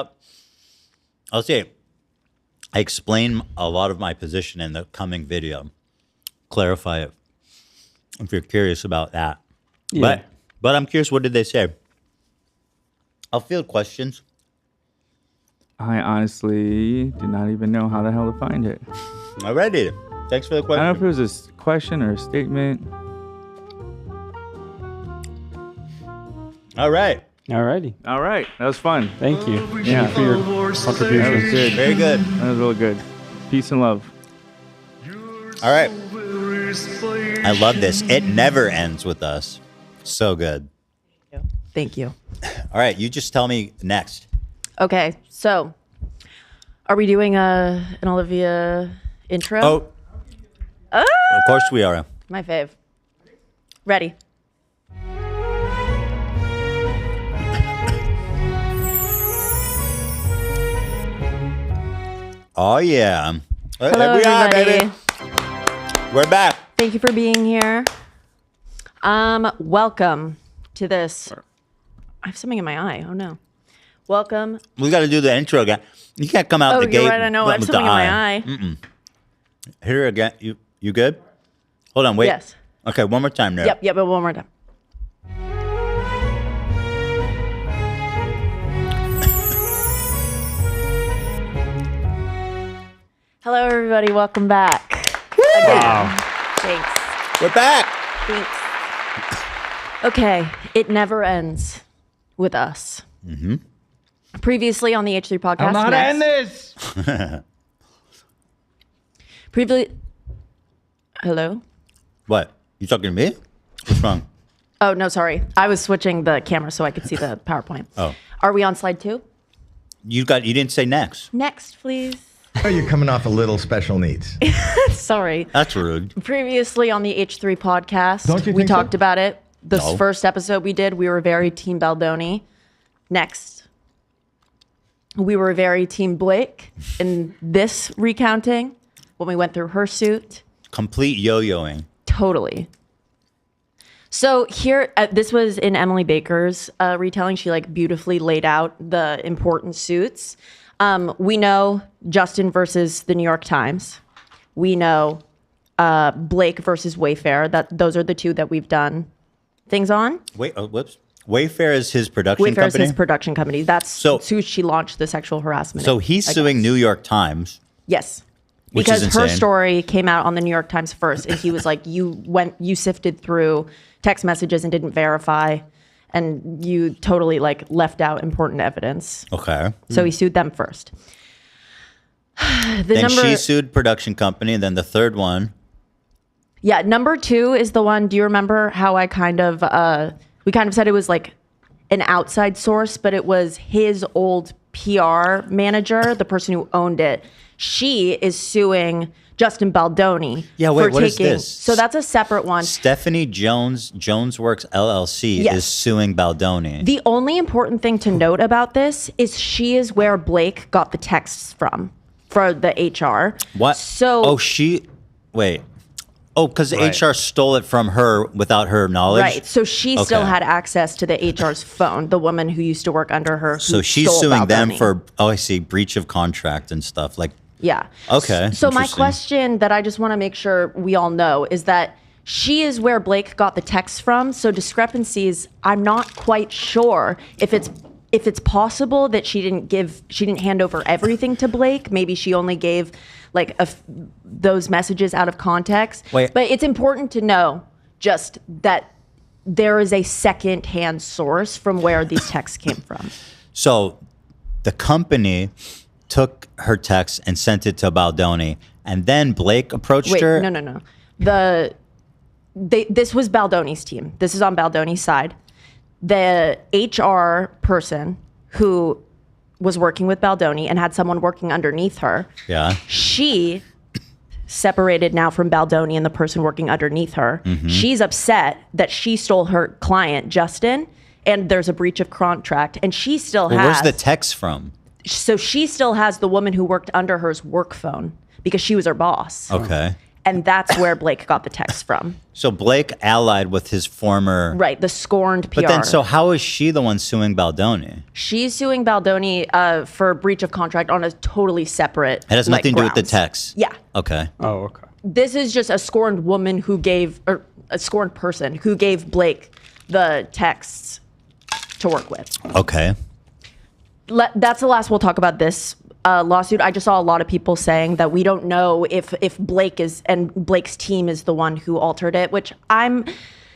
I'll say it. I explain a lot of my position in the coming video. Clarify it if you're curious about that. Yeah. But I'm curious, what did they say? I'll field questions. I honestly did not even know how the hell to find it. Alrighty. Thanks for the question. I don't know if it was a question or a statement. All right. Alrighty. All right. That was fun. Thank you. Yeah. For your contribution. That was good. Very good. That was really good. Peace and love. All right. I love this. It never ends with us. So good. Thank you. All right. You just tell me next. Okay, so are we doing an Olivia intro? Oh. Of course we are. My fave. Ready. Oh, yeah. Hello, Here we are, everybody. baby. We're back. Thank you for being here. Welcome to this. I have something in my eye. Oh, no. Welcome. We got to do the intro again. You can't come out the gate. Oh, you're right. I know. I have with something the in my eye. Mm-mm. Here again. You good? Hold on. Wait. Yes. Okay. One more time there. Yep. But one more time. Hello, everybody. Welcome back. Wow. Thanks. We're back. Thanks. Okay. It never ends with us. Mm-hmm. Previously on the H3 podcast. I'm not next. end this. Previously. Hello? What? You talking to me? What's wrong? Oh, no, sorry. I was switching the camera so I could see the PowerPoint. Oh. Are we on slide 2? You didn't say next. Next, please. Oh, you're coming off a little special needs. Sorry. That's rude. Previously on the H3 podcast, Don't you we think so? talked about it. This No. first episode we did, we were very Team Baldoni. Next, we were very Team Blake in this recounting when we went through her suit. Complete yo-yoing. Totally. So here, this was in Emily Baker's retelling. She beautifully laid out the important suits. We know Justin versus the New York Times. We know Blake versus Wayfair. Those are the two that we've done things on. Whoops. Wayfair is his production Wayfair company? is his production company. That's who she launched the sexual harassment. So he's suing New York Times. Yes. Which Because is her insane. story came out on the New York Times first, and he was like, you sifted through text messages and didn't verify, and you totally left out important evidence. Okay. So he sued them first. Then she sued production company, and then the third one. Yeah, number 2 is the one. Do you remember how we kind of said it was an outside source, but it was his old PR manager, the person who owned it. She is suing Justin Baldoni. Yeah, wait, for what is taking, this? So that's a separate one. Stephanie Jones Works LLC Yes. is suing Baldoni. The only important thing to note about this is she is where Blake got the texts from for the HR. What? So wait. Oh, because Right. HR stole it from her without her knowledge? Right. So she still Okay. had access to the HR's phone, the woman who used to work under her. So who she's stole suing them Baldoni. for, I see, breach of contract and stuff. Yeah. Okay. So my interesting. question that I just want to make sure we all know is that she is where Blake got the text from. So discrepancies, I'm not quite sure if it's possible that she didn't hand over everything to Blake. Maybe she only gave those messages out of context. Wait. But it's important to know just that there is a second-hand source from where these texts came from. So the company took her text and sent it to Baldoni, and then Blake approached her. No. This was Baldoni's team. This is on Baldoni's side. The HR person who was working with Baldoni and had someone working underneath her. Yeah. She separated now from Baldoni and the person working underneath her. Mhm. She's upset that she stole her client, Justin, and there's a breach of contract, and she still Well, has. where's the text from? So she still has the woman who worked under her's work phone. because she was her boss. Okay. And that's where Blake got the text from. So Blake allied with his former... Right, the scorned PR. But then, so how is she the one suing Baldoni? She's suing Baldoni for breach of contract on a totally separate It has nothing to do with the grounds. text? Yeah. Okay. Oh, okay. This is just a scorned woman who gave, or a scorned person who gave Blake the texts to work with. Okay. That's the last we'll talk about this lawsuit. I just saw a lot of people saying that we don't know if Blake is, and Blake's team is the one who altered it, which I'm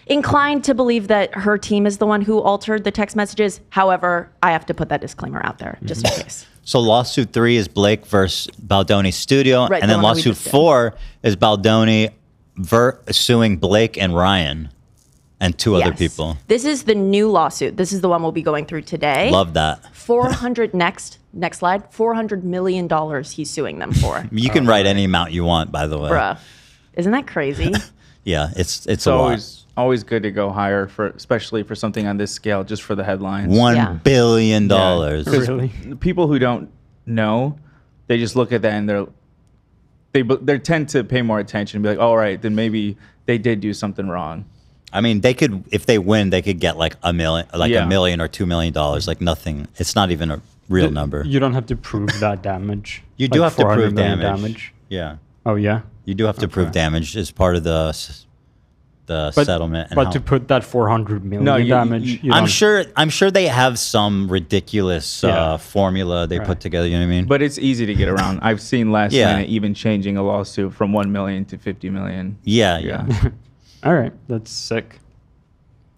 inclined to believe that her team is the one who altered the text messages. However, I have to put that disclaimer out there just in case. So lawsuit 3 is Blake versus Baldoni Studio. Right, and the then one that we lawsuit just did. 4 is Baldoni suing Blake and Ryan and 2 other Yes. people. This is the new lawsuit. This is the one we'll be going through today. Love that. 400 next slide. $400 million he's suing them for. You can write any amount you want, by the way. Bruh. Isn't that crazy? Yeah, it's a always good to go higher for, especially for something on this scale, just for the headlines. $1 billion. Because people who don't know, they just look at that and they tend to pay more attention and be like, all right, then maybe they did do something wrong. I mean, they could, if they win, they could get like a million, $1 million or $2 million, like nothing. It's not even a real number. You don't have to prove that damage. You do Like have to 400 prove million damage. Yeah. Oh yeah. You do have to prove damage as part of the settlement. But to put that 400 million damage, you I'm don't- sure they have some ridiculous formula they put together. You know what I mean? But it's easy to get around. I've seen last Yeah. minute even changing a lawsuit from 1 million to 50 million. Yeah. All right, that's sick.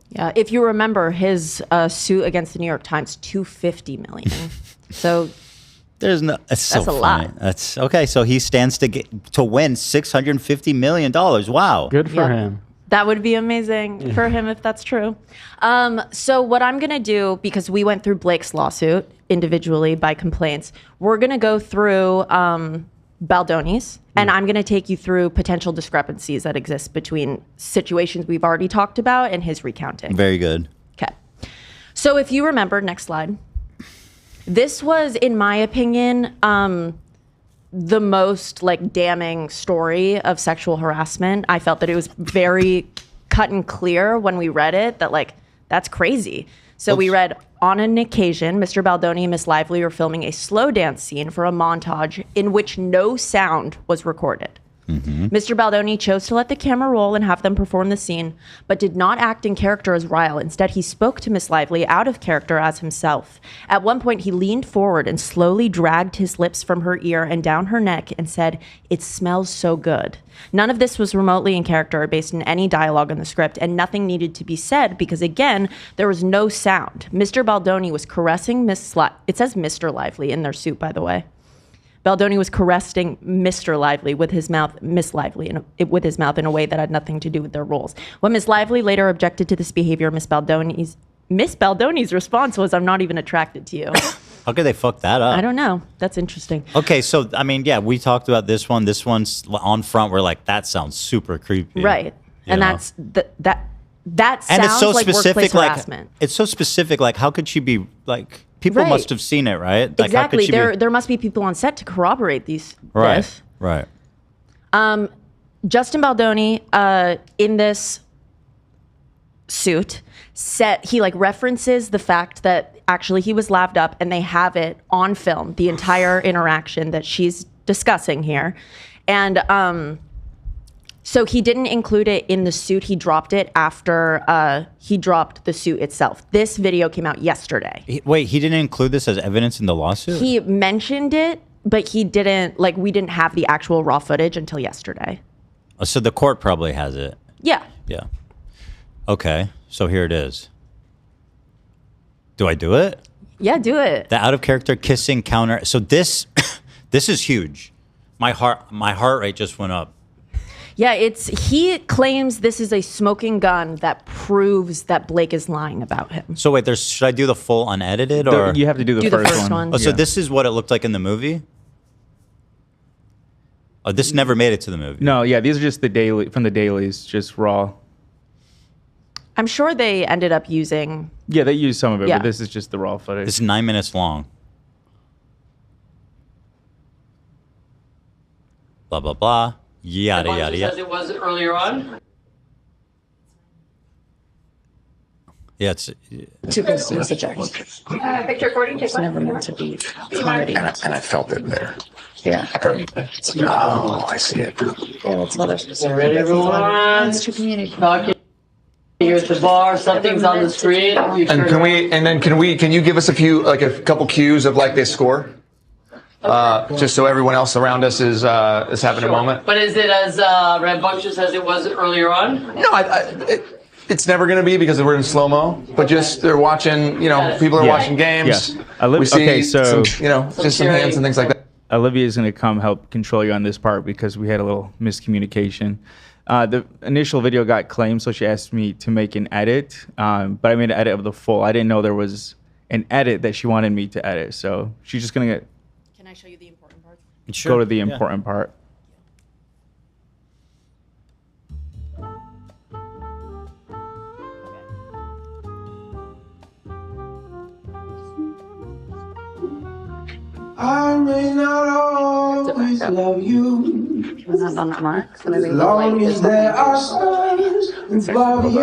Yeah, if you remember his suit against the New York Times, $250 million. So There's no. It's so That's a funny. lot. That's okay. So he stands to win $650 million. Wow. Good for him. that would be amazing for him if that's true. So what I'm going to do, because we went through Blake's lawsuit individually by complaints, we're going to go through Baldoni's, and I'm going to take you through potential discrepancies that exist between situations we've already talked about and his recounting. Very good. Okay. So if you remember, next slide. This was, in my opinion, the most like damning story of sexual harassment. I felt that it was very cut and clear when we read it that like, that's crazy. So we read, on an occasion, Mr. Baldoni and Miss Lively were filming a slow dance scene for a montage in which no sound was recorded. Mr. Baldoni chose to let the camera roll and have them perform the scene, but did not act in character as Ryle. Instead, he spoke to Miss Lively out of character as himself. At one point, he leaned forward and slowly dragged his lips from her ear and down her neck and said, "It smells so good." None of this was remotely in character or based in any dialogue in the script, and nothing needed to be said because, again, there was no sound. Mr. Baldoni was caressing it says Mr. Lively in their suit, by the way. Baldoni was caressing Mr. Lively with his mouth, Miss Lively, with his mouth in a way that had nothing to do with their roles. When Miss Lively later objected to this behavior, Miss Baldoni's response was, "I'm not even attracted to you." How could they fuck that up? I don't know. That's interesting. Okay, so I mean, yeah, we talked about this one. This one's on front. We're like, that sounds super creepy, Right. You And know? that's that And it's sounds so like specific. workplace Like harassment. it's so specific. Like, how could she be like? People Right. must have seen it, right? Like, how could Exactly. she There must be people on set to corroborate these. Right. This. Right. Justin Baldoni, in this suit, he like references the fact that actually he was laughed up, and they have it on film, the entire interaction that she's discussing here, and so he didn't include it in the suit. He dropped it after he dropped the suit itself. This video came out yesterday. Wait, he didn't include this as evidence in the lawsuit? He mentioned it, but he didn't, like, we didn't have the actual raw footage until yesterday. Oh, so the court probably has it. Yeah. Yeah. Okay, so here it is. Do I do it? Yeah, do it. The out of character kissing counter. So this is huge. My heart rate just went up. Yeah, he claims this is a smoking gun that proves that Blake is lying about him. So wait, should I do the full unedited or You have to do the first one. Oh, so Yeah. this is what it looked like in the movie? Oh, this never made it to the movie. No, yeah, these are just from the dailies, just raw. I'm sure they ended up using. Yeah, they used some of it, Yeah. but this is just the raw footage. It's 9 minutes long. blah, blah, blah, yada, DEBUNKS yada, as yada. it was earlier on. Yeah, it's... Too close to the subject. Picture recording. It's never meant to be comedy. And I felt it there. Yeah. Oh, I see it. Yeah, that's what there's. Ready, everyone? It's too community. Talking. You're at the bar. Something's on the screen. And can you give us a couple cues of like this score? Just so everyone else around us is having a moment. But is it as rambunctious as it was earlier on? No, it's never going to be because we're in slow mo. But just they're watching. People are watching games. Yeah. We see so just some hands and things like that. Olivia is going to come help control you on this part because we had a little miscommunication. The initial video got claimed, so she asked me to make an edit, but I made an edit of the full. I didn't know there was an edit that she wanted me to edit, so she's just going to Can I show you the important part? go to the important part. I may not always love you. Was that on that mark? So maybe As long as there are stars above you.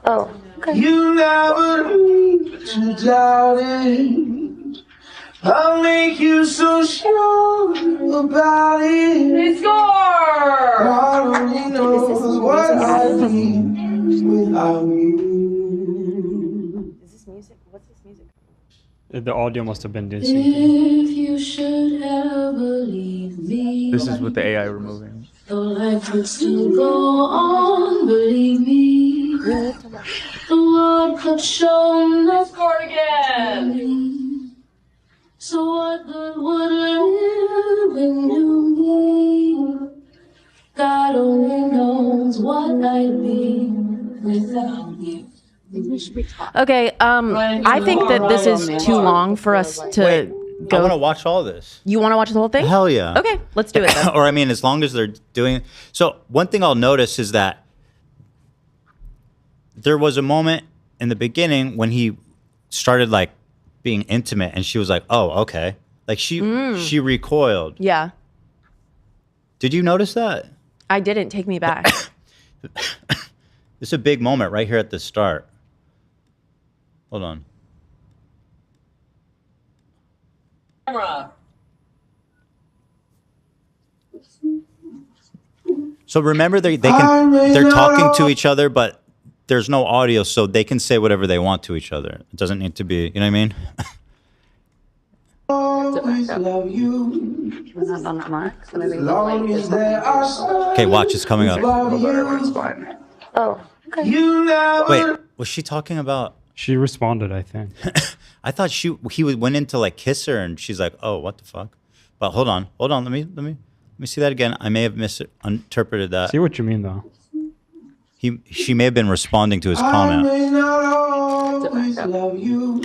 Oh, okay. You never need to doubt it. I'll make you so sure about it. They score! God only knows what I need without you. Is this music? What's this music? The audio must have been If dissynced. you should ever leave me, This is with the AI removing. the life would still go on, believe me. The world could show nothing. Scored again. So what good would living do me? God only knows what I'd be without you. Okay, I think that this is too long for us to go. I want to watch all this. You want to watch the whole thing? Hell yeah. Okay, let's do it then. Or I mean, as long as they're doing. So one thing I'll notice is that there was a moment in the beginning when he started like being intimate, and she was like, "Oh, okay." Like she recoiled. Yeah, Did you notice that? I didn't. Take me back. It's a big moment right here at the start. Hold on. Camera. So remember, they're talking to each other, but there's no audio, so they can say whatever they want to each other. It doesn't need to be, you know what I mean? Always love you. Was that on that mark? So maybe As long as there are stars Okay, watch, it's coming up. above you. Oh, okay. You never Wait, was she talking about? She responded, I think. I thought he went in to like kiss her, and she's like, "Oh, what the fuck?" But hold on. Let me see that again. I may have misinterpreted that. See what you mean, though. She may have been responding to his I comment. may not always love you.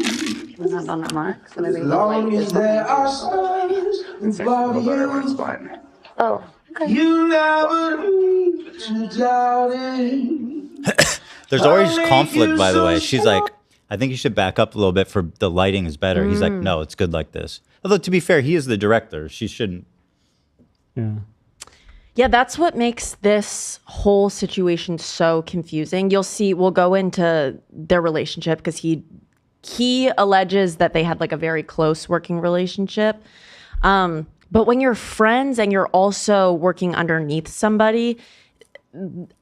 Was that on that mark? So maybe As long as there are stars above you. Oh, okay. You never need to doubt it. There's always conflict, by the way. She's like, I think you should back up a little bit for the lighting is better. He's like, no, it's good like this. Although, to be fair, he is the director. She shouldn't. Yeah. Yeah, that's what makes this whole situation so confusing. You'll see, we'll go into their relationship because he alleges that they had like a very close working relationship. But when you're friends and you're also working underneath somebody,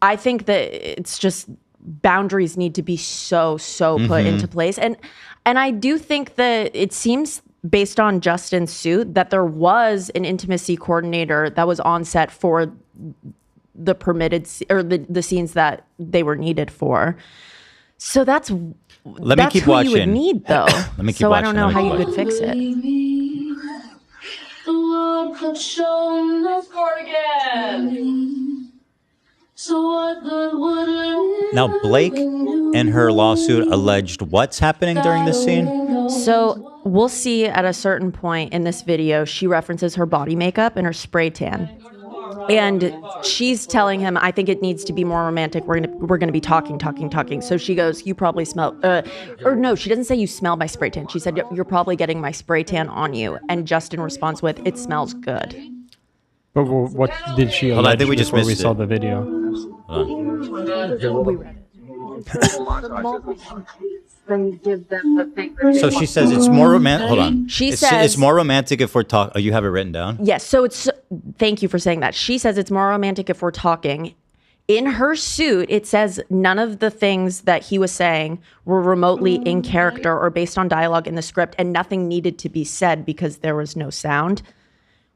I think that it's just boundaries need to be so put into place. And I do think that it seems based on Justin's suit that there was an intimacy coordinator that was on set for the permitted or the scenes that they were needed for. So that's Let me keep who watching. you would need though. Let me keep so watching. I don't know Let me how keep you could fix it. The world could show nothing. Scored again. So what good would living Now, Blake in her lawsuit alleged what's happening during this scene? So we'll see at a certain point in this video, she references her body makeup and her spray tan. And she's telling him, I think it needs to be more romantic. We're gonna be talking. So she goes, you probably smell, or no, she doesn't say you smell my spray tan. She said, you're probably getting my spray tan on you. And Justin responds with, it smells good. But what did she Hold on, I allege think we just before we missed saw it. the video? Hold on. So she says it's more romantic. Hold on. She says says it's more romantic if we're talking. Oh, you have it written down? Yes. So it's. Thank you for saying that. She says it's more romantic if we're talking. In her suit, it says none of the things that he was saying were remotely in character or based on dialogue in the script, and nothing needed to be said because there was no sound.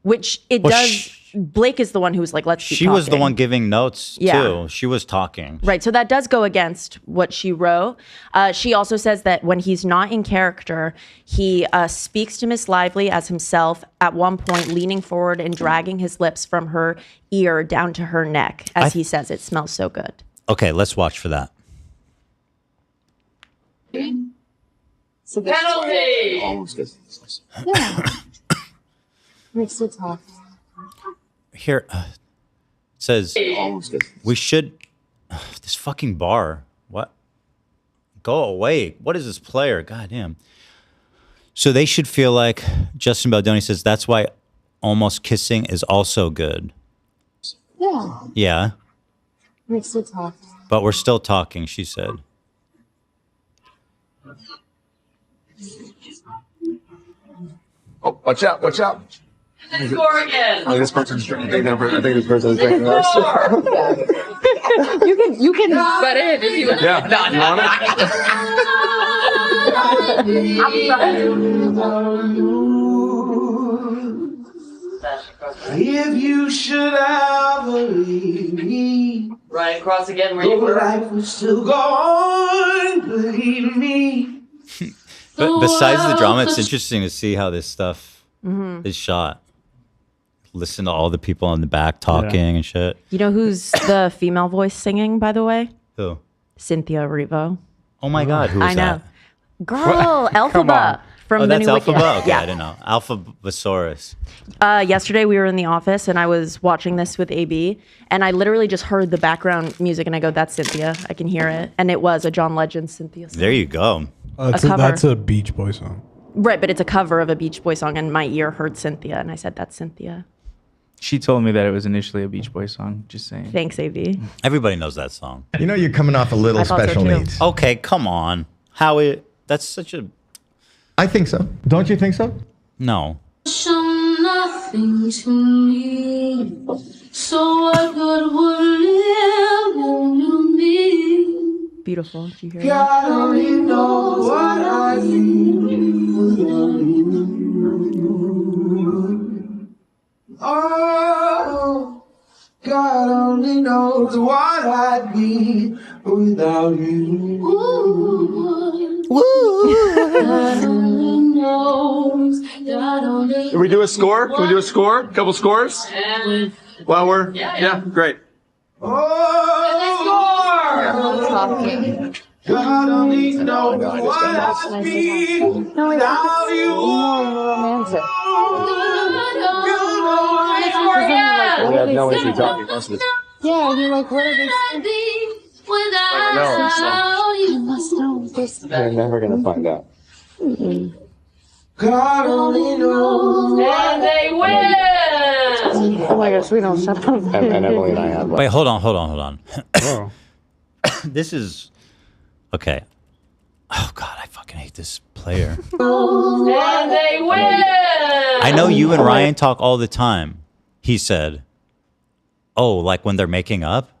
Which it does. Blake is the one who was like, let's keep She was the talking. one giving notes Yeah. too. She was talking. Right. So that does go against what she wrote. She also says that when he's not in character, he speaks to Miss Lively as himself, at one point leaning forward and dragging his lips from her ear down to her neck. As he says, it smells so good. Okay, let's watch for that. Penalty! Almost good. Yeah. Makes you talk. Here, it says Almost good. we should. This fucking bar. What? Go away. What is this player? God damn. So they should feel like Justin Baldoni says that's why almost kissing is also good. Yeah. Yeah, Makes you talk. but we're still talking, she said. Oh, watch out! Watch out! Score again. Oh, this person's drinking. I think this person's drinking worse. You can butt in if you want. Yeah. No, You want If you should ever leave me, Right across again where you your were. life will still go on, believe me. But besides the drama, it's interesting to see how this stuff Mhm. is shot. Listen to all the people in the back talking and shit. You know who's the female voice singing, by the way? Who? Cynthia Erivo. Oh my God, who I was know. that? Girl, Come on. Elphaba from Oh, the that's new Wicked. Alphaba? Okay, Yeah. I didn't know. Alphabasaurus. Yesterday we were in the office and I was watching this with AB and I literally just heard the background music and I go, that's Cynthia. I can hear it. And it was a John Legend Cynthia song. There you go. cover. That's a Beach Boy song. Right, but it's a cover of a Beach Boy song and my ear heard Cynthia and I said, that's Cynthia. She told me that it was initially a Beach Boys song. Just saying. Thanks, AB. Everybody knows that song. You know you're coming off a little I thought so special too. needs. Okay, come on. Howie, that's such a... I think so. Don't you think so? No. Show nothing to me, so I could live in me. Beautiful. Did you hear God that? only knows what I need. Oh, God only knows what I'd be without you. God only knows, God only Can we do a score? Can we do a score? A couple scores? While we're yeah, great. God only knows what I'd be without you. Romantic. We have no issue talking most of the time. Yeah, you're like, what are they saying? without You must know this. They're never gonna find out. God only knows. And they win! Oh my gosh, we don't shut up. And Emily and I have Wait, hold on. This is... Okay. Oh, God, I fucking hate this player. And they win! I know you and Ryan talk all the time, he said. Oh, like when they're making up?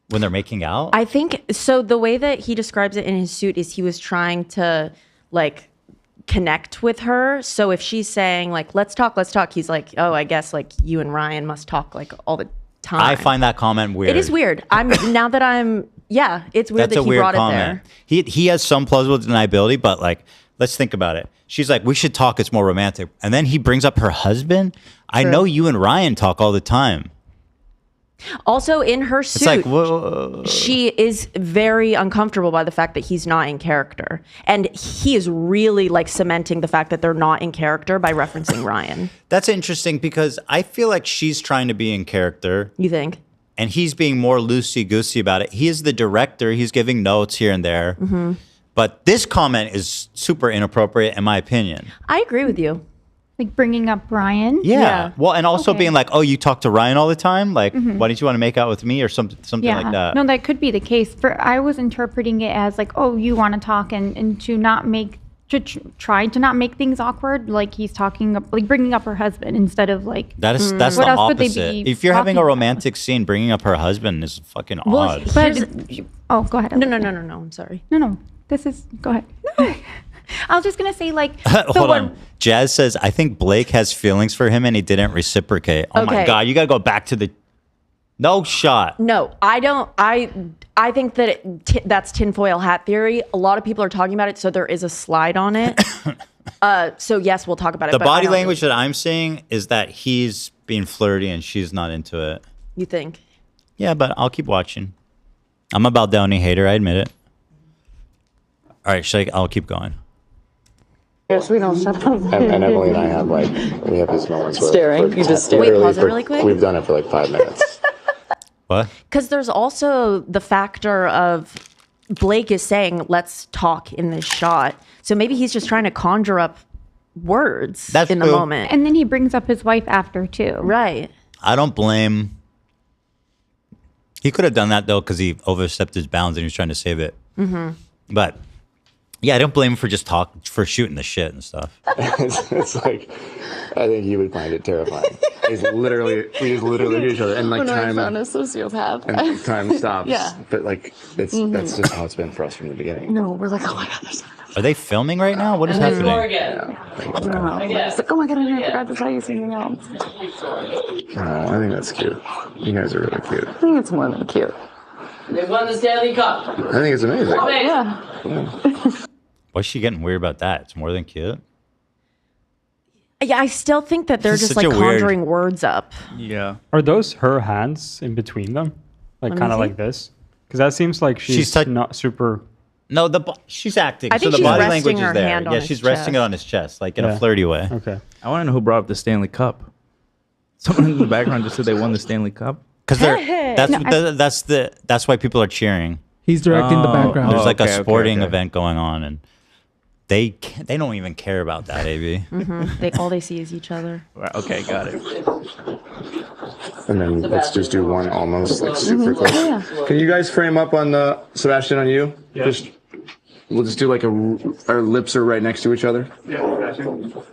When they're making out? I think so. The way that he describes it in his suit is he was trying to like connect with her. So if she's saying like, let's talk, he's like, oh, I guess like you and Ryan must talk like all the time. I find that comment weird. It is weird. It's weird That's that a he weird brought comment. it there. He has some plausible deniability, but like, let's think about it. She's like, we should talk. It's more romantic. And then he brings up her husband. I know you and Ryan talk all the time. Also, in her suit, It's like, whoa. she is very uncomfortable by the fact that he's not in character. And he is really like cementing the fact that they're not in character by referencing Ryan. That's interesting because I feel like she's trying to be in character. You think? And he's being more loosey-goosey about it. He is the director. He's giving notes here and there. Mm-hmm. But this comment is super inappropriate in my opinion. I agree with you. Like bringing up Ryan. Yeah. Well, and also being like, oh, you talk to Ryan all the time? Like, Mhm. why didn't you want to make out with me or something like that? No, that could be the case. I was interpreting it as like, oh, you want to talk and to not make try to not make things awkward. Like he's talking like bringing up her husband instead of like. That's what the else would they opposite. be If you're having a talking romantic scene, bringing up her husband is fucking odd. Oh, go ahead. No. I'm sorry. No. This is go ahead. No. I was just gonna say like. Hold on. Jazz says, I think Blake has feelings for him and he didn't reciprocate. Oh my Okay. God, you got to go back to the. No shot. No, I don't. I think that that's tinfoil hat theory. A lot of people are talking about it, so there is a slide on it. So yes, we'll talk about it. The but I body don't language that I'm seeing is that he's being flirty and she's not into it. You think? Yeah, but I'll keep watching. I'm a Baldoni hater, I admit it. All right, I'll keep going. Yes, we don't shut up. And Emily and I have we have these moments where Staring? You just stare? Wait, pause it really quick. We've done it for like 5 minutes. What? Because there's also the factor of Blake is saying, let's talk in this shot. So maybe he's just trying to conjure up words in the moment. And then he brings up his wife after too. Right. I don't blame. He could have done that though because he overstepped his bounds and he was trying to save it. Mm-hmm. But yeah, I don't blame him for shooting the shit and stuff. it's like, I think he would find it terrifying. We just literally hit each other and like When I time found a sociopath. and time stops. Yeah. But like that's just how it's been for us from the beginning. No, we're like, oh my God, there's Are they filming right now? What is happening? no. It's like, oh my God, I forgot to tell you something else. I think that's cute. You guys are really cute. I think it's more than cute. They won the Stanley Cup. I think it's amazing. Yeah. Why's she getting weird about that? It's more than cute. Yeah, I still think that they're This is just such like a weird- conjuring words up. Yeah. Are those her hands in between them? Like Let me kind of see. like this? Because that seems like she's not super. No, she's acting. I think so the she's body resting language her is there. hand on Yeah, his she's resting it chest. on his chest, like in Yeah. a flirty way. Okay. I want to know who brought up the Stanley Cup. Someone in the background just said they won the Stanley Cup. Because that's why people are cheering. He's directing the background. There's like okay, a okay, sporting okay. event going on, and they don't even care about that. AB. All they see is each other. Right, okay, got it. And then let's just do one almost like super close. Yeah. Can you guys frame up on the Sebastian on you? Yeah. We'll just do like our lips are right next to each other. Yeah, gotcha.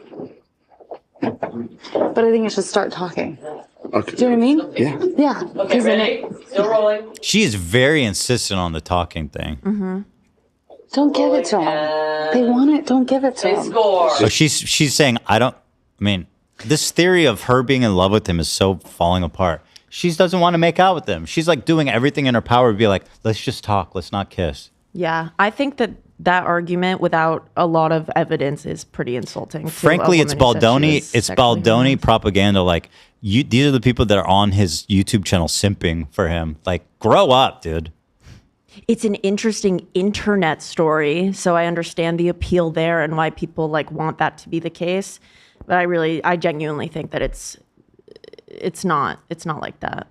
But I think I should start talking. Okay. Do you know what I mean? Yeah. Yeah. Okay, 'cause then ready? Still rolling. She is very insistent on the talking thing. don't give it to them. They want it. Don't give it to They them. score. So she's saying, I mean, this theory of her being in love with him is so falling apart. She doesn't want to make out with him. She's like doing everything in her power to be like, let's just talk. Let's not kiss. Yeah, I think that argument without a lot of evidence is pretty insulting. to a Frankly, it's woman who said she Baldoni. was It's sexually Baldoni propaganda. Like, these are the people that are on his YouTube channel simping for him. Like, grow up, dude. It's an interesting internet story, so I understand the appeal there and why people like want that to be the case. But I genuinely think that it's not like that.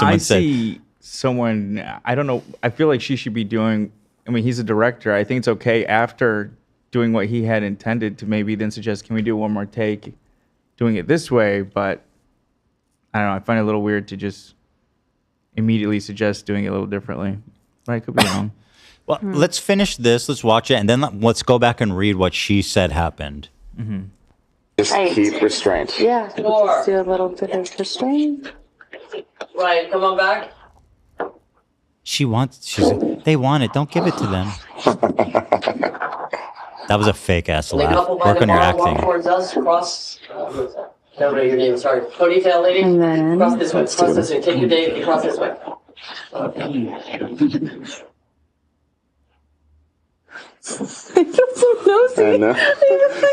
I see someone, I don't know, I feel like she should be doing, I mean, he's a director. I think it's okay after doing what he had intended to maybe then suggest, can we do one more take doing it this way? But I don't know, I find it a little weird to just immediately suggest doing it a little differently. But I could be wrong. Well, let's finish this. Let's watch it. And then let's go back and read what she said happened. Just keep restraint. Yeah. Score. Just do a little bit of restraint. Right, come on back. They want it. Don't give it to them. That was a fake ass And they laugh. couple by Work the on your bar, walk acting. towards us, cross. Never know your name, sorry. Ponytail lady. And then Cross this way, cross this way. Take your date, cross this way. I feel so nosy. I know.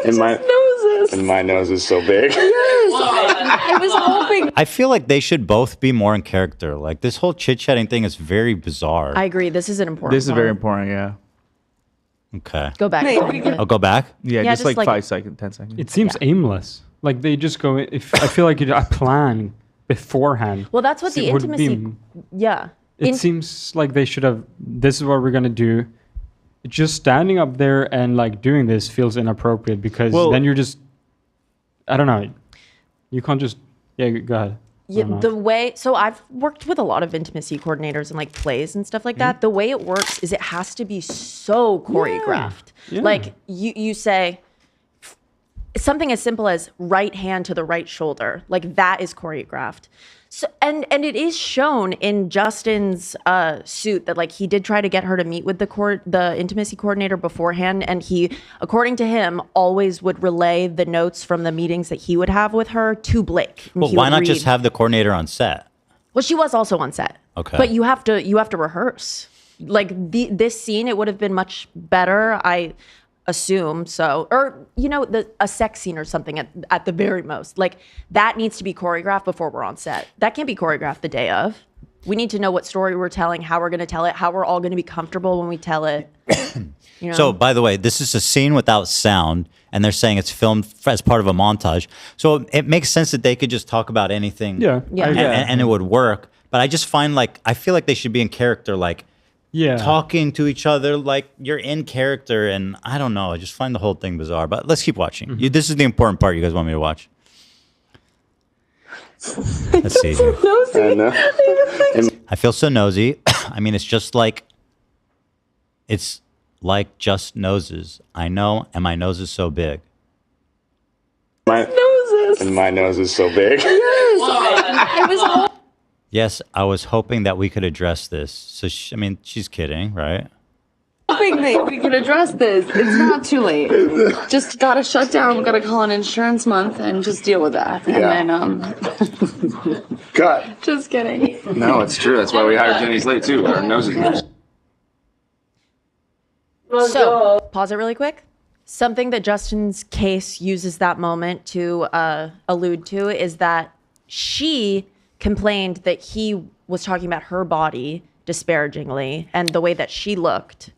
And my noses. and my nose is so big. Yes. I was hoping. I feel like they should both be more in character. Like, this whole chit-chatting thing is very bizarre. I agree. This is an important. This is very part. important, yeah. Okay. Go back. I'll go back? Yeah, Yeah, just like just like- 5 seconds, 10 seconds. It seems aimless. Like they just go. If I feel like a plan beforehand. Well, that's what the it would be- intimacy. Yeah. It seems like they should have. This is what we're gonna do. Just standing up there and like doing this feels inappropriate because Well- then you're just I don't know. You can't just go ahead. Yeah, the way, so I've worked with a lot of intimacy coordinators and like plays and stuff like that. The way it works is it has to be so choreographed. Yeah. Like you say something as simple as right hand to the right shoulder, like that is choreographed. So, and it is shown in Justin's suit that like he did try to get her to meet with the intimacy coordinator beforehand, and he, according to him, always would relay the notes from the meetings that he would have with her to Blake. Well, why not just have the coordinator on set? Well, she was also on set. Okay. But you have to rehearse. Like this scene, it would have been much better, I assume. So, or a sex scene or something at the very most. Like that needs to be choreographed before we're on set. That can't be choreographed the day of. We need to know what story we're telling, how we're going to tell it, how we're all going to be comfortable when we tell it. So, by the way, this is a scene without sound, and they're saying it's filmed as part of a montage. So it makes sense that they could just talk about anything, and it would work. But I just find I feel like they should be in character, talking to each other, like you're in character, and I don't know. I just find the whole thing bizarre. But let's keep watching. This is the important part you guys want me to watch. Let's see. I feel so nosy. I mean, it's like just noses. I know, and my nose is so big. My nose is so big. Yes, I was hoping that we could address this. So, she's kidding, right? Hoping that we could address this. It's not too late. Just gotta shut down. We gotta call an insurance month and just deal with that. And then, Cut. Just kidding. No, it's true. That's why we hired Jenny Slate too. Our noses. So, pause it really quick. Something that Justin's case uses that moment to allude to is that she complained that he was talking about her body disparagingly and the way that she looked.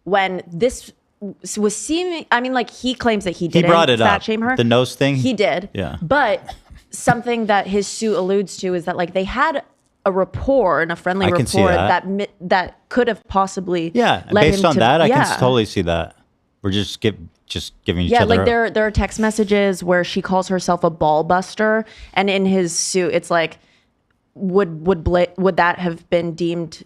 When this was seeming, he claims that he didn't brought it fat up. shame her. The nose thing? He did. Yeah. But something that his suit alludes to is that they had a rapport and a friendly I can see rapport that. that could have possibly led based him on to, that, I can totally see that. We're just giving each other. There are text messages where she calls herself a ball buster, and in his suit, it's like, would that have been deemed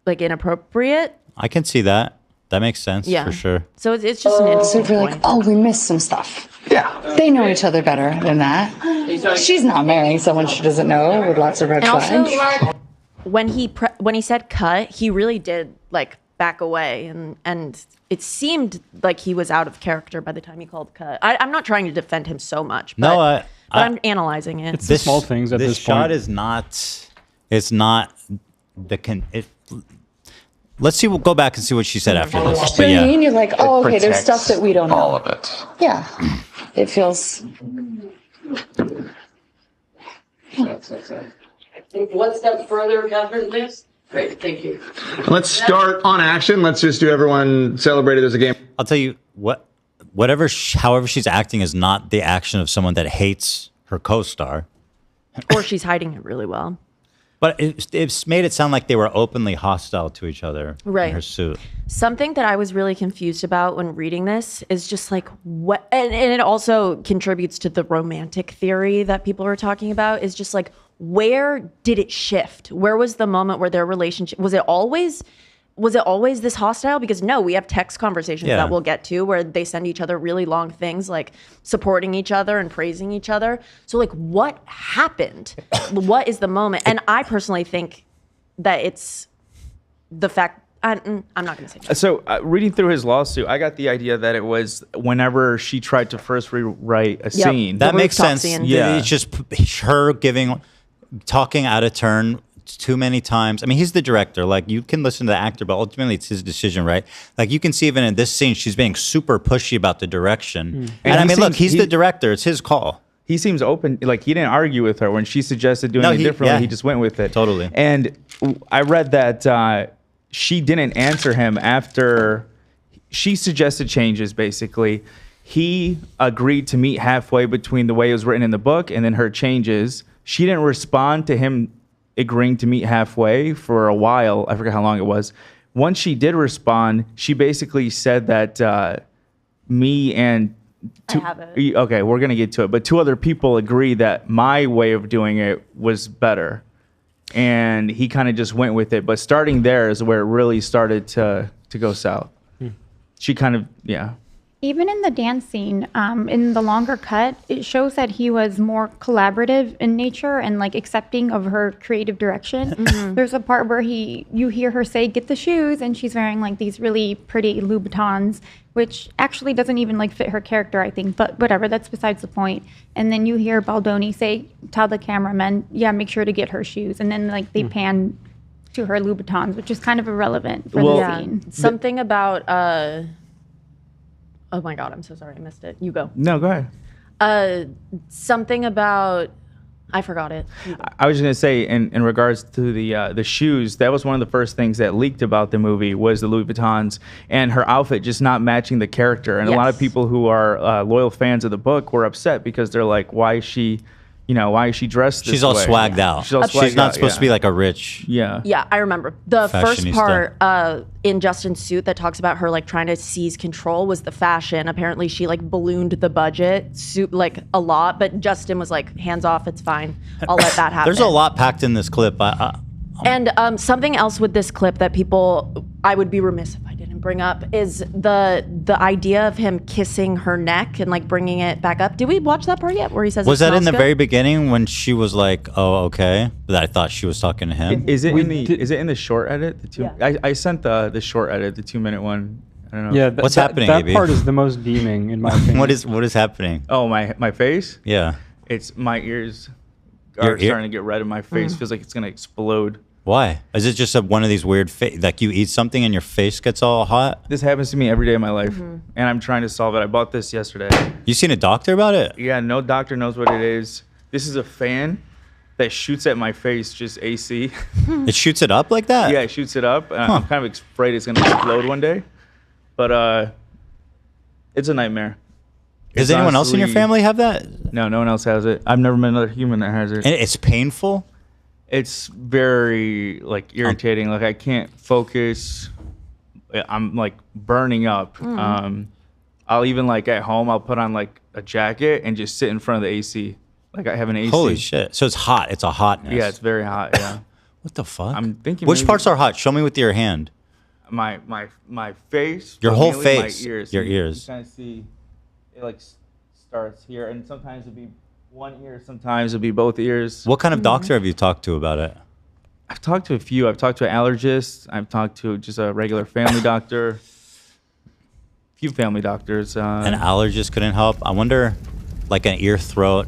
inappropriate? I can see that. That makes sense for sure. So it's just an interesting So if you're point. like, we missed some stuff. Yeah. They know each other better than that. She's not marrying someone she doesn't know with lots of red And flags. also, when he said cut, he really did back away, and it seemed like he was out of character by the time he called cut. I'm not trying to defend him so much, but, I'm analyzing it. It's the small things at this shot point. is not. It's not let's see. We'll go back and see what she said after this. But I mean, you're like, okay, there's stuff that we don't know. All of it. Yeah. It feels. One step further, Catherine, please. Great, thank you. Let's start on action. Let's just do everyone celebrate it as a game. I'll tell you however she's acting is not the action of someone that hates her co-star. Or she's hiding it really well. But it's made it sound like they were openly hostile to each other Right. in her suit. Something that I was really confused about when reading this is just what, and it also contributes to the romantic theory that people are talking about, is just where did it shift? Where was the moment where their relationship, was it always this hostile? Because no, we have text conversations that we'll get to where they send each other really long things, supporting each other and praising each other. So what happened? What is the moment? And I personally think that it's the fact, I'm not going to say that. So reading through his lawsuit, I got the idea that it was whenever she tried to first rewrite a scene. That makes sense. Scene. Yeah. It's just her talking out of turn too many times. I mean, he's the director. You can listen to the actor, but ultimately it's his decision, right? You can see even in this scene, she's being super pushy about the direction. And look, he's the director. It's his call. He seems open. He didn't argue with her when she suggested doing it differently. He just went with it. Totally. And I read that she didn't answer him after she suggested changes, basically. He agreed to meet halfway between the way it was written in the book and then her changes. She didn't respond to him agreeing to meet halfway for a while. I forget how long it was. Once she did respond, she basically said that me and I have it. Okay, we're gonna get to it, but 2 other people agree that my way of doing it was better, and he kind of just went with it. But starting there is where it really started to go south. She kind of Even in the dance scene, in the longer cut, it shows that he was more collaborative in nature and like accepting of her creative direction. There's a part where you hear her say, "Get the shoes," and she's wearing like these really pretty Louboutins, which actually doesn't even like fit her character, I think. But whatever, that's besides the point. And then you hear Baldoni say, tell the cameraman, "Yeah, make sure to get her shoes." And then like they pan to her Louboutins, which is kind of irrelevant for the scene. Something about oh my God, I'm so sorry, I missed it. You go. No, go ahead. Something about, I forgot it. I was just gonna say, in regards to the shoes, that was one of the first things that leaked about the movie was the Louis Vuittons and her outfit just not matching the character. And a lot of people who are loyal fans of the book were upset because they're like, why is she dressed this She's all way? swagged out. She's not supposed to be like a rich. Yeah, I remember the first Fashionista. part in Justin's suit that talks about her like trying to seize control was the fashion. Apparently she like ballooned the budget suit like a lot, but Justin was like, hands off, it's fine, I'll let that happen. There's a lot packed in this clip. And something else with this clip that I would be remiss if I didn't bring up is the idea of him kissing her neck and like bringing it back up. Did we watch that part yet where he says Was it that in smells the good? very beginning when she was like, "Oh, okay"? That I thought she was talking to him. Is it in the short edit? I sent the short edit, the 2-minute one. I don't know. Yeah, What's happening, That AB? part is the most deeming in my opinion. What is happening? Oh, my face? Yeah. It's my ears Your are ear- starting to get red in my face. Feels like it's gonna explode. Why? Is it just one of these weird like you eat something and your face gets all hot? This happens to me every day of my life, and I'm trying to solve it. I bought this yesterday. You seen a doctor about it? Yeah, no doctor knows what it is. This is a fan that shoots at my face, just AC. It shoots it up like that? Yeah, it shoots it up. I'm kind of afraid it's gonna explode one day, but it's a nightmare. Does anyone else in your family have that? No, no one else has it. I've never met another human that has it. And it's painful? It's very like irritating. Like I can't focus. I'm like burning up. I'll even like at home, I'll put on like a jacket and just sit in front of the AC. Like I have an AC. Holy shit. So it's hot. It's a hotness. Yeah, it's very hot. Yeah. What the fuck? I'm thinking. Which maybe parts are hot? Show me with your hand. My face. Your but whole mainly face. My ears. Your You ears. kind of see it like starts here, and sometimes it'll be one ear, sometimes it'll be both ears. What kind of doctor have you talked to about it? I've talked to a few. I've talked to an allergist. I've talked to just a regular family doctor. A few family doctors. An allergist couldn't help. I wonder, like an ear, throat,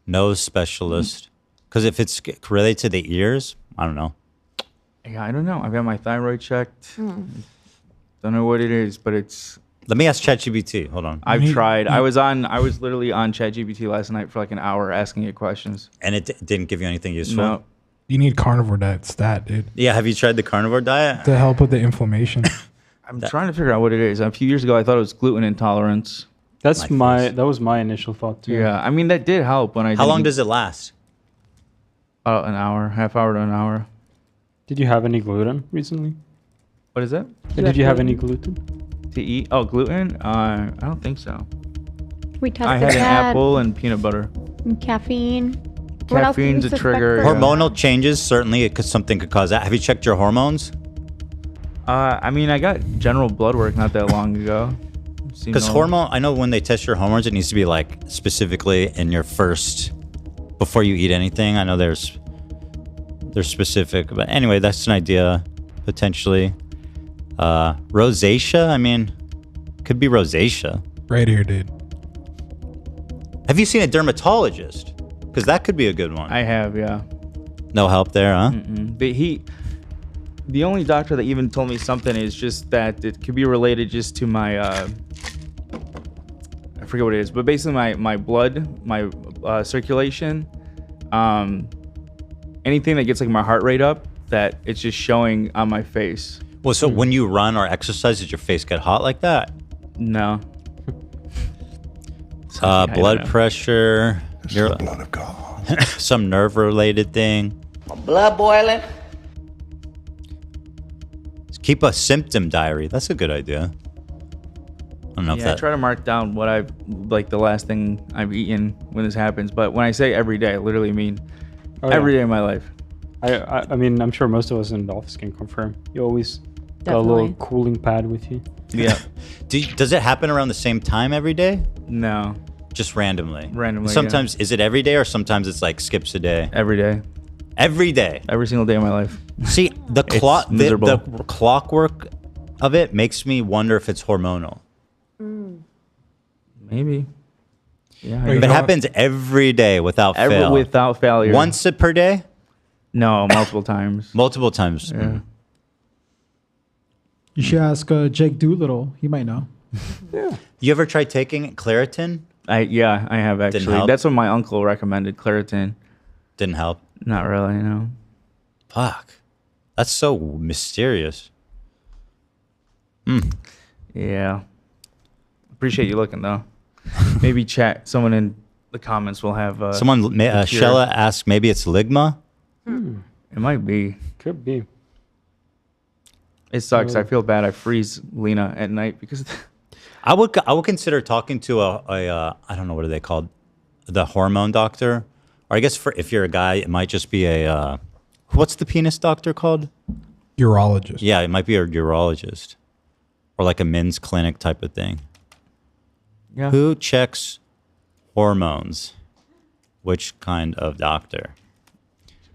nose specialist. Because if it's related to the ears, I don't know. Yeah, I don't know. I've had my thyroid checked. Don't know what it is, but it's. Let me ask ChatGPT. Hold on. I've tried. I was literally on ChatGPT last night for like an hour asking it questions. And it didn't give you anything useful? No. You need carnivore diet stat, dude. Yeah, have you tried the carnivore diet? To help with the inflammation. I'm trying to figure out what it is. A few years ago, I thought it was gluten intolerance. That was my initial thought too. Yeah, I mean that did help when I. How long does it last? About an hour, half hour to an hour. Did you have any gluten recently? What is that? Did you have any gluten? To eat? Oh, gluten? I don't think so. We tested I had an that. apple and peanut butter. And caffeine. What else do you Caffeine's a suspect trigger. for- Hormonal changes, certainly, something could cause that. Have you checked your hormones? I mean, I got general blood work not that long ago. Because I know when they test your hormones, it needs to be like specifically in your before you eat anything. I know they're specific, but anyway, that's an idea, potentially. Rosacea, I mean, could be rosacea. Right here, dude. Have you seen a dermatologist? Because that could be a good one. I have, yeah. No help there, huh? But the only doctor that even told me something is just that it could be related just to my, I forget what it is, but basically my blood, my circulation, anything that gets like my heart rate up, that it's just showing on my face. Well, so when you run or exercise, does your face get hot like that? No. Blood pressure. The blood of God. Some nerve-related thing. Blood boiling. Keep a symptom diary. That's a good idea. I don't know if I that. try to mark down what I've like the last thing I've eaten when this happens. But when I say every day, I literally mean every day of my life. I mean, I'm sure most of us in the office can confirm. You always got a Definitely. little cooling pad with you. Yeah. Does it happen around the same time every day? No. Just randomly. Randomly. Sometimes is it every day or sometimes it's like skips a day? Every day. Every day. Every single day of my life. See, the clock, miserable. the clockwork of it makes me wonder if it's hormonal. Maybe. Yeah. If it happens every day without fail. Without failure. Once per day? No, multiple times. Multiple times. Yeah. You should ask Jake Doolittle. He might know. Yeah. You ever tried taking Claritin? I have actually. help? That's what my uncle recommended, Claritin. Didn't help? Not really, no. Fuck. That's so mysterious. Yeah. Appreciate you looking though. Maybe someone in the comments will have Someone, cure. Shella asked, maybe it's Ligma? It might be. Could be. It sucks. I feel bad. I freeze Lena at night because I would consider talking to a I don't know, what are they called? The hormone doctor? Or I guess if you're a guy, it might just be a, what's the penis doctor called? Urologist. Yeah, it might be a urologist. Or like a men's clinic type of thing. Yeah. Who checks hormones? Which kind of doctor?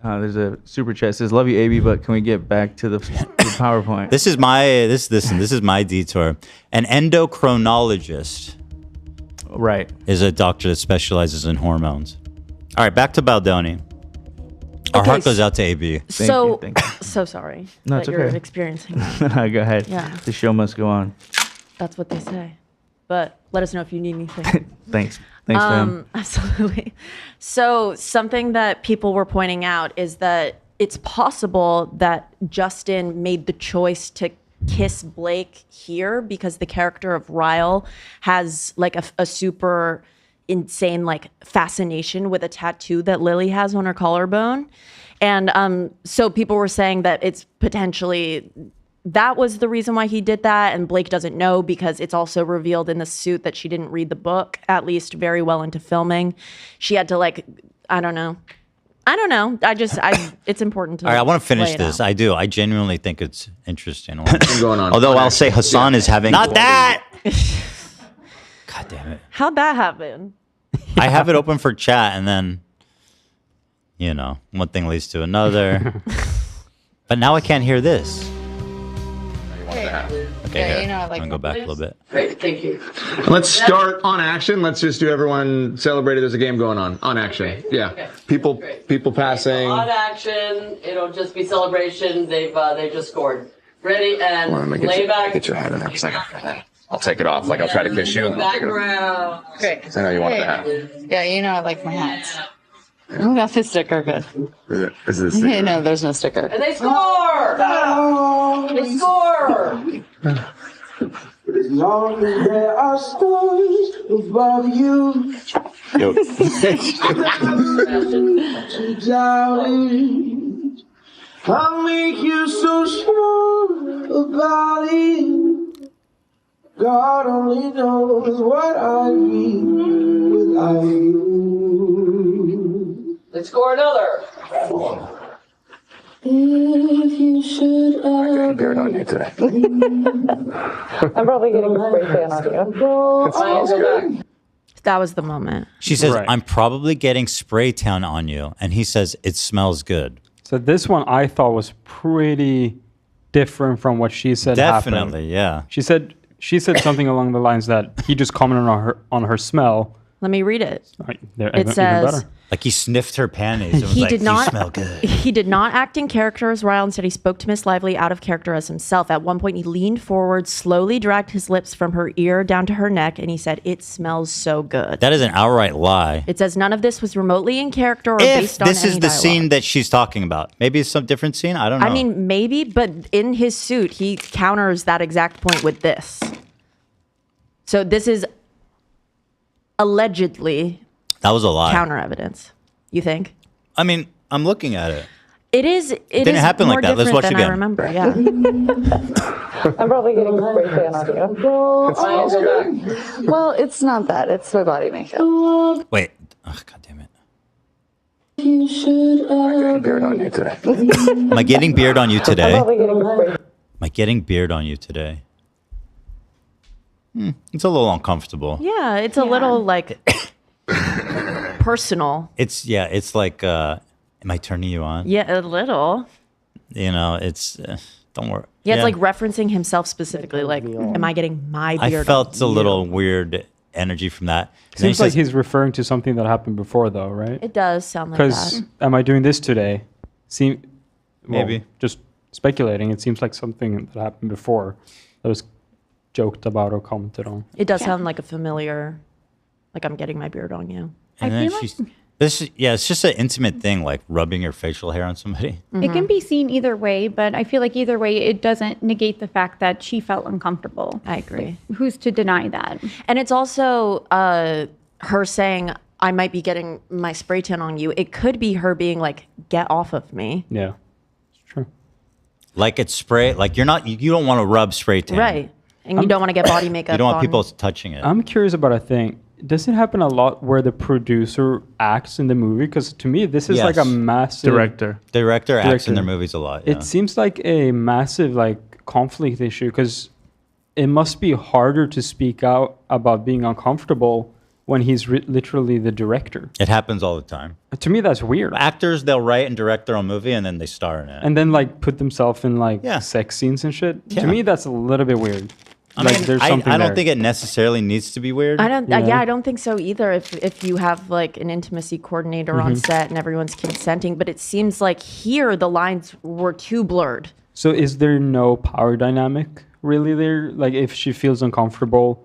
there's a super chat that says, "Love you, AB, but can we get back to the PowerPoint?" This is my detour. An endocrinologist, right, is a doctor that specializes in hormones. All right, back to Baldoni. Our Okay, heart goes out to AB. So sorry No, that it's you're okay. experiencing that. Go ahead. Yeah. The show must go on. That's what they say. But let us know if you need anything. Thanks. Thanks, fam. Absolutely. So something that people were pointing out is that it's possible that Justin made the choice to kiss Blake here because the character of Ryle has like a super insane like fascination with a tattoo that Lily has on her collarbone. And so people were saying that it's potentially that was the reason why he did that, and Blake doesn't know because it's also revealed in the suit that she didn't read the book, at least very well into filming. She had to like, I don't know. It's important to. All right, I want to finish lay it this. out. I do. I genuinely think it's interesting. going on. Although I'll say Hasan is having. Not that. God damn it. How'd that happen? I have it open for chat, and then, one thing leads to another. But now I can't hear this. Okay, here. I'm gonna go back a little bit. Great, thank you. Let's start on action. Let's just do everyone celebrated. There's a game going on. On action. Yeah. Okay. People passing. On action, it'll just be celebration. They've just scored. Ready and Hold on, let me lay back. get your head in there for a second. I'll take it off. Like I'll try to kiss you. And I'll take it off. Background. Great. 'Cause I know you want the hat. Yeah, you know I like my hats. Who got this sticker? Good. Is this? Yeah, no, there's no sticker. And they score! They score! As long as there are stars above you, Yo. darling, I'll make you so sure about it. God only knows what I'd be without you. They score another. If you should ever Beard on you today. I'm probably getting a spray tan on you. That was the moment. She says, "I'm probably getting spray tan on you," and he says, "It smells good." So this one I thought was pretty different from what she said. Definitely, happened. yeah. She said something along the lines that he just commented on her smell. Let me read it. It It says, like he sniffed her panties. And was He like, did not. You smell good. He did not act in character as Ryle. Instead, he spoke to Miss Lively out of character as himself. At one point, he leaned forward, slowly dragged his lips from her ear down to her neck, and he said, "It smells so good." That is an outright lie. It says none of this was remotely in character or If based on this any is the dialogue. scene that she's talking about, maybe it's some different scene. I don't know. I mean, maybe, but in his suit, he counters that exact point with this. So this is allegedly that was a lie. counter evidence. You think? I mean, I'm looking at it. It is. It didn't is happen more like that. Let's different watch than again. I remember. Yeah. I'm probably getting spray tan on you. Well, it's not that. It's my body makeup. Wait. Oh, God damn it. Beard on you today. Am I getting beard on you today? I'm probably getting spray. Am I getting beard on you today? It's a little uncomfortable. Yeah, it's a little like personal. It's like, am I turning you on? Yeah, a little. You know, it's, don't worry. Yeah, it's like referencing himself specifically. Like, am I getting my beard I felt on a you? little weird energy from that. And then Seems like he's referring to something that happened before, though, right? It does sound like Because that. am I doing this today? Maybe. Just speculating. It seems like something that happened before that was joked about or commented on. It does sound like a familiar, like I'm getting my beard on you. And then she's, it's just an intimate thing, like rubbing your facial hair on somebody. It can be seen either way, but I feel like either way, it doesn't negate the fact that she felt uncomfortable. I agree. Who's to deny that? And it's also her saying, I might be getting my spray tan on you. It could be her being like, get off of me. Yeah, it's true. Like it's spray, like you don't want to rub spray tan. Right. And you don't want to get body makeup You don't want on. people touching it. I'm curious about a thing. Does it happen a lot where the producer acts in the movie? Because to me, this is like a massive Director acts in their movies a lot. Yeah. It seems like a massive like conflict issue because it must be harder to speak out about being uncomfortable when he's literally the director. It happens all the time. To me, that's weird. Actors, they'll write and direct their own movie and then they star in it. And then like put themselves in like sex scenes and shit. Yeah. To me, that's a little bit weird. I Like mean, there's something I don't there. think it necessarily needs to be weird. I don't. I don't think so either. If you have like an intimacy coordinator on Mhm. set and everyone's consenting, but it seems like here the lines were too blurred. So is there no power dynamic really there? Like if she feels uncomfortable,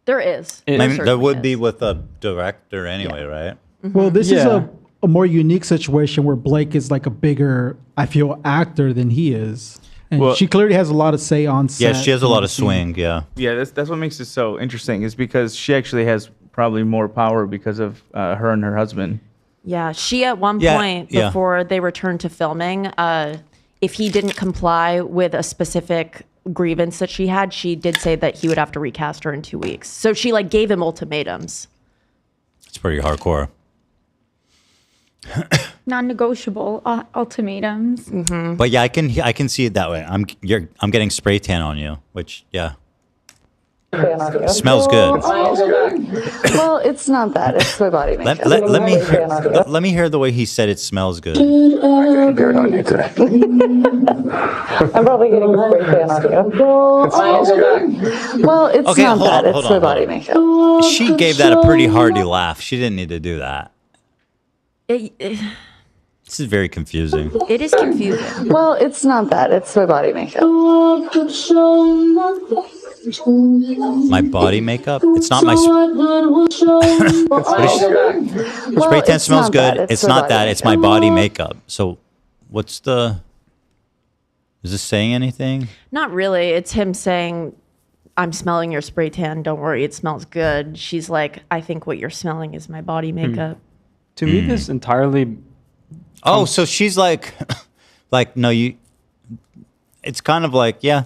There is. I mean, there certainly would is. be with a director anyway, right? Well, this is Yeah. a more unique situation where Blake is like a bigger, I feel, actor than he is. And Well- she clearly has a lot of say on set. Yeah, she has a lot of scene. swing. Yeah. Yeah, that's what makes it so interesting is because she actually has probably more power because of her and her husband. Yeah, she at one Yeah, point yeah. before they returned to filming, if he didn't comply with a specific grievance that she had, she did say that he would have to recast her in 2 weeks. So she like gave him ultimatums. It's pretty hardcore. Non-negotiable ultimatums. But yeah, I can see it that way. I'm getting spray tan on you, which smells good. Well, it's not that. It's my body makeup. Let me hear the way he said it smells good. Beard on you today. I'm probably getting spray tan on you. Well, it's Okay, not hold that. on, hold It's on, my hold body on. makeup. She gave that a pretty hearty laugh. She didn't need to do that. This is very confusing. It is confusing. Well, it's not that. It's my body makeup. My body makeup? It's not my spray tan smells good. It's not that. It's my body makeup. So, what's the? Is this saying anything? Not really. It's him saying, I'm smelling your spray tan. Don't worry, it smells good. She's like, I think what you're smelling is my body makeup. to me, this entirely. Oh, so she's like, no, you. It's kind of like, yeah.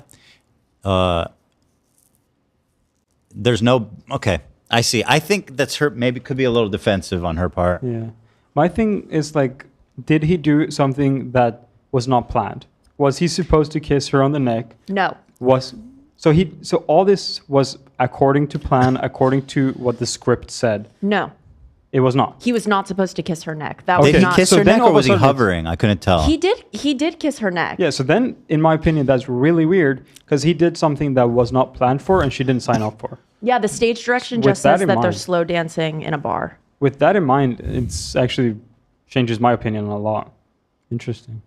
There's no. Okay, I see. I think that's her. Maybe could be a little defensive on her part. Yeah. My thing is like, did he do something that was not planned? Was he supposed to kiss her on the neck? No. So all this was according to plan, according to what the script said. No. It was not. He was not supposed to kiss her neck. That Did was he not. kiss her neck or was he hovering? I couldn't tell. He did kiss her neck. Yeah, so then, in my opinion, that's really weird because he did something that was not planned for and she didn't sign up for. Yeah, the stage direction With just that says in that they're mind- slow dancing in a bar. With that in mind, it's actually changes my opinion a lot. Interesting.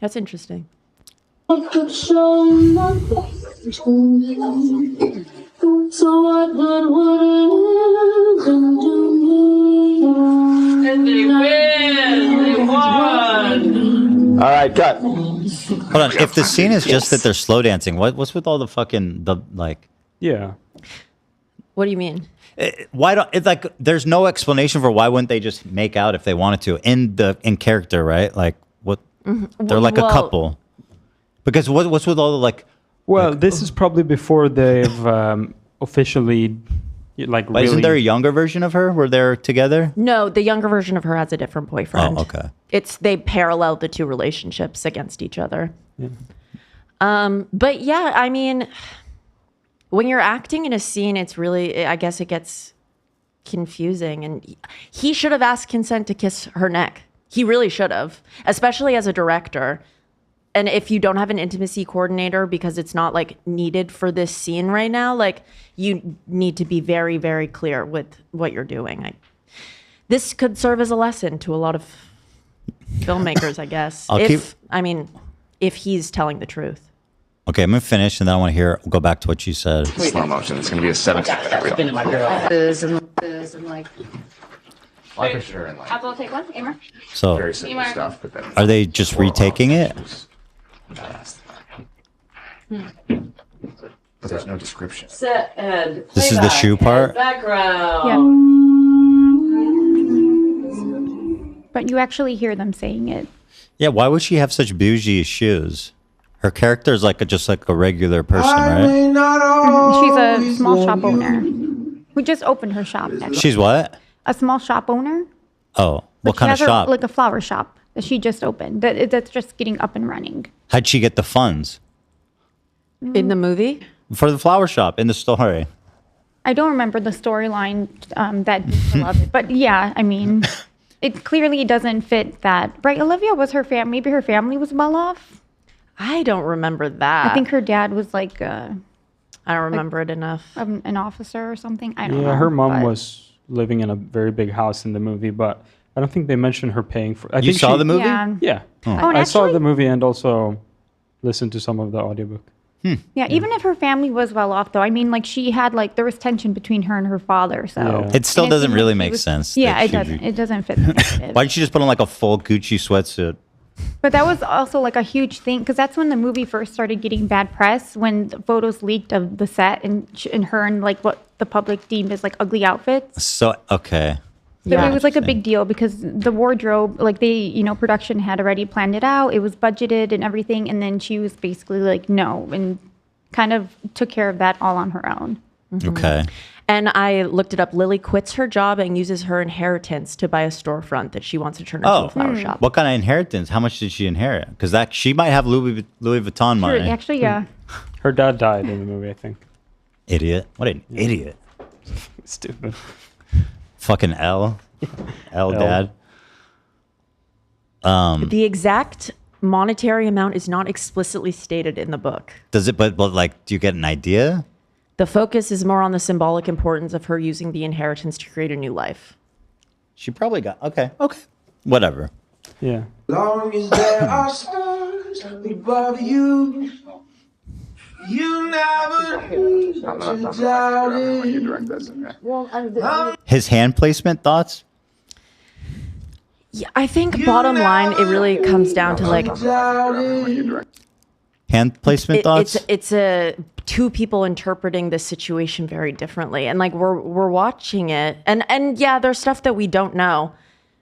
That's interesting. So what good would it even do me? And they win! They won! All right, cut. Hold on. If the scene is just that they're slow dancing, what's with all the fucking like? Yeah. What do you mean? Why don't it's like there's no explanation for why wouldn't they just make out if they wanted to in character, right? Like what? Mhm. They're like a Well- couple. Because what's with all the like? Well, this is probably before they've officially, like, But isn't there a younger version of her where they're together? No, the younger version of her has a different boyfriend. Oh, okay. They parallel the two relationships against each other. But yeah, I mean, when you're acting in a scene, it's really, I guess it gets confusing. And he should have asked consent to kiss her neck. He really should have, especially as a director. And if you don't have an intimacy coordinator because it's not like needed for this scene right now, like you need to be very, very clear with what you're doing. This could serve as a lesson to a lot of filmmakers, I guess. If he's telling the truth. Okay, I'm gonna finish, and then I want to go back to what you said. Slow motion. It's gonna be a 7-second. Spinning my girl. And like. Like sure, and like. I'll take one. Emer. So, Very simple stuff, but then. are they just retaking it? But there's no description. Set and This is the shoe part? Background. But you actually hear them saying it. Yeah, why would she have such bougie shoes? Her character is just like a regular person, right? She's a small shop owner. We just opened her shop. Actually. She's what? A small shop owner. Oh, what She kind of has shop? like a flower shop that she just opened. That's just getting up and running. How'd she get the funds? In the movie? For the flower shop, in the story. I don't remember the storyline that detail of it, but yeah, I mean, it clearly doesn't fit that. Right, Olivia was her family. Maybe her family was well off. I don't remember that. I think her dad was like I don't remember it enough. An officer or something. I don't know. Yeah, her mom but- was living in a very big house in the movie, but I don't think they mentioned her paying for. You saw the movie? Yeah. Yeah, Oh, and I saw actually- the movie and also listened to some of the audiobook. Yeah, even if her family was well off, though, I mean, like she had there was tension between her and her father. So Yeah. It still and doesn't seemed really she make was- sense Yeah, that it she- doesn't. It doesn't fit. The narrative. Why didn't she just put on like a full Gucci sweatsuit? But that was also like a huge thing because that's when the movie first started getting bad press when the photos leaked of the set and her in like what the public deemed as like ugly outfits. So, okay. So it was like a big deal because the wardrobe, like production had already planned it out. It was budgeted and everything. And then she was basically like, no, and kind of took care of that all on her own. Okay. And I looked it up. Lily quits her job and uses her inheritance to buy a storefront that she wants to turn into a flower shop. What kind of inheritance? How much did she inherit? Because she might have Louis Vuitton money. Actually, yeah. Her dad died in the movie, I think. Idiot. What an idiot. Stupid. Fucking L dad. The exact monetary amount is not explicitly stated in the book. Does it? But like, do you get an idea? The focus is more on the symbolic importance of her using the inheritance to create a new life. She probably got okay. Whatever. Yeah. Long as there are stars above you, you never need to doubt it. His hand placement thoughts? Yeah, I think bottom line, it really comes down to like Hand placement thoughts? It's a two people interpreting the situation very differently, and like we're watching it, and yeah, there's stuff that we don't know,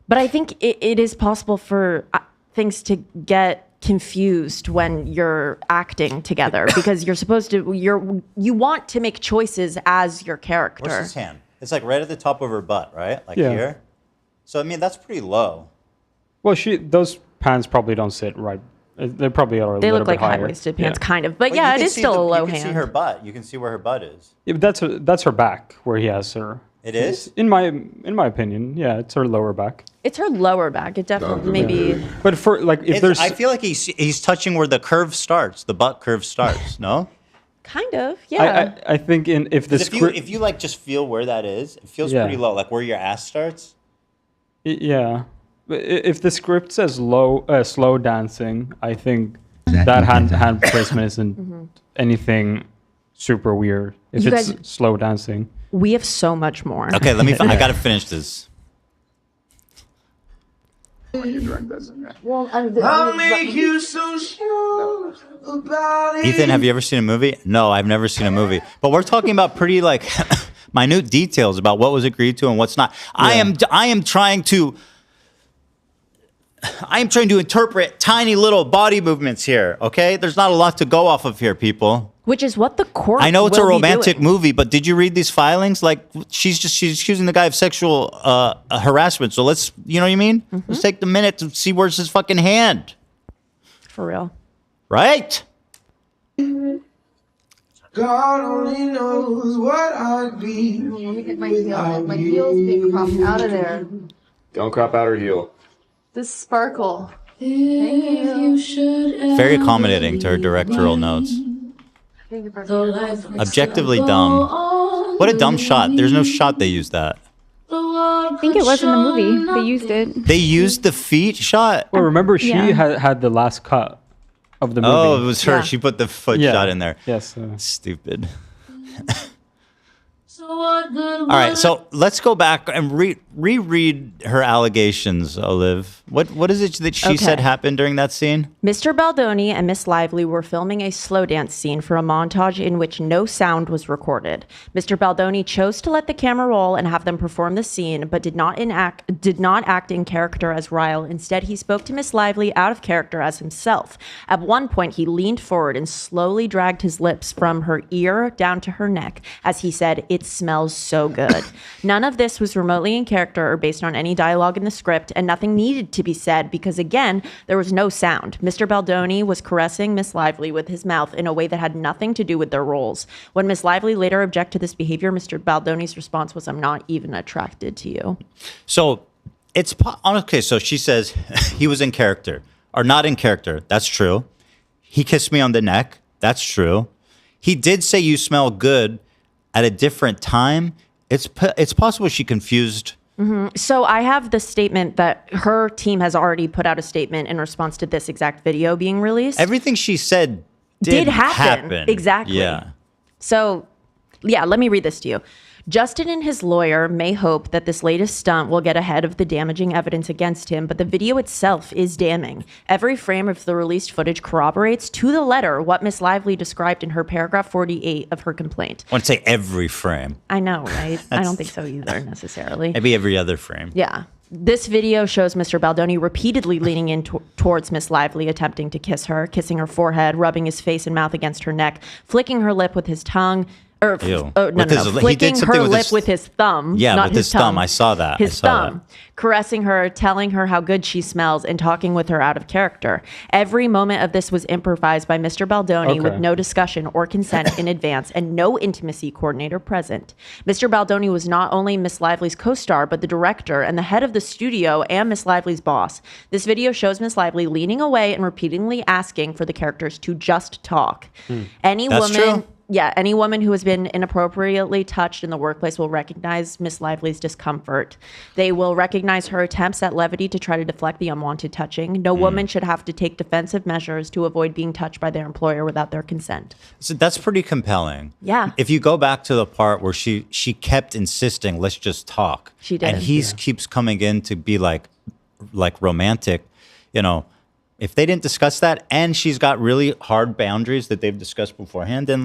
but I think it is possible for things to get confused when you're acting together because you're supposed to you want to make choices as your character. Where's his hand? It's like right at the top of her butt, right? Like Yeah. here. So I mean, that's pretty low. Well, those pants probably don't sit right. They probably are a They little look bit like higher. high-waisted pants, Yeah. kind of, but Well, yeah, you it can is see still a low You can hand. see her butt. You can see where her butt is. Yeah, but that's her back where he has her. It is? In my opinion, yeah, it's her lower back. It's her lower back. It definitely maybe. But for like, if there's, I feel like he's touching where the curve starts. The butt curve starts. No. Kind of, yeah. I think if the 'Cause script, if you like just feel where that is, it feels Yeah. pretty low, like where your ass starts. yeah, but if the script says slow dancing, I think that hand placement isn't anything super weird. If You it's guys- slow dancing. We have so much more. Okay, let me. I gotta finish this. I'll make you so sure about it. Ethan, have you ever seen a movie? No, I've never seen a movie. But we're talking about pretty like minute details about what was agreed to and what's not. I am trying to interpret tiny little body movements here. Okay, there's not a lot to go off of here, people. Which is what the court. I know it's a will be romantic doing. movie, but did you read these filings? Like she's accusing the guy of sexual harassment. So let's, you know what I mean? Let's take the minute to see where's his fucking hand. For real. Right? God only knows what I'd be. Let me get my heel. My heel's being cropped out of there. Don't crop out her heel. This sparkle. Very accommodating to her directorial notes. Objectively dumb. What a dumb shot. There's no shot they used that. I think it was in the movie. They used it. They used the feet shot? Well, remember she Yeah. had the last cut of the movie. Oh, it was her. Yeah. She put the foot Yeah. shot in there. Yes. Stupid. All right, so let's go back and reread her allegations, Olive. What is it that she said happened during that scene? Mr. Baldoni and Miss Lively were filming a slow dance scene for a montage in which no sound was recorded. Mr. Baldoni chose to let the camera roll and have them perform the scene, but did not act in character as Ryle. Instead, he spoke to Miss Lively out of character as himself. At one point, he leaned forward and slowly dragged his lips from her ear down to her neck as he said, "It smells so good." None of this was remotely in character or based on any dialogue in the script, and nothing needed to be said because, again, there was no sound. Mr. Baldoni was caressing Miss Lively with his mouth in a way that had nothing to do with their roles. When Miss Lively later objected to this behavior, Mr. Baldoni's response was, "I'm not even attracted to you." So it's okay. So she says he was in character or not in character. That's true. He kissed me on the neck. That's true. He did say you smell good at a different time. It's possible she confused. So I have the statement that her team has already put out a statement in response to this exact video being released. Everything she said did happen. Exactly. Yeah. So, yeah, let me read this to you. Justin and his lawyer may hope that this latest stunt will get ahead of the damaging evidence against him, but the video itself is damning. Every frame of the released footage corroborates to the letter what Miss Lively described in her paragraph 48 of her complaint. I want to say every frame. I know, right? I don't think so either, necessarily. Maybe every other frame. Yeah. This video shows Mr. Baldoni repeatedly leaning in towards Miss Lively, attempting to kiss her, kissing her forehead, rubbing his face and mouth against her neck, flicking her lip with his tongue, flicking her lip with his thumb. Yeah, not with his thumb. I saw that. His thumb. Caressing her, telling her how good she smells, and talking with her out of character. Every moment of this was improvised by Mr. Baldoni with no discussion or consent in advance and no intimacy coordinator present. Mr. Baldoni was not only Miss Lively's co-star, but the director and the head of the studio and Miss Lively's boss. This video shows Miss Lively leaning away and repeatedly asking for the characters to just talk. Any woman who has been inappropriately touched in the workplace will recognize Miss Lively's discomfort. They will recognize her attempts at levity to try to deflect the unwanted touching. No woman should have to take defensive measures to avoid being touched by their employer without their consent. So that's pretty compelling. Yeah. If you go back to the part where she kept insisting, let's just talk. She did. And he keeps coming in to be like romantic, you know. If they didn't discuss that and she's got really hard boundaries that they've discussed beforehand, then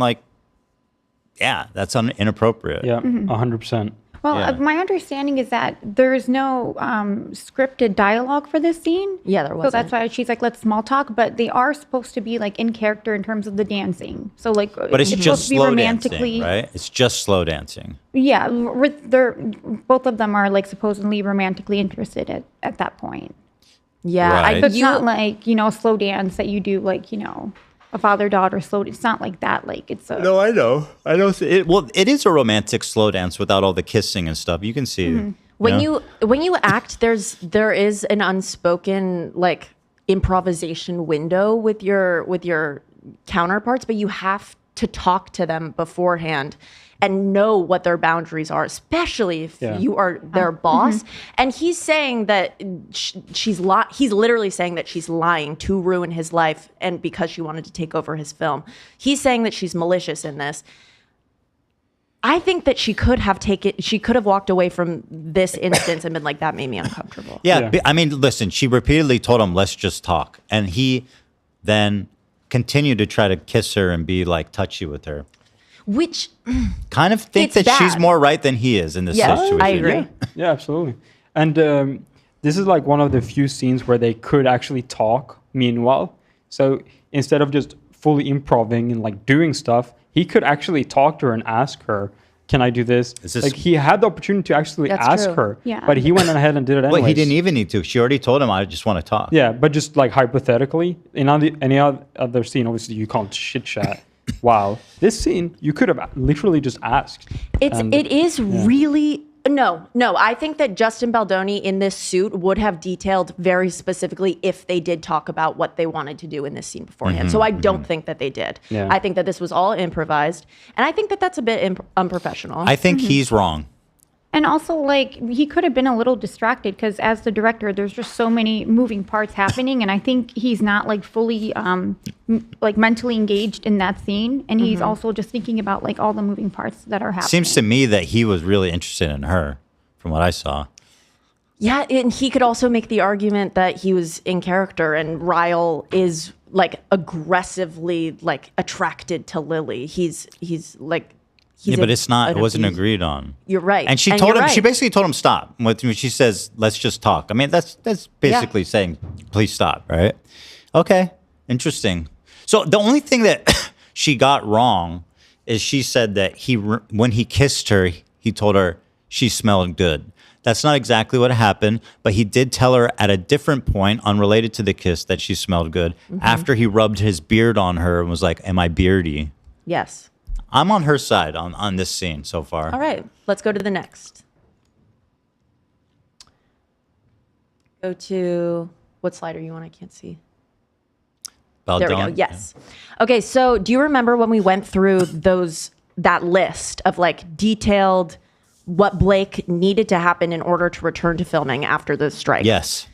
yeah, that's inappropriate. Yeah, 100%. Well, my understanding is that there's no scripted dialogue for this scene. Yeah, there wasn't. So that's why she's like, let's small talk. But they are supposed to be in character in terms of the dancing. So but it's just slow dancing, right? It's just slow dancing. Yeah, both of them are supposedly romantically interested at that point. Yeah, right. It's not a slow dance that you do a father-daughter slow. It's not like that. It's a No, I know. It is a romantic slow dance without all the kissing and stuff. You can see. Mm-hmm. When you act, there is an unspoken improvisation window with your counterparts, but you have to talk to them beforehand and know what their boundaries are, especially if you are their boss. And he's saying that he's literally saying that she's lying to ruin his life and because she wanted to take over his film. He's saying that she's malicious in this. I think that she could have walked away from this instance and been like, that made me uncomfortable. Yeah. I mean, listen, she repeatedly told him, let's just talk. And he then continued to try to kiss her and be touchy with her. Which kind of think that she's more right than he is in this situation. I agree. Yeah, absolutely. And this is one of the few scenes where they could actually talk meanwhile. So instead of just fully improving and like doing stuff, he could actually talk to her and ask her, "Can I do this?" Like he had the opportunity to actually ask her, but he went ahead and did it anyway. But he didn't even need to. She already told him, "I just want to talk." Yeah, but just like hypothetically, in any other scene, obviously you can't chit chat. Wow, this scene you could have literally just asked. It is really. No. I think that Justin Baldoni in this suit would have detailed very specifically if they did talk about what they wanted to do in this scene beforehand. So I don't think that they did. Yeah. I think that this was all improvised. And I think that that's a bit unprofessional. I think he's wrong. And also, like, he could have been a little distracted because as the director, there's just so many moving parts happening. And I think he's not, like, fully, like, mentally engaged in that scene. And he's also just thinking about, like, all the moving parts that are happening. Seems to me that he was really interested in her, from what I saw. Yeah, and he could also make the argument that he was in character and Ryle is, like, aggressively, like, attracted to Lily. He's like... But it's not. It wasn't agreed on. You're right. And she told him. Right. She basically told him stop. When she says, "Let's just talk." I mean, that's basically saying, "Please stop." Right? Okay. Interesting. So the only thing that she got wrong is she said that when he kissed her, he told her she smelled good. That's not exactly what happened, but he did tell her at a different point, unrelated to the kiss, that she smelled good. After he rubbed his beard on her and was like, "Am I beardy?" Yes. I'm on her side on this scene so far. All right, let's go to the next. Go to, what slide are you on? I can't see. Baldoni. There we go, yes. Okay, so do you remember when we went through that list of like detailed what Blake needed to happen in order to return to filming after the strike? Yes.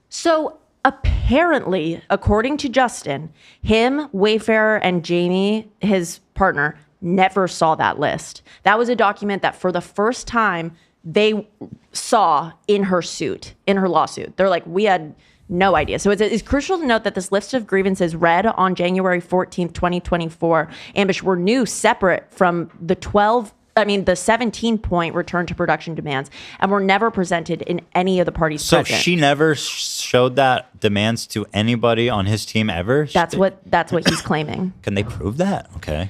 So apparently, according to Justin, him, Wayfarer, and Jamie, his partner, never saw that list. That was a document that for the first time they saw in her suit, in her lawsuit. They're like, we had no idea. So it's crucial to note that this list of grievances read on January 14th, 2024, Ambush, were new, separate from the 17-point return to production demands, and were never presented in any of the parties present. So she never showed that demands to anybody on his team ever? That's what he's claiming. Can they prove that? Okay.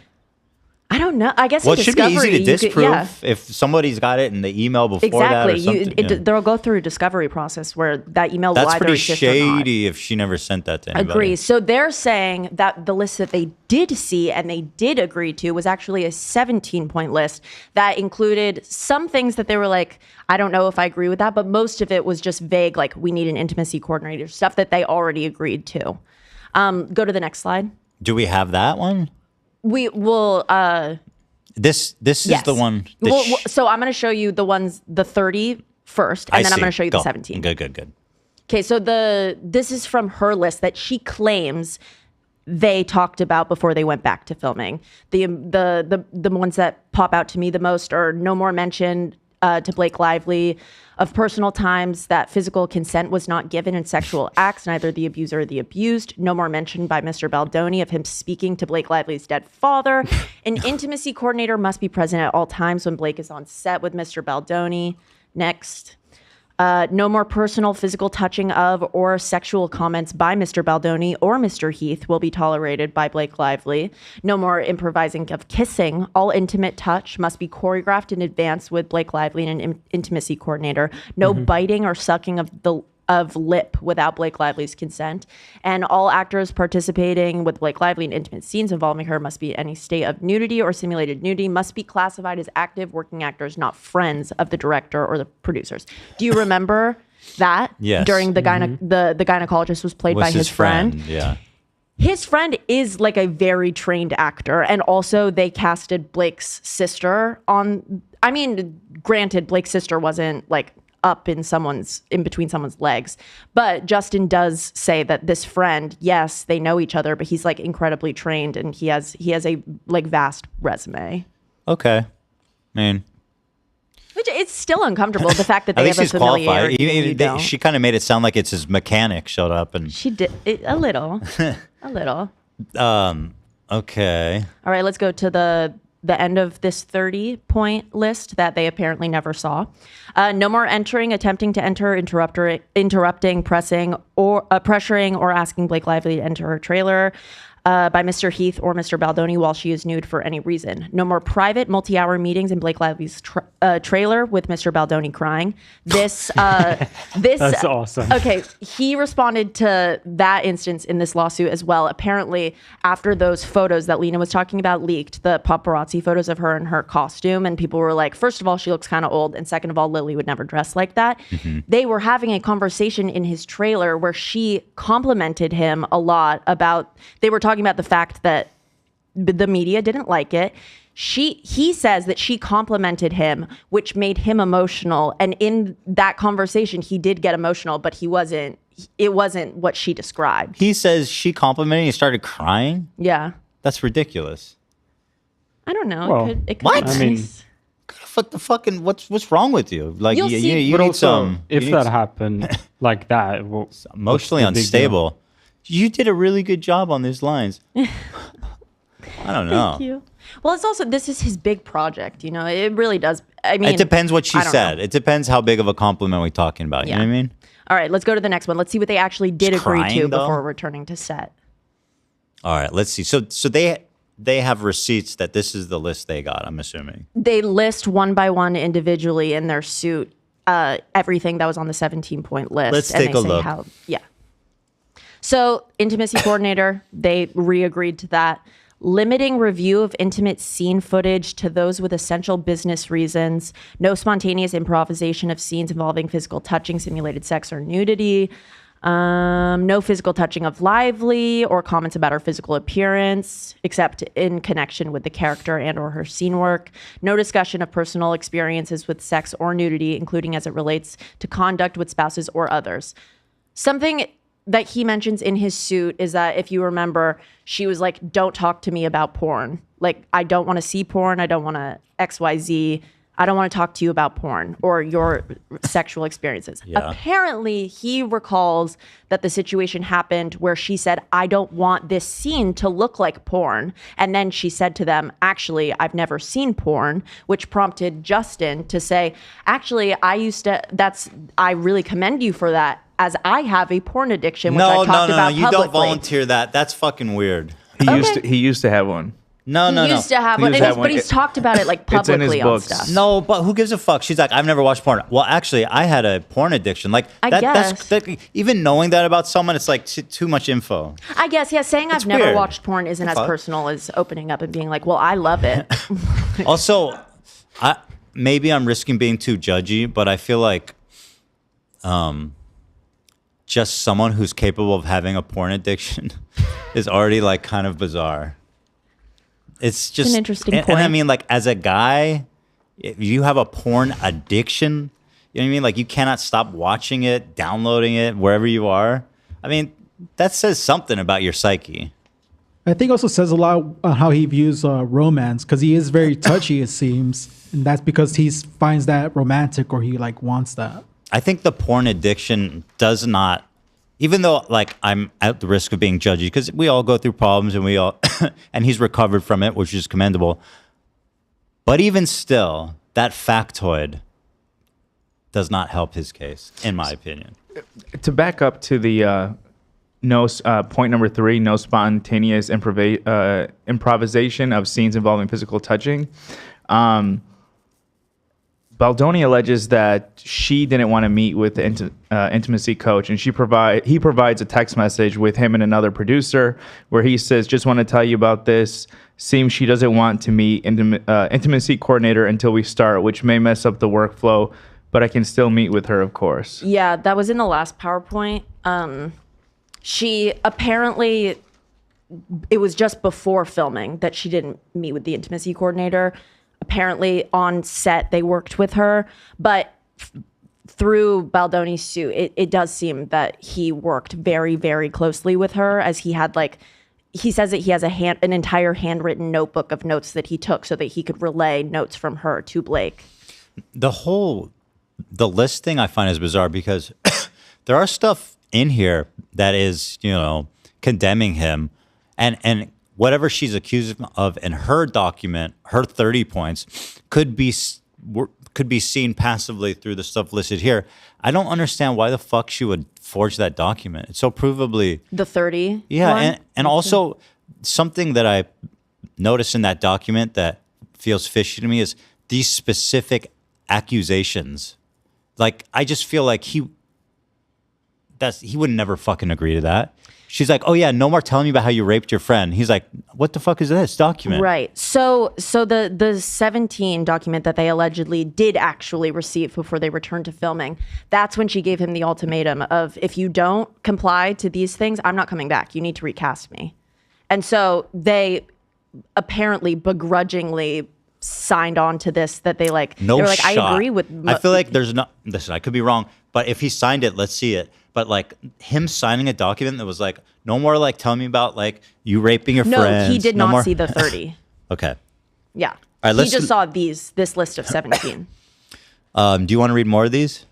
I don't know. I guess well, in it should be discovery, easy to disprove yeah. if somebody's got it in the email before that or something. They'll go through a discovery process where that email will That's either pretty exist or not. shady if she never sent that to anybody. Agree. So they're saying that the list that they did see and they did agree to was actually a 17-point list that included some things that they were like, I don't know if I agree with that, but most of it was just vague, like we need an intimacy coordinator, stuff that they already agreed to. Go to the next slide. Do we have that one? We will... This is the one. So I'm going to show you the 30 first, and then I'm going to show you the 17. Good. Okay, so this is from her list that she claims they talked about before they went back to filming. The ones that pop out to me the most are no more mention to Blake Lively of personal times that physical consent was not given in sexual acts, neither the abuser or the abused. No more mention by Mr. Baldoni of him speaking to Blake Lively's dead father. An intimacy coordinator must be present at all times when Blake is on set with Mr. Baldoni. Next. No more personal physical touching of or sexual comments by Mr. Baldoni or Mr. Heath will be tolerated by Blake Lively. No more improvising of kissing. All intimate touch must be choreographed in advance with Blake Lively and an intimacy coordinator. No biting or sucking of lip without Blake Lively's consent. And all actors participating with Blake Lively in intimate scenes involving her must be any state of nudity or simulated nudity, must be classified as active working actors, not friends of the director or the producers. Do you remember that? Yes. During the the gynecologist was played by his friend. Yeah. His friend is like a very trained actor. And also they casted Blake's sister on, I mean, granted, Blake's sister wasn't like up in between someone's legs, but Justin does say that this friend, yes, they know each other, but he's like incredibly trained and he has a like vast resume. Okay. I mean, which it's still uncomfortable, the fact that they have a familiarity. She kind of made it sound like it's his mechanic showed up and she did a little. Okay. All right, let's go to the end of this 30-point list that they apparently never saw. No more entering, attempting to enter, interrupting, pressing, or pressuring, or asking Blake Lively to enter her trailer. by Mr. Heath or Mr. Baldoni while she is nude for any reason. No more private multi-hour meetings in Blake Lively's trailer with Mr. Baldoni crying. This That's awesome. Okay, he responded to that instance in this lawsuit as well. Apparently, after those photos that Lena was talking about leaked, the paparazzi photos of her in her costume, and people were like, first of all, she looks kind of old, and second of all, Lily would never dress like that. They were having a conversation in his trailer where she complimented him a lot about, they were talking about the fact that the media didn't like it. He says that she complimented him, which made him emotional. And in that conversation, he did get emotional, but it wasn't what she described. He says she complimented and he started crying? Yeah. That's ridiculous. I don't know. Well, it could what? be I mean, nice. What the fucking, what's wrong with you? Like, You'll see. you But need also, some. if you need that some- happened like that, well, emotionally what's the big deal? unstable. You did a really good job on these lines. I don't know. Thank you. Well, it's also, this is his big project, you know, it really does. I mean, It depends what she I don't said. know. It depends how big of a compliment we're talking about. You know what I mean? All right, let's go to the next one. Let's see what they actually did She's agree crying, to though? before returning to set. All right, let's see. So they have receipts that this is the list they got, I'm assuming. They list one by one individually in their suit everything that was on the 17-point list. Let's and take they a say look. Yeah. So, intimacy coordinator, they re-agreed to that. Limiting review of intimate scene footage to those with essential business reasons. No spontaneous improvisation of scenes involving physical touching, simulated sex, or nudity. No physical touching of Lively or comments about her physical appearance, except in connection with the character and or her scene work. No discussion of personal experiences with sex or nudity, including as it relates to conduct with spouses or others. Something that he mentions in his suit is that, if you remember, she was like, don't talk to me about porn. Like, I don't want to see porn. I don't want to XYZ. I don't want to talk to you about porn or your sexual experiences. Yeah. Apparently, he recalls that the situation happened where she said, I don't want this scene to look like porn. And then she said to them, actually, I've never seen porn, which prompted Justin to say, actually, I really commend you for that, as I have a porn addiction, which I talked about You publicly. don't volunteer that. That's fucking weird. He used to have one. No. He used to have one, but he's talked about it like It's in his publicly on books. stuff. No, but who gives a fuck? She's like, I've never watched porn. Well, actually, I had a porn addiction. Like, I guess. Even knowing that about someone, it's like too much info. I guess, yeah, saying It's I've never weird. watched porn isn't as Fuck. personal as opening up and being like, well, I love it. Also, maybe I'm risking being too judgy, but I feel like just someone who's capable of having a porn addiction is already like kind of bizarre. It's just an interesting and I point. mean, like, as a guy, if you have a porn addiction, you know what I mean? Like, you cannot stop watching it, downloading it, wherever you are. I mean, that says something about your psyche. I think also says a lot on how he views romance, because he is very touchy, it seems, and that's because he finds that romantic, or he like wants that. I think the porn addiction does not, even though like I'm at the risk of being judgy, because we all go through problems and we all, and he's recovered from it, which is commendable. But even still, that factoid does not help his case, in my opinion. To back up to the point number 3, no spontaneous improvisation of scenes involving physical touching. Baldoni alleges that she didn't want to meet with the intimacy coach, and he provides a text message with him and another producer where he says, just want to tell you about this. Seems she doesn't want to meet intimacy coordinator until we start, which may mess up the workflow, but I can still meet with her, of course. Yeah, that was in the last PowerPoint. She apparently, it was just before filming that she didn't meet with the intimacy coordinator. Apparently on set they worked with her, but through Baldoni's suit, it does seem that he worked very, very closely with her, as he had he says that he has an entire handwritten notebook of notes that he took so that he could relay notes from her to Blake. The list thing I find is bizarre because there are stuff in here that is, condemning him, and whatever she's accused of in her document, her 30 points, could be seen passively through the stuff listed here. I don't understand why the fuck she would forge that document. It's so provably The 30. yeah, one? and also something that I noticed in that document that feels fishy to me is these specific accusations. Like, I just feel like he would never fucking agree to that. She's like, oh yeah, no more telling me about how you raped your friend. He's like, what the fuck is this document? Right. So the 17 document that they allegedly did actually receive before they returned to filming, that's when she gave him the ultimatum of, if you don't comply to these things, I'm not coming back. You need to recast me. And so they apparently begrudgingly signed on to this, that they like, No they were like, shot. I agree with. I feel like there's not, listen, I could be wrong, but if he signed it, let's see it. But like him signing a document that was like, no more like telling me about like you raping your friends. No, he did no not more. see the 30. Okay. Yeah. All right, he just saw this list of 17. Do you want to read more of these?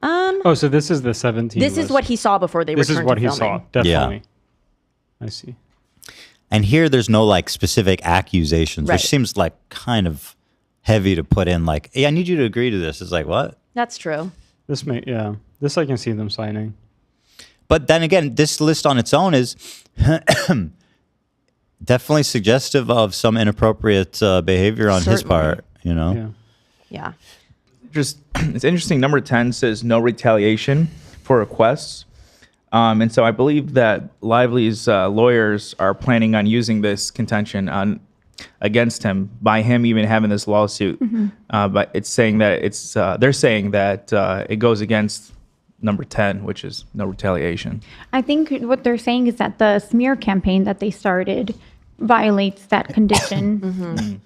Oh, so this is the 17. This is what he saw before they returned to filming. This is what he saw, definitely. Yeah. I see. And here there's no like specific accusations, Right. which seems like kind of heavy to put in. Like, hey, I need you to agree to this. It's like, what? That's true. This I can see them signing. But then again, this list on its own is definitely suggestive of some inappropriate behavior on his part, you know? Yeah. Just, it's interesting. Number 10 says no retaliation for requests. And so I believe that Lively's lawyers are planning on using this contention against him by him even having this lawsuit. But it's saying that they're saying that it goes against number 10, which is no retaliation. I think what they're saying is that the smear campaign that they started violates that condition.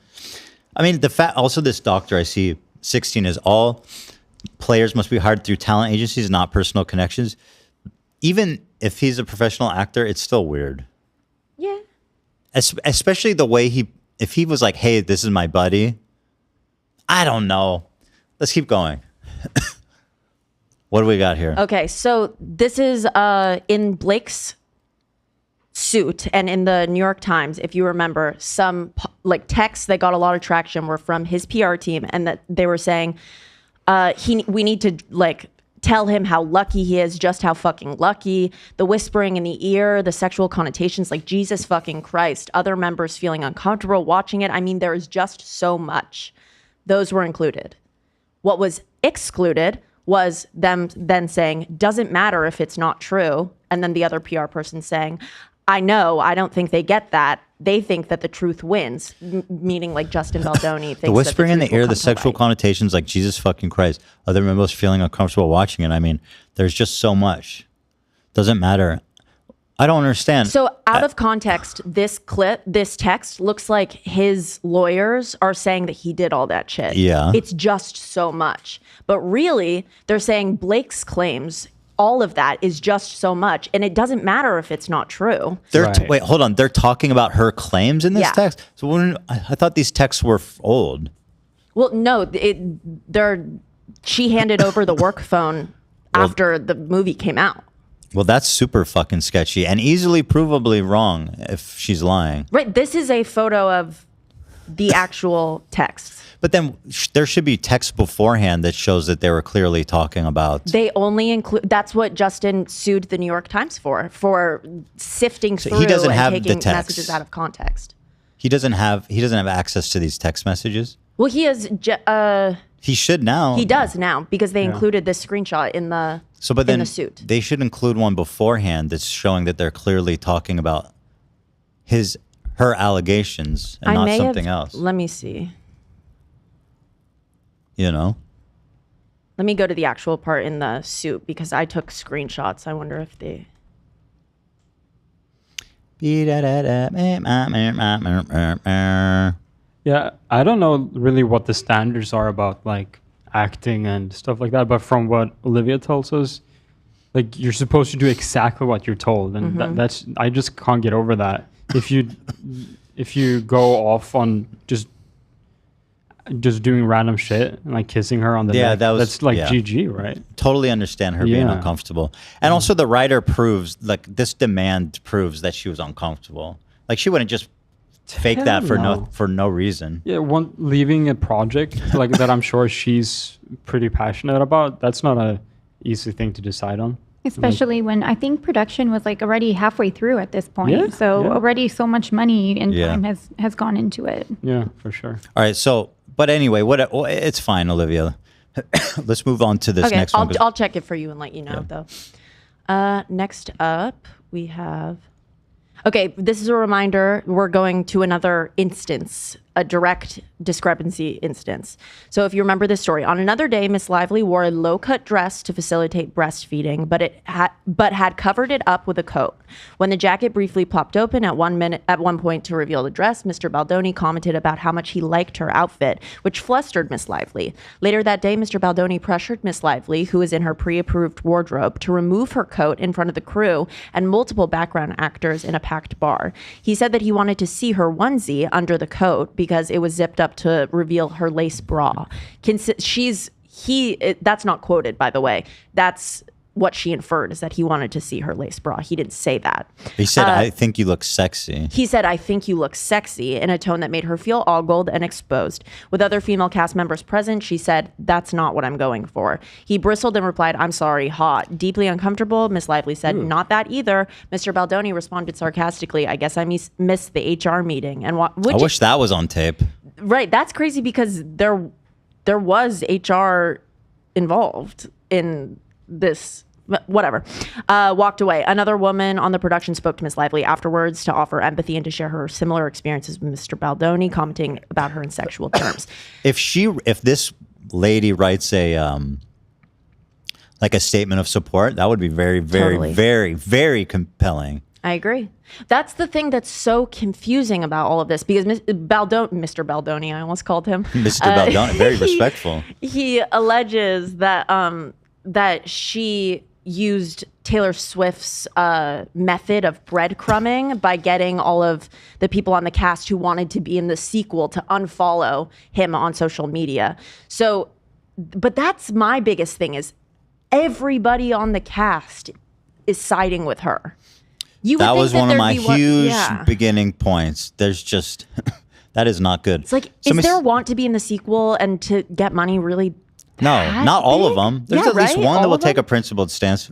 I mean, the fact also this doctor I see 16 is all players must be hired through talent agencies, not personal connections. Even if he's a professional actor, it's still weird. Yeah. Especially the way if he was like, hey, this is my buddy. I don't know. Let's keep going. What do we got here? Okay, so this is in Blake's suit and in the New York Times, if you remember, some like texts that got a lot of traction were from his PR team, and that they were saying we need to like tell him how lucky he is, just how fucking lucky, the whispering in the ear, the sexual connotations, like Jesus fucking Christ, other members feeling uncomfortable watching it. I mean, there is just so much. Those were included. What was excluded was them then saying, doesn't matter if it's not true. And then the other PR person saying, I know, I don't think they get that. They think that the truth wins, meaning like Justin Baldoni thinks the whispering that in truth the will ear, come the to sexual light. connotations, like Jesus fucking Christ, other members feeling uncomfortable watching it. I mean, there's just so much. Doesn't matter. I don't understand. So out of context, this text looks like his lawyers are saying that he did all that shit. Yeah. It's just so much. But really, they're saying Blake's claims, all of that is just so much. And it doesn't matter if it's not true. Wait, hold on. They're talking about her claims in this Yeah. text? So I thought these texts were old. Well, no, she handed over the work phone after the movie came out. Well, that's super fucking sketchy and easily provably wrong if she's lying. Right. This is a photo of the actual text. But then there should be text beforehand that shows that they were clearly talking about. They only include. That's what Justin sued the New York Times for sifting So through he doesn't and have the taking text. messages out of context. He doesn't have access to these text messages. Well, he has. He should now. He does now because they Yeah. included this screenshot in the But then in the suit. they should include one beforehand that's showing that they're clearly talking about her allegations and not something else. Let me see. You know. Let me go to the actual part in the suit because I took screenshots. I wonder if they. Yeah, I don't know really what the standards are about like acting and stuff like that, but from what Olivia tells us, like you're supposed to do exactly what you're told, and Mhm. that's I just can't get over that. If you go off on just doing random shit and like kissing her on the neck, that's like GG, right? Totally understand her being Yeah. uncomfortable. And also the writer proves, like this demand proves that she was uncomfortable. Like she wouldn't just fake that Hell for no reason. Yeah, leaving a project like that I'm sure she's pretty passionate about, that's not a easy thing to decide on. Especially when I think production was like already halfway through at this point. Yeah, So already so much money and Yeah. time has gone into it. Yeah, for sure. All right. So, but anyway, it's fine, Olivia. Let's move on to this Okay, next one. I'll check it for you and let you know though. Next up, we have. Okay, this is a reminder. We're going to another instance, a direct discrepancy instance. So if you remember this story, on another day, Miss Lively wore a low-cut dress to facilitate breastfeeding, but had covered it up with a coat. When the jacket briefly popped open at one point to reveal the dress, Mr. Baldoni commented about how much he liked her outfit, which flustered Miss Lively. Later that day, Mr. Baldoni pressured Miss Lively, who was in her pre-approved wardrobe, to remove her coat in front of the crew and multiple background actors in a packed bar. He said that he wanted to see her onesie under the coat because it was zipped up to reveal her lace bra. That's not quoted, by the way. That's what she inferred, is that he wanted to see her lace bra. He didn't say that. He said, I think you look sexy. He said, I think you look sexy, in a tone that made her feel ogled and exposed. With other female cast members present, she said, that's not what I'm going for. He bristled and replied, I'm sorry, hot. Deeply uncomfortable, Miss Lively said, not that either. Mr. Baldoni responded sarcastically, I guess I missed the HR meeting. And I wish that was on tape. Right, that's crazy because there was HR involved in this. Whatever. Walked away. Another woman on the production spoke to Miss Lively afterwards to offer empathy and to share her similar experiences with Mr. Baldoni, commenting about her in sexual terms. If this lady writes a like a statement of support, that would be very, very, Totally. very, very compelling. I agree. That's the thing that's so confusing about all of this because Mr. Baldoni, I almost called him. Mr. Baldoni, very respectful. He alleges that that she used Taylor Swift's method of breadcrumbing by getting all of the people on the cast who wanted to be in the sequel to unfollow him on social media. So, but that's my biggest thing is everybody on the cast is siding with her. That was one of my huge beginning points. There's just, that is not good. It's like, is there want to be in the sequel and to get money really? No, not all of them. There's at least one that will take a principled stance.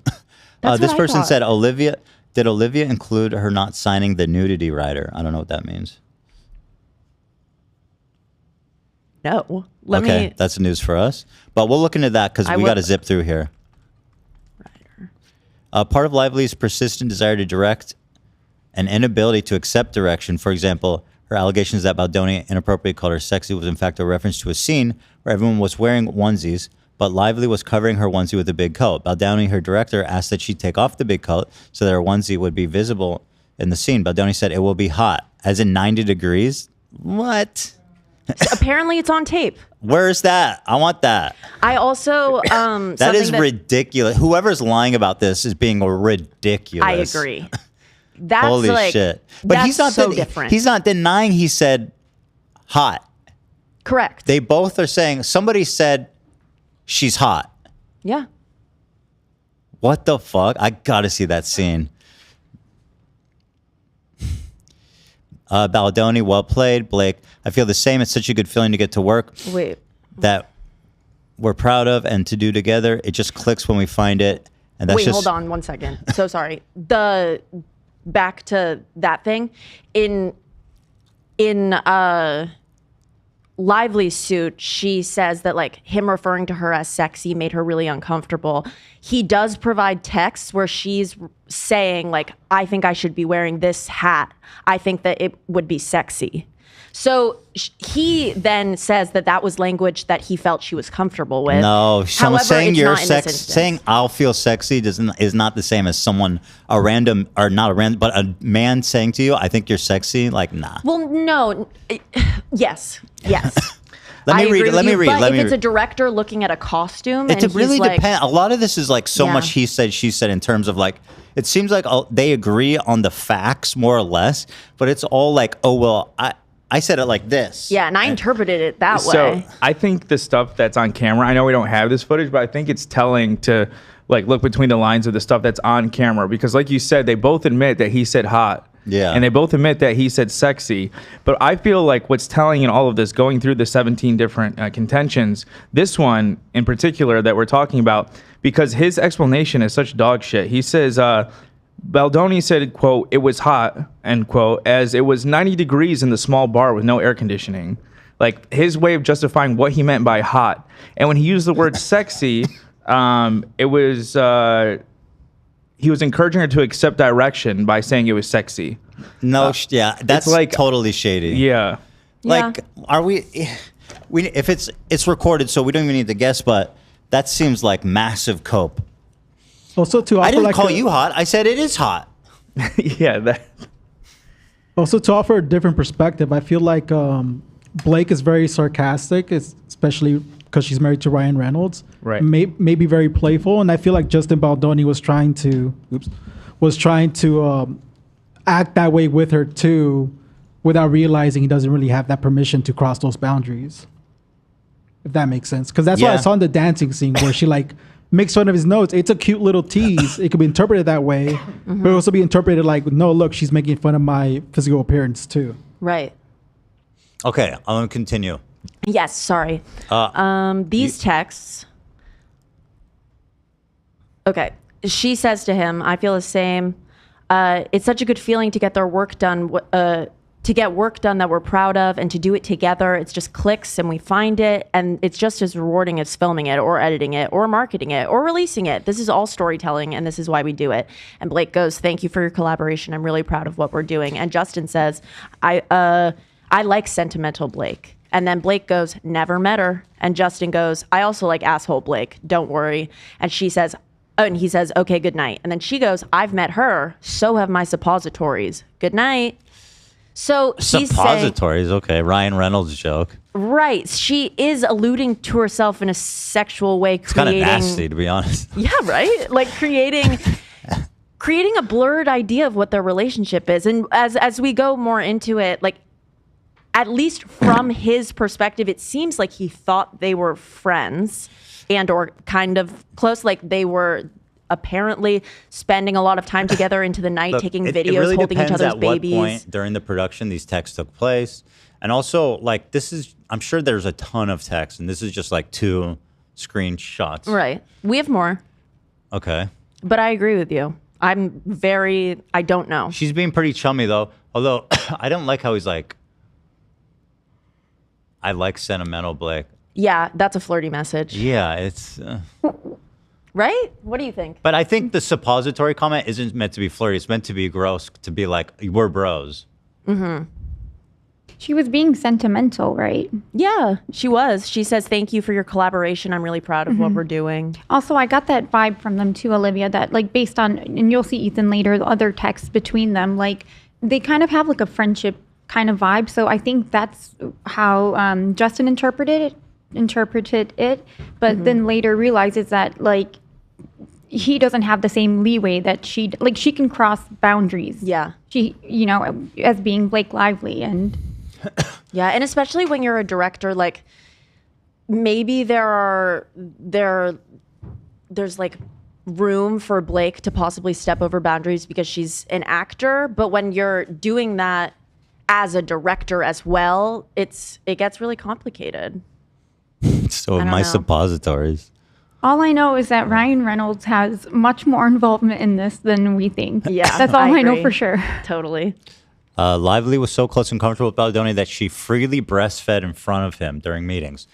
This person said, did Olivia include her not signing the nudity rider? I don't know what that means. No. That's news for us. But we'll look into that because we got to zip through here. Part of Lively's persistent desire to direct and inability to accept direction, for example, her allegations that Baldoni inappropriately called her sexy was in fact a reference to a scene where everyone was wearing onesies, but Lively was covering her onesie with a big coat. Baldoni, her director, asked that she take off the big coat so that her onesie would be visible in the scene. Baldoni said, it will be hot, as in 90 degrees. What? Apparently it's on tape. Where's that? I want that. I also that is ridiculous. Whoever's lying about this is being ridiculous. I agree. That's holy shit. But that's he's not so different. He's not denying he said hot. Correct. They both are saying somebody said she's hot. Yeah. What the fuck? I gotta see that scene. Baldoni, well played, Blake. I feel the same. It's such a good feeling to get to work. Wait. That we're proud of and to do together. It just clicks when we find it. And that's hold on 1 second. So sorry. Back to that thing. In Lively's suit, she says that like him referring to her as sexy made her really uncomfortable. He does provide texts where she's saying like, I think I should be wearing this hat. I think that it would be sexy. So he then says that that was language that he felt she was comfortable with. No, someone However, saying it's you're not in this sex, instance. saying I'll feel sexy is not the same as someone but a man saying to you, I think you're sexy. Like, nah. Well, no. Yes. Let me read it. But if it's a director looking at a costume, It and really he's like, depends. A lot of this is like so Yeah. much he said, she said in terms of like, it seems like they agree on the facts more or less, but it's all like, oh, well, I said it like this. Yeah, and I interpreted it that So way. I think the stuff that's on camera, I know we don't have this footage, but I think it's telling to like look between the lines of the stuff that's on camera because like you said, they both admit that he said hot. Yeah. And they both admit that he said sexy. But I feel like what's telling in all of this, going through the 17 different contentions, this one in particular that we're talking about, because his explanation is such dog shit. He says, Baldoni said, quote, "It was hot," end quote, as it was 90 degrees in the small bar with no air conditioning. Like, his way of justifying what he meant by hot. And when he used the word sexy, it was he was encouraging her to accept direction by saying it was sexy. No, yeah, that's like totally shady. Yeah. Like, are we if it's recorded, so we don't even need to guess, but that seems like massive cope. Also, to offer I didn't like call you hot. I said it is hot. Yeah. Also, to offer a different perspective, I feel like Blake is very sarcastic, especially because she's married to Ryan Reynolds. Right. Maybe very playful, and I feel like Justin Baldoni was trying to act that way with her too, without realizing he doesn't really have that permission to cross those boundaries. If that makes sense, because that's what I saw in the dancing scene where she like makes fun of his notes. It's a cute little tease. It could be interpreted that way, but it also be interpreted like, no, look, she's making fun of my physical appearance too. Right. Okay, I'm gonna continue. Yes, sorry. These texts. Okay. She says to him, "I feel the same. It's such a good feeling to get their work done, to get work done that we're proud of, and to do it together. It's just clicks and we find it, and it's just as rewarding as filming it or editing it or marketing it or releasing it. This is all storytelling, and this is why we do it." And Blake goes, "Thank you for your collaboration. I'm really proud of what we're doing." And Justin says, I like sentimental Blake." And then Blake goes, "Never met her." And Justin goes, "I also like asshole Blake. Don't worry." And she says, and he says, "Okay, good night." And then she goes, "I've met her. So have my suppositories. Good night." So he's suppositories. Okay, Ryan Reynolds joke. Right. She is alluding to herself in a sexual way. It's kind of nasty, to be honest. Yeah, right? Like creating a blurred idea of what their relationship is. And as we go more into it, like, at least from his perspective, it seems like he thought they were friends and or kind of close, like they were apparently spending a lot of time together into the night, taking videos, it really holding each depends other's at babies. What point during the production these texts took place. And also, like, this is, I'm sure there's a ton of text, and this is just like 2 screenshots. Right. We have more. Okay. But I agree with you. I don't know. She's being pretty chummy, though. Although, I don't like how he's like, "I like sentimental Blake." Yeah, that's a flirty message. Yeah, it's... Right? What do you think? But I think the suppository comment isn't meant to be flirty. It's meant to be gross, to be like, we're bros. Mm-hmm. She was being sentimental, right? Yeah, she was. She says, "Thank you for your collaboration. I'm really proud of what we're doing." Also, I got that vibe from them too, Olivia, that like based on, and you'll see Ethan later, the other texts between them, like they kind of have like a friendship kind of vibe. So I think that's how Justin interpreted it, but then later realizes that like he doesn't have the same leeway that she can cross boundaries. Yeah. She, as being Blake Lively and. Yeah, and especially when you're a director, like maybe there's like room for Blake to possibly step over boundaries because she's an actor, but when you're doing that as a director as well, it gets really complicated. So my suppositories. All I know is that Ryan Reynolds has much more involvement in this than we think. Yeah, that's all I know for sure. Totally. Lively was so close and comfortable with Baldoni that she freely breastfed in front of him during meetings.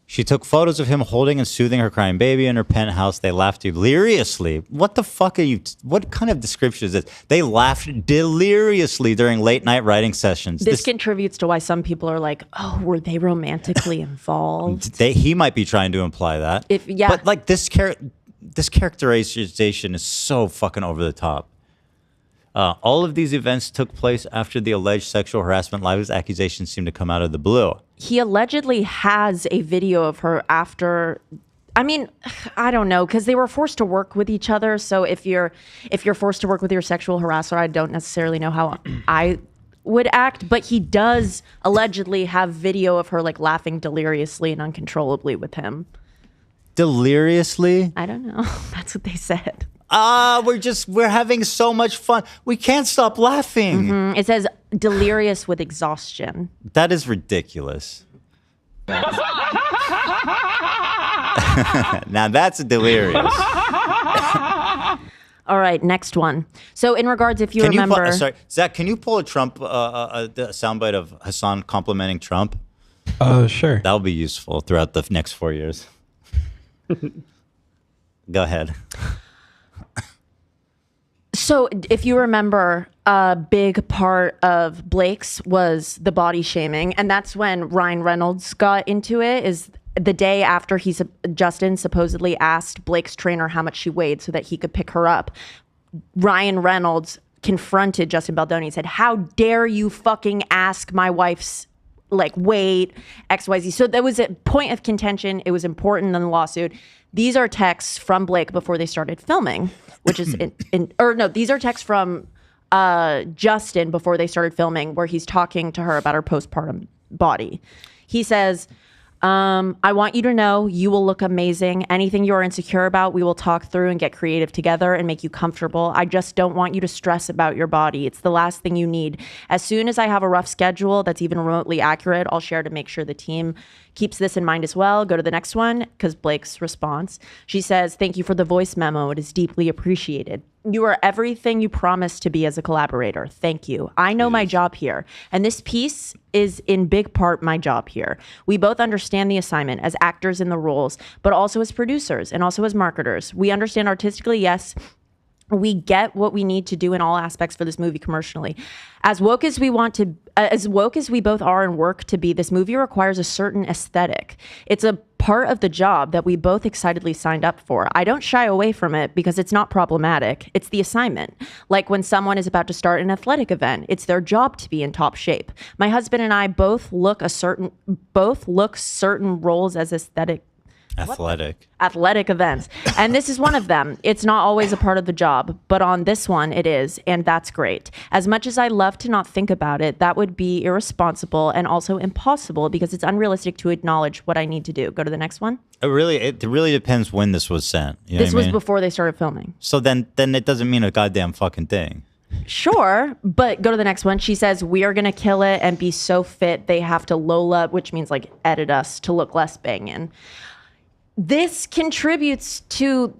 She took photos of him holding and soothing her crying baby in her penthouse. They laughed deliriously. What the fuck are you? What kind of description is this? They laughed deliriously during late night writing sessions. This contributes to why some people are like, "Oh, were they romantically involved?" He might be trying to imply that. But like this characterization is so fucking over the top. All of these events took place after the alleged sexual harassment. Lively's accusations seem to come out of the blue. He allegedly has a video of her after. I mean, I don't know, because they were forced to work with each other. So if you're forced to work with your sexual harasser, I don't necessarily know how I would act. But he does allegedly have video of her like laughing deliriously and uncontrollably with him. Deliriously? I don't know. That's what they said. We're having so much fun. We can't stop laughing. Mhm. It says delirious with exhaustion. That is ridiculous. Now that's delirious. All right, next one. So in regards, if you remember, sorry, Zach, can you pull a Trump the soundbite of Hasan complimenting Trump? Sure. That'll be useful throughout the next 4 years. Go ahead. So if you remember, a big part of Blake's was the body shaming, and that's when Ryan Reynolds got into it. Is the day after Justin supposedly asked Blake's trainer how much she weighed so that he could pick her up. Ryan Reynolds confronted Justin Baldoni and said, "How dare you fucking ask my wife's weight, XYZ." So that was a point of contention. It was important in the lawsuit. These are texts from Blake before they started filming, which is these are texts from Justin before they started filming, where he's talking to her about her postpartum body. He says, I want you to know you will look amazing. Anything you are insecure about, we will talk through and get creative together and make you comfortable. I just don't want you to stress about your body. It's the last thing you need. As soon as I have a rough schedule that's even remotely accurate, I'll share to make sure the team keeps this in mind as well. Go to the next one, because Blake's response. She says, "Thank you for the voice memo. It is deeply appreciated. You are everything you promised to be as a collaborator. Thank you. I know my job here, and this piece is in big part my job here. We both understand the assignment as actors in the roles, but also as producers and also as marketers. We understand artistically, yes. We get what we need to do in all aspects for this movie commercially. As woke as we both are and work to be, this movie requires a certain aesthetic. It's a part of the job that we both excitedly signed up for. I don't shy away from it because it's not problematic. It's the assignment. Like when someone is about to start an athletic event, it's their job to be in top shape. My husband and I both look certain roles as athletic events, and this is one of them. It's not always a part of the job, but on this one it is, and that's great. As much as I love to not think about it, that would be irresponsible and also impossible because it's unrealistic to acknowledge what I need to do. Go to the next one. It really depends when this was sent. You know this was before they started filming. So then it doesn't mean a goddamn fucking thing. Sure, but go to the next one. She says, "We are gonna kill it and be so fit they have to Lola," which means edit us to look less banging. This contributes to.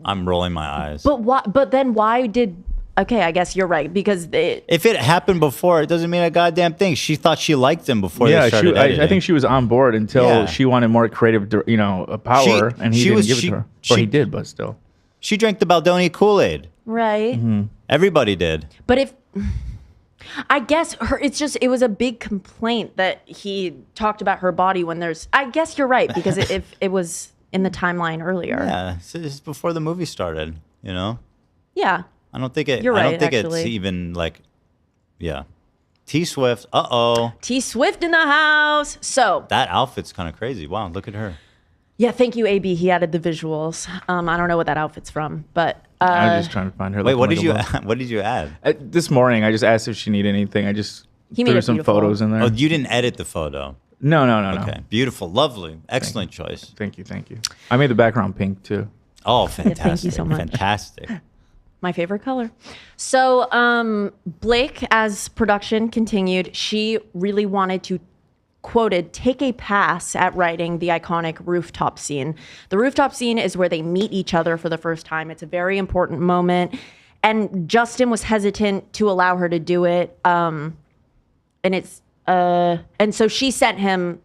I'm rolling my eyes. But why? But then why did? Okay, I guess you're right because if it happened before, it doesn't mean a goddamn thing. She thought she liked him before they started editing. I think she was on board until she wanted more creative, power, and he didn't give it to her. Or he did, but still. She drank the Baldoni Kool-Aid. Right. Mm-hmm. Everybody did. But if. I guess it was a big complaint that he talked about her body when I guess you're right, because if it was in the timeline earlier. Yeah, it's before the movie started, Yeah. I don't think it, You're right, I don't think actually. it's even yeah. T-Swift, uh-oh. T-Swift in the house. So. That outfit's kind of crazy. Wow, look at her. Yeah, thank you, AB. He added the visuals. I don't know what that outfit's from, but I'm just trying to find her. Wait, what did you add? This morning, I just asked if she needed anything. I just threw some photos in there. Oh, you didn't edit the photo? No. Okay, beautiful, lovely, excellent choice. Thank you. I made the background pink too. Oh, fantastic! Yeah, thank you so much. Fantastic. My favorite color. So Blake, as production continued, she really wanted to, quoted, take a pass at writing the iconic rooftop scene. The rooftop scene is where they meet each other for the first time. It's a very important moment. And Justin was hesitant to allow her to do it. And so she sent him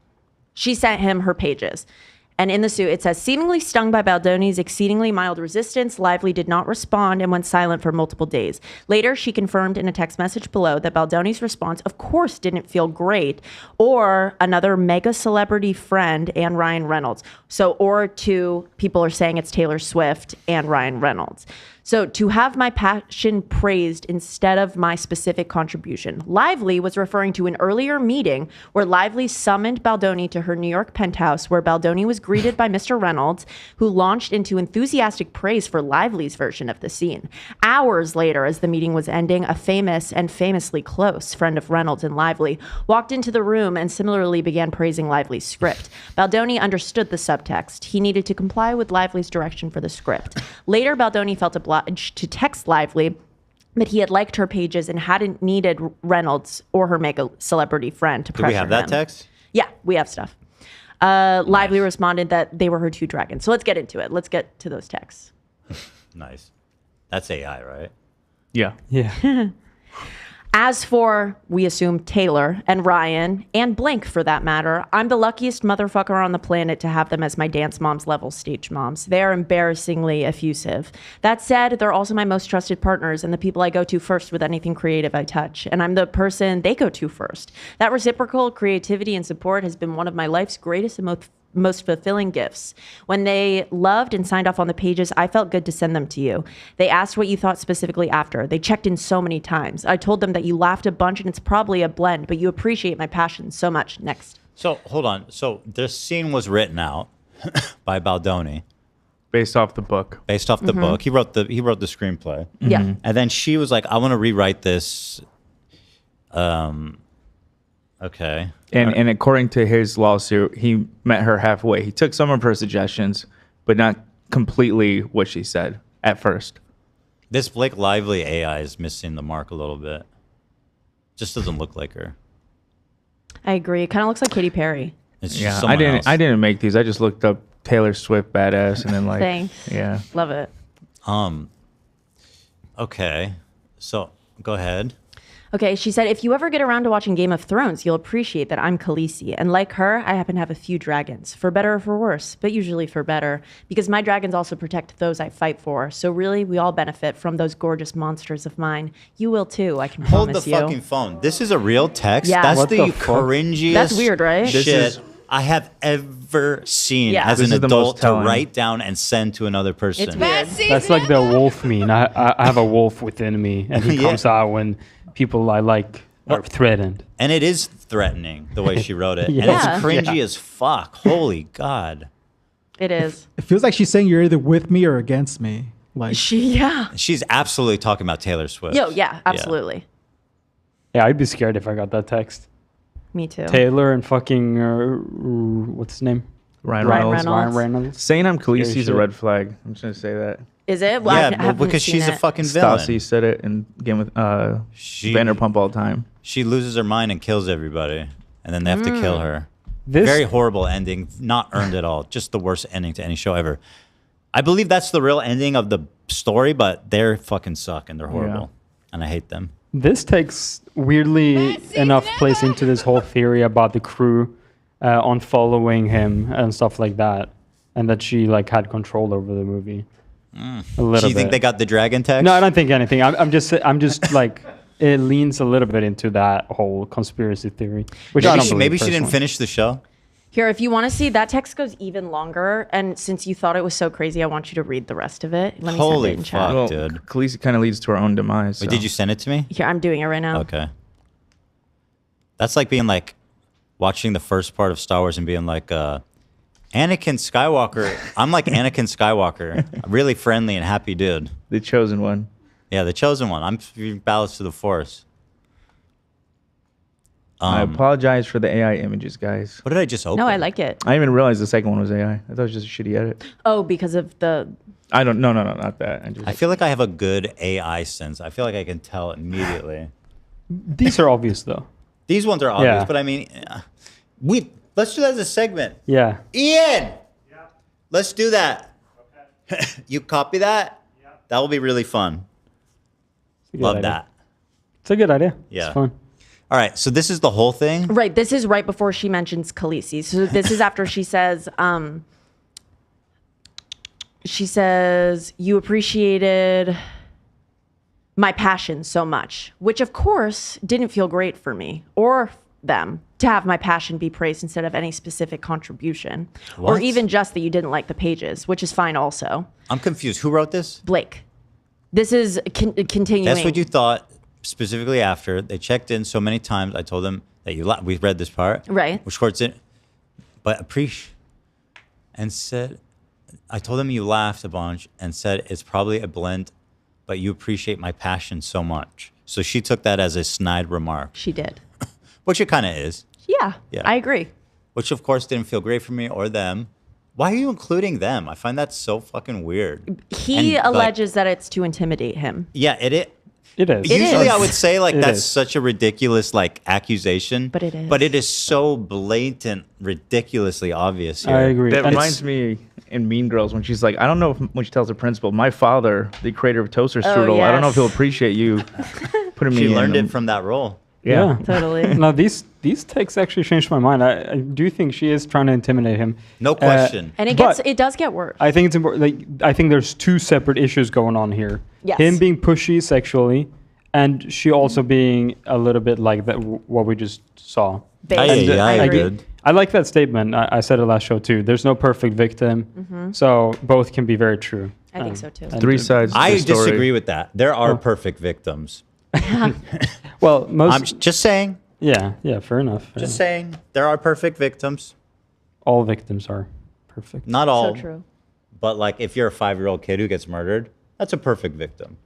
her pages. And in the suit, it says, seemingly stung by Baldoni's exceedingly mild resistance, Lively did not respond and went silent for multiple days. Later, she confirmed in a text message below that Baldoni's response, of course, didn't feel great, or another mega celebrity friend and Ryan Reynolds. Or two people are saying it's Taylor Swift and Ryan Reynolds. So to have my passion praised instead of my specific contribution. Lively was referring to an earlier meeting where Lively summoned Baldoni to her New York penthouse, where Baldoni was greeted by Mr. Reynolds, who launched into enthusiastic praise for Lively's version of the scene. Hours later, as the meeting was ending, a famous and famously close friend of Reynolds and Lively walked into the room and similarly began praising Lively's script. Baldoni understood the subtext. He needed to comply with Lively's direction for the script. Later, Baldoni felt obliged obliged to text Lively that he had liked her pages and hadn't needed Reynolds or her mega celebrity friend to pressure him. Do we have that text? Yeah, we have stuff. Lively responded that they were her two dragons. So let's get into it. Let's get to those texts. Nice. That's AI, right? Yeah. Yeah. As for, we assume, Taylor and Ryan and Blink for that matter, I'm the luckiest motherfucker on the planet to have them as my dance moms level stage moms. They are embarrassingly effusive. That said, they're also my most trusted partners and the people I go to first with anything creative I touch. And I'm the person they go to first. That reciprocal creativity and support has been one of my life's greatest and most fulfilling gifts. When they loved and signed off on the pages, I felt good to send them to you. They asked what you thought specifically after. They checked in so many times. I told them that you laughed a bunch and it's probably a blend, but you appreciate my passion so much. Next. So hold on. So this scene was written out by Baldoni. Based off the book. Based off the book. He wrote the screenplay. Yeah. And then she was like, I want to rewrite this. Okay. And according to his lawsuit, he met her halfway. He took some of her suggestions, but not completely what she said at first. This Blake Lively AI is missing the mark a little bit. Just doesn't look like her. I agree. It kind of looks like Katy Perry. It's Yeah, just I didn't make these. I just looked up Taylor Swift badass and then like Thanks. yeah. Love it. Okay. So go ahead. Okay, she said, if you ever get around to watching Game of Thrones, you'll appreciate that I'm Khaleesi. And like her, I happen to have a few dragons, for better or for worse, but usually for better, because my dragons also protect those I fight for. So really, we all benefit from those gorgeous monsters of mine. You will too, I can Hold promise the you. fucking phone. This is a real text? Yeah. That's What the the fuck? cringiest That's weird, right? shit This is- I have ever seen Yeah. as This an is the most adult to telling. write down and send to another person. It's weird. That's like the wolf meme. I have a wolf within me, and he Yeah. comes out when people I like are threatened. And it is threatening the way she wrote it. And Yeah. it's cringy as fuck. Holy God. It is. It feels like she's saying you're either with me or against me. Like Yeah. She's absolutely talking about Taylor Swift. Yo, yeah, absolutely. Yeah, I'd be scared if I got that text. Me too. Taylor and fucking what's his name? Ryan Ryan Reynolds. Reynolds. Ryan Reynolds. Saying I'm Khaleesi is a shit. red flag. I'm just gonna say that. Is it? Well, Yeah, I haven't because seen she's a it. fucking villain. Stassi said it in Game with Vanderpump all the time. She loses her mind and kills everybody. And then they have to kill her. This Very horrible ending. Not earned at all. Just the worst ending to any show ever. I believe that's the real ending of the story, but they're fucking suck and they're horrible. And I hate them. This takes weirdly enough place into this whole theory about the crew on following him and stuff like that, and that she like had control over the movie. A little Do you think bit. they got the dragon text? No, I don't think anything. I'm just like it leans a little bit into that whole conspiracy theory, which I don't believe Maybe she didn't personally. finish the show. Here, if you want to see, that text goes even longer. And since you thought it was so crazy, I want you to read the rest of it. Let me Holy send it in chat. fuck, Well, dude. Khaleesi kind of leads to her own demise. Wait, so. did you send it to me? Here, I'm doing it right now. Okay. That's like being like watching the first part of Star Wars and being like, Anakin Skywalker. I'm like Anakin Skywalker. A really friendly and happy dude. The chosen one. Yeah, the chosen one. I'm speaking balance to the Force. I apologize for the AI images, guys. What did I just open? No, I like it. I didn't even realize the second one was AI. I thought it was just a shitty edit. Oh, because of the... I don't. No, not that. I feel like I have a good AI sense. I feel like I can tell immediately. These are obvious though. These ones are obvious, Yeah. but I mean, let's do that as a segment. Yeah. Ian, let's do that. Okay. You copy that? Yeah. That will be really fun. It's a good Love idea. that. It's a good idea. Yeah. It's fun. All right, so this is the whole thing? Right, this is right before she mentions Khaleesi. So this is after she says, you appreciated my passion so much, which of course didn't feel great for me or them to have my passion be praised instead of any specific contribution. Or What? even just that you didn't like the pages, which is fine also. I'm confused. Who wrote this? Blake. This is continuing. That's what you thought specifically after. They checked in so many times. I told them that we read this part. Right. Which court's in. But appreciate. And said, I told them you laughed a bunch and said it's probably a blend, but you appreciate my passion so much. So she took that as a snide remark. She did. Which it kind of is. Yeah, Yeah. I agree. Which of course didn't feel great for me or them. Why are you including them? I find that so fucking weird. He And, alleges that it's to intimidate him. Yeah, it is. It Usually is. I would say like It that's is. such a ridiculous like accusation. But it is. But it is so blatant, ridiculously obvious here. That reminds me in Mean Girls when she's like, I don't know if, when she tells the principal, my father, the creator of Toaster Strudel, I don't know if he'll appreciate you putting me She in. learned it from that role. Yeah. Totally. No, these texts actually changed my mind. I do think she is trying to intimidate him. No question. And it does get worse. I think it's important. Like, I think there's two separate issues going on here. Yes. Him being pushy sexually, and she also being a little bit like that. What we just saw. Basically. I agree. I like that statement. I said it last show too. There's no perfect victim, Mhm. so both can be very true. I think so too. and- Three sides. I disagree with that. There are perfect victims. Well, most. I'm just saying. Yeah. Fair enough. Just saying. There are perfect victims. All victims are perfect. Not all. So true. But like, if you're a 5-year-old kid who gets murdered, that's a perfect victim.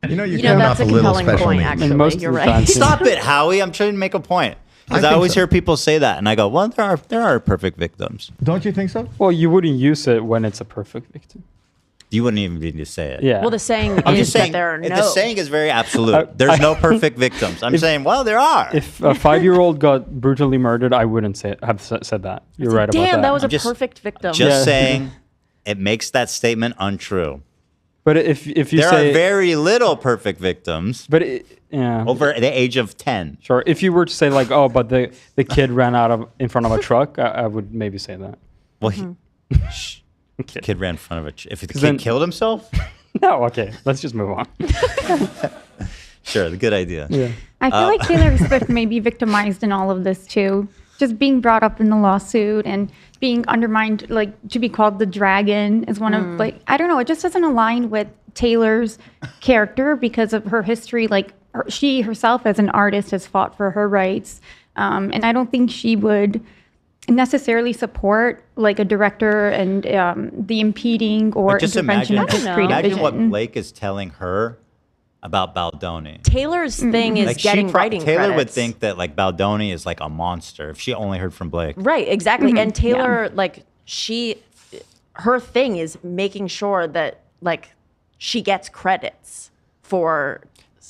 You know, You know, that's a compelling point, actually. You're right. Stop it, Howie. I'm trying to make a point. Because I think always so. hear people say that, and I go, well, there are perfect victims. Don't you think so? Well, you wouldn't use it when it's a perfect victim. You wouldn't even need to say it. Yeah. Well, the saying I'm is just saying, that there are no. the saying is very absolute. There's no perfect victims. I'm saying, well, there are. If a 5-year-old got brutally murdered, I wouldn't have said that. You're right about that. Damn, that was I'm a just- perfect victim. Just saying, it makes that statement untrue. But if you there say are very little perfect victims. But yeah, over the age of 10. Sure. If you were to say like, oh, but the kid ran in front of a truck, I would maybe say that. Well, Mm-hmm. the kid ran in front of a. If the 'Cause kid then- killed himself, No, okay. Let's just move on. sure, good idea. Yeah. I feel like Taylor Swift may be victimized in all of this too. Just being brought up in the lawsuit and being undermined, like to be called the dragon is one of like, I don't know, it just doesn't align with Taylor's character because of her history. Like she herself as an artist has fought for her rights. And I don't think she would necessarily support like a director and the impeding or But just intervention imagine, of his creative imagine what vision. Blake is telling her about Baldoni. Taylor's thing is Like getting writing Taylor would credits. think that like Baldoni is like a monster if she only heard from Blake. Right, exactly. Mhm. And Taylor, like, her thing is making sure that, like, she gets credits for.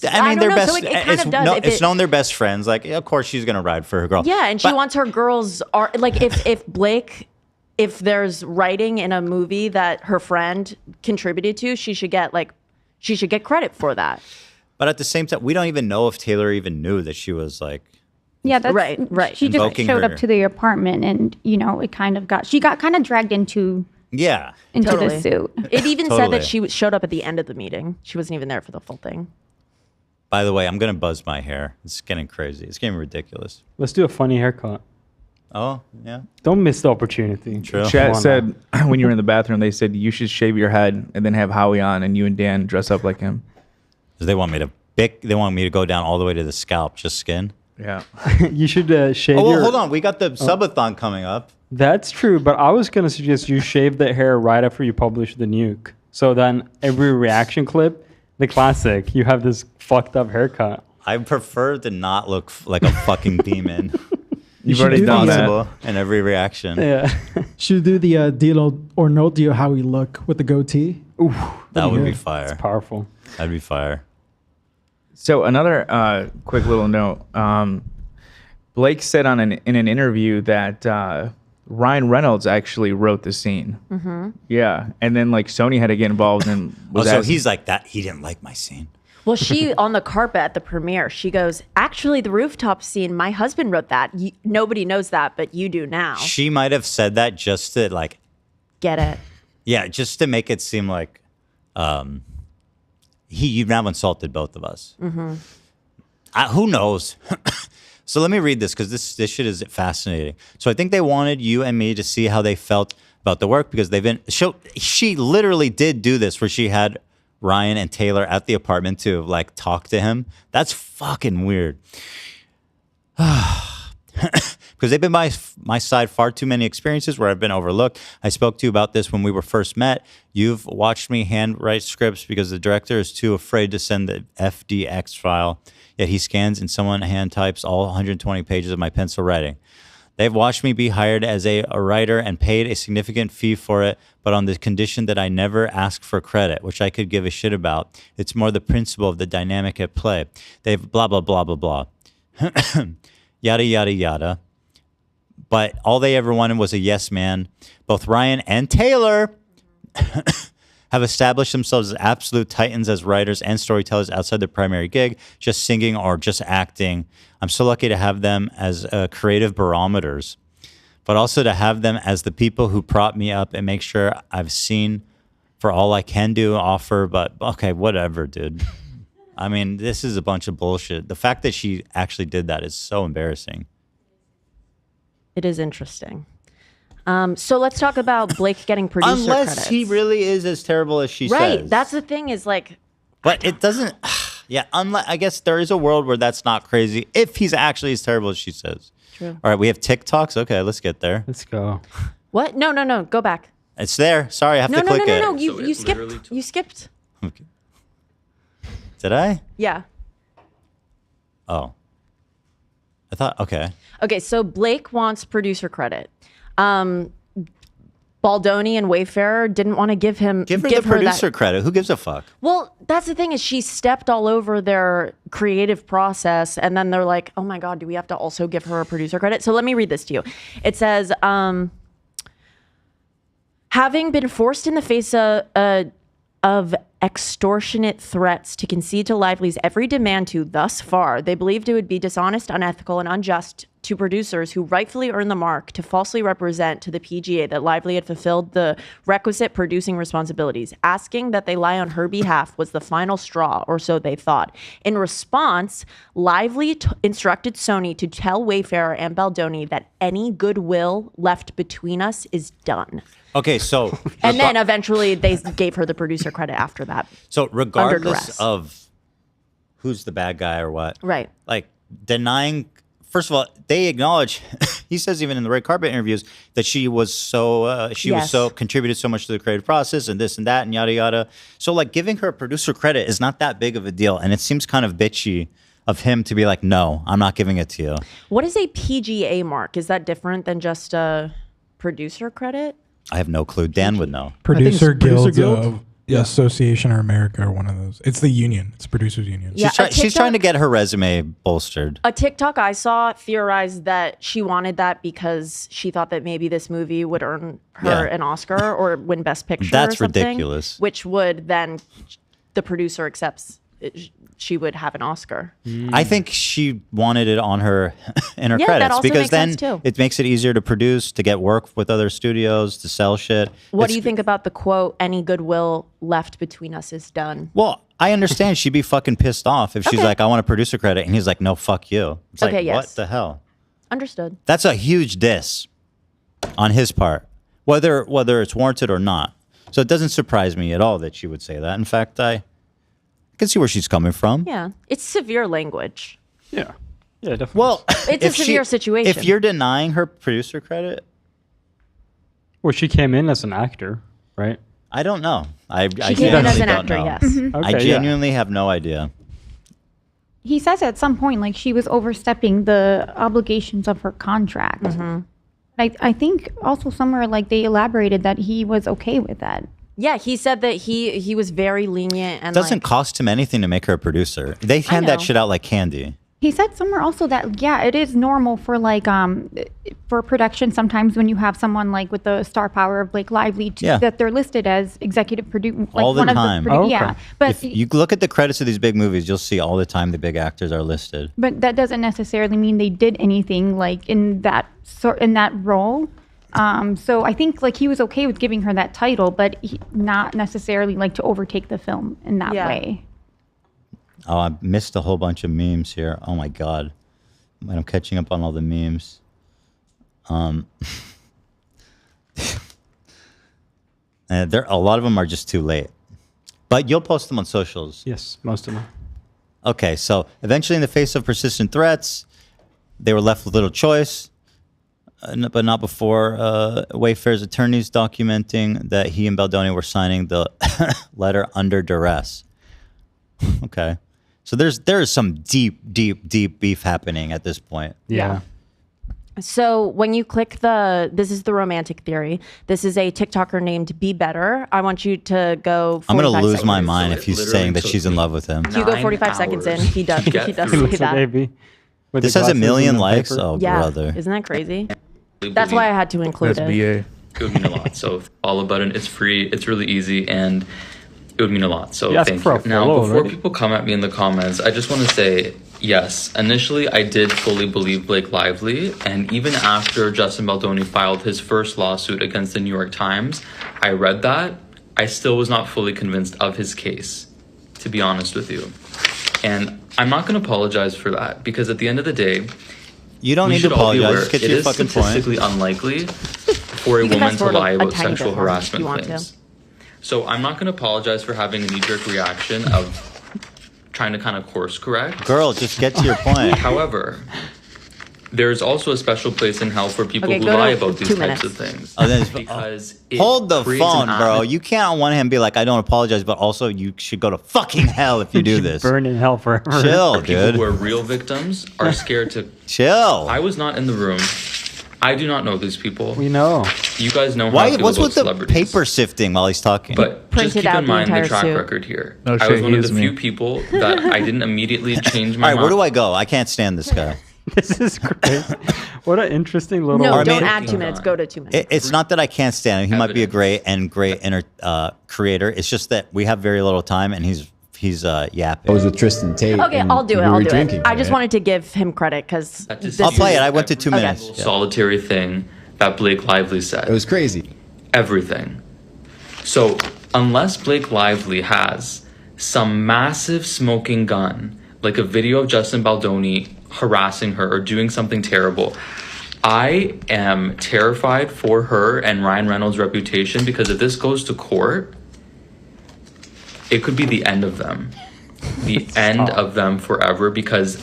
I mean, don't they're know, best. so it kind of does. No, If it's it- known they're best friends. Like, of course, she's gonna ride for her girl. Yeah, and she But- wants her girls are like if Blake, if there's writing in a movie that her friend contributed to, she should get credit for that. But at the same time, we don't even know if Taylor even knew that she was like. Yeah, that's right. She just Invoking showed her. up to the apartment, and it kind of she got kind of dragged into Yeah. the suit. It even said Totally. that she showed up at the end of the meeting. She wasn't even there for the full thing. By the way, I'm gonna buzz my hair. It's getting crazy. It's getting ridiculous. Let's do a funny haircut. Oh yeah. Don't miss the opportunity. True. Chat said when you were in the bathroom, they said you should shave your head and then have Howie on, and you and Dan dress up like him. 'Cause they want me to They want me to go down all the way to the scalp, just skin. Yeah. You should shave Oh, well, your. hold on. We got the subathon coming up. That's true, but I was gonna suggest you shave the hair right after you publish the nuke. So then every reaction clip, the classic, you have this fucked up haircut. I prefer to not look like a fucking demon. You've already done that. in every reaction. Yeah. Should do the deal or no deal how we look with the goatee. Ooh, That would be good. fire. It's powerful. That'd be fire. So another quick little note. Blake said in an interview that Ryan Reynolds actually wrote the scene. Mm-hmm. Yeah, and then like Sony had to get involved and was So asking- he's like that. He didn't like my scene. Well, she on the carpet at the premiere, she goes, "Actually, the rooftop scene, my husband wrote that. Nobody knows that, but you do now. She might have said that just to like, Get it?" yeah, just to make it seem like, you've now insulted both of us. Mm-hmm. Who knows? So let me read this because this shit is fascinating. So I think they wanted you and me to see how they felt about the work because they've been. She literally did do this where she had Ryan and Taylor at the apartment to like talk to him. That's fucking weird. Because they've been by my side far too many experiences where I've been overlooked. I spoke to you about this when we were first met. You've watched me handwrite scripts because the director is too afraid to send the FDX file. Yet he scans and someone hand types all 120 pages of my pencil writing. They've watched me be hired as a writer and paid a significant fee for it, but on the condition that I never ask for credit, which I could give a shit about. It's more the principle of the dynamic at play. They've blah, blah, blah, blah, blah. Yada, yada, yada. But all they ever wanted was a yes man. Both Ryan and Taylor have established themselves as absolute titans as writers and storytellers outside their primary gig, just singing or just acting. I'm so lucky to have them as creative barometers, but also to have them as the people who prop me up and make sure I've seen for all I can do, offer, but okay, whatever, dude. I mean, this is a bunch of bullshit. The fact that she actually did that is so embarrassing. It is interesting. So let's talk about Blake getting producer Unless credits. he really is as terrible as she right. says. That's the thing is like... But it doesn't... Yeah, I guess there is a world where that's not crazy if he's actually as terrible as she says. True. All right, we have TikToks. Okay, let's get there. Let's go. What? No. Go back. It's there. Sorry, I have to click it. No. You skipped. You skipped. Okay. Did I? Yeah. Oh. I thought, okay. Okay, so Blake wants producer credit. Baldoni and Wayfarer didn't want to give her the producer credit. Who gives a fuck? Well, that's the thing is she stepped all over their creative process, and then they're like, "Oh my God, do we have to also give her a producer credit?" So let me read this to you. It says, "Having been forced in the face of extortionate threats to concede to Lively's every demand to thus far, they believed it would be dishonest, unethical, and unjust to producers who rightfully earned the mark to falsely represent to the PGA that Lively had fulfilled the requisite producing responsibilities. Asking that they lie on her behalf was the final straw, or so they thought. In response, Lively instructed Sony to tell Wayfarer and Baldoni that any goodwill left between us is done." Okay, so... And then eventually they gave her the producer credit after that. So regardless of who's the bad guy or what, right? Like denying, first of all, they acknowledge. He says even in the red carpet interviews that she was so contributed so much to the creative process and this and that and yada yada. So like giving her producer credit is not that big of a deal, and it seems kind of bitchy of him to be like, "No, I'm not giving it to you." What is a PGA mark? Is that different than just a producer credit? I have no clue. Dan would know. Producer Guild Guild? of Association or America or one of those. It's the union. It's producers union. Yeah, She's trying to get her resume bolstered. A TikTok I saw theorized that she wanted that because she thought that maybe this movie would earn her an Oscar or win Best Picture. That's or something, ridiculous. Which would then the producer accepts she would have an Oscar. I think she wanted it on her in her Yeah, that credits also because makes then sense, too. it makes it easier to produce, to get work with other studios, to sell shit. What do you think about the quote, "Any goodwill left between us is done"? Well, I understand she'd be fucking pissed off if she's Okay. like, "I want a producer credit," and he's like, "No, fuck you." It's like, Okay, yes. what the hell? Understood. That's a huge diss on his part, whether it's warranted or not. So it doesn't surprise me at all that she would say that. In fact, I can see where she's coming from. Yeah, it's severe language. Yeah, definitely. Well, It's a severe situation. If you're denying her producer credit, well, she came in as an actor, right? I don't know. I came in as an actor, know. yes. I genuinely have no idea. He says at some point, like, she was overstepping the obligations of her contract. I think also somewhere, like, they elaborated that he was okay with that. Yeah, he said that he was very lenient and Doesn't cost him anything to make her a producer. They hand that know. shit out like candy. He said somewhere also that, yeah, it is normal for like for production sometimes when you have someone like with the star power of Blake Lively that they're listed as executive producer. Like All the time. Yeah, but if you look at the credits of these big movies, you'll see all the time the big actors are listed. but that doesn't necessarily mean they did anything like in that role. So I think like he was okay with giving her that title, but not necessarily like to overtake the film in that way. Oh, I missed a whole bunch of memes here. Oh my God. I'm catching up on all the memes. And a lot of them are just too late. But you'll post them on socials. Yes, most of them. Okay, so eventually in the face of persistent threats, they were left with little choice. But not before Wayfair's attorneys documenting that he and Baldoni were signing the letter under duress. Okay. So there is some deep beef happening at this point. Yeah. So when you click this is the romantic theory. This is a TikToker named Be Better. I want you to go. I'm gonna lose my mind if he's saying that she's in love with him. If you go 45 seconds in, he does say that. This has 1 million likes. Oh, Yeah, brother. isn't that crazy? That's why I had to include it. It would mean a lot. So all about it. It's free. It's really easy, and it would mean a lot. So thank you. Now, before people come at me in the comments, I just want to say, yes, initially I did fully believe Blake Lively, and even after Justin Baldoni filed his first lawsuit against the New York Times, I read that. I still was not fully convinced of his case, to be honest with you. And I'm not going to apologize for that, because at the end of the day, you don't need to apologize. Just get to your fucking point. It is statistically unlikely for a woman to lie about sexual harassment claims. So I'm not going to apologize for having a knee-jerk reaction of trying to kind of course correct. Girl, just get to your point. However, there's also a special place in hell for people who lie about these types of things. Because hold the phone, bro. You can't on one hand be like, I don't apologize, but also you should go to fucking hell if you do this. Burn in hell forever. Chill, people dude. who are real victims are scared to chill. I was not in the room. I do not know these people. We know. You guys know how Why? I feel What's about with the celebrities. paper sifting while he's talking? But just keep in mind the track record here. I was one of the few people that I didn't immediately change my All right, mind. where do I go? I can't stand this guy. This is great. What an interesting little. No, don't add 2 minutes. Go to 2 minutes. It's not that I can't stand him. He might be a great creator. It's just that we have very little time, and he's yapping. I was with Tristan Tate. Okay, I'll do it. I just wanted to give him credit because I'll play it. I went to 2 minutes. Solitary thing that Blake Lively said. It was crazy. Everything. So unless Blake Lively has some massive smoking gun, like a video of Justin Baldoni harassing her or doing something terrible, I am terrified for her and Ryan Reynolds' reputation, because if this goes to court, it could be the end of them. The end of them forever, because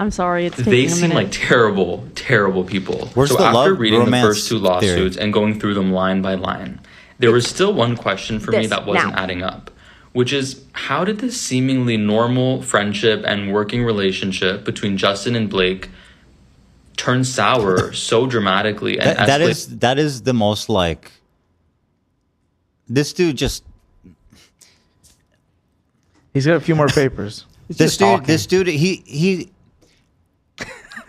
I'm sorry, it's they seem like terrible, terrible people. Where's so the after love reading the romance first 2 lawsuits theory? and going through them line by line, there was still one question for me This, that wasn't now. adding up, which is, how did this seemingly normal friendship and working relationship between Justin and Blake turn sour so dramatically? And that is the most like, this dude just, he's got a few more papers. this dude, he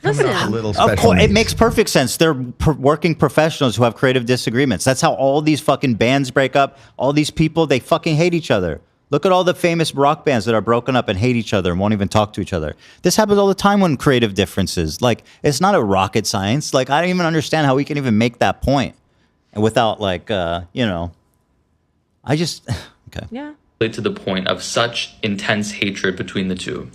Listen, of course, it makes perfect sense. They're working professionals who have creative disagreements. That's how all these fucking bands break up. All these people, they fucking hate each other. Look at all the famous rock bands that are broken up and hate each other and won't even talk to each other. This happens all the time when creative differences. Like, it's not a rocket science. Like, I don't even understand how we can even make that point without, like, I just, okay. Yeah. To the point of such intense hatred between the two.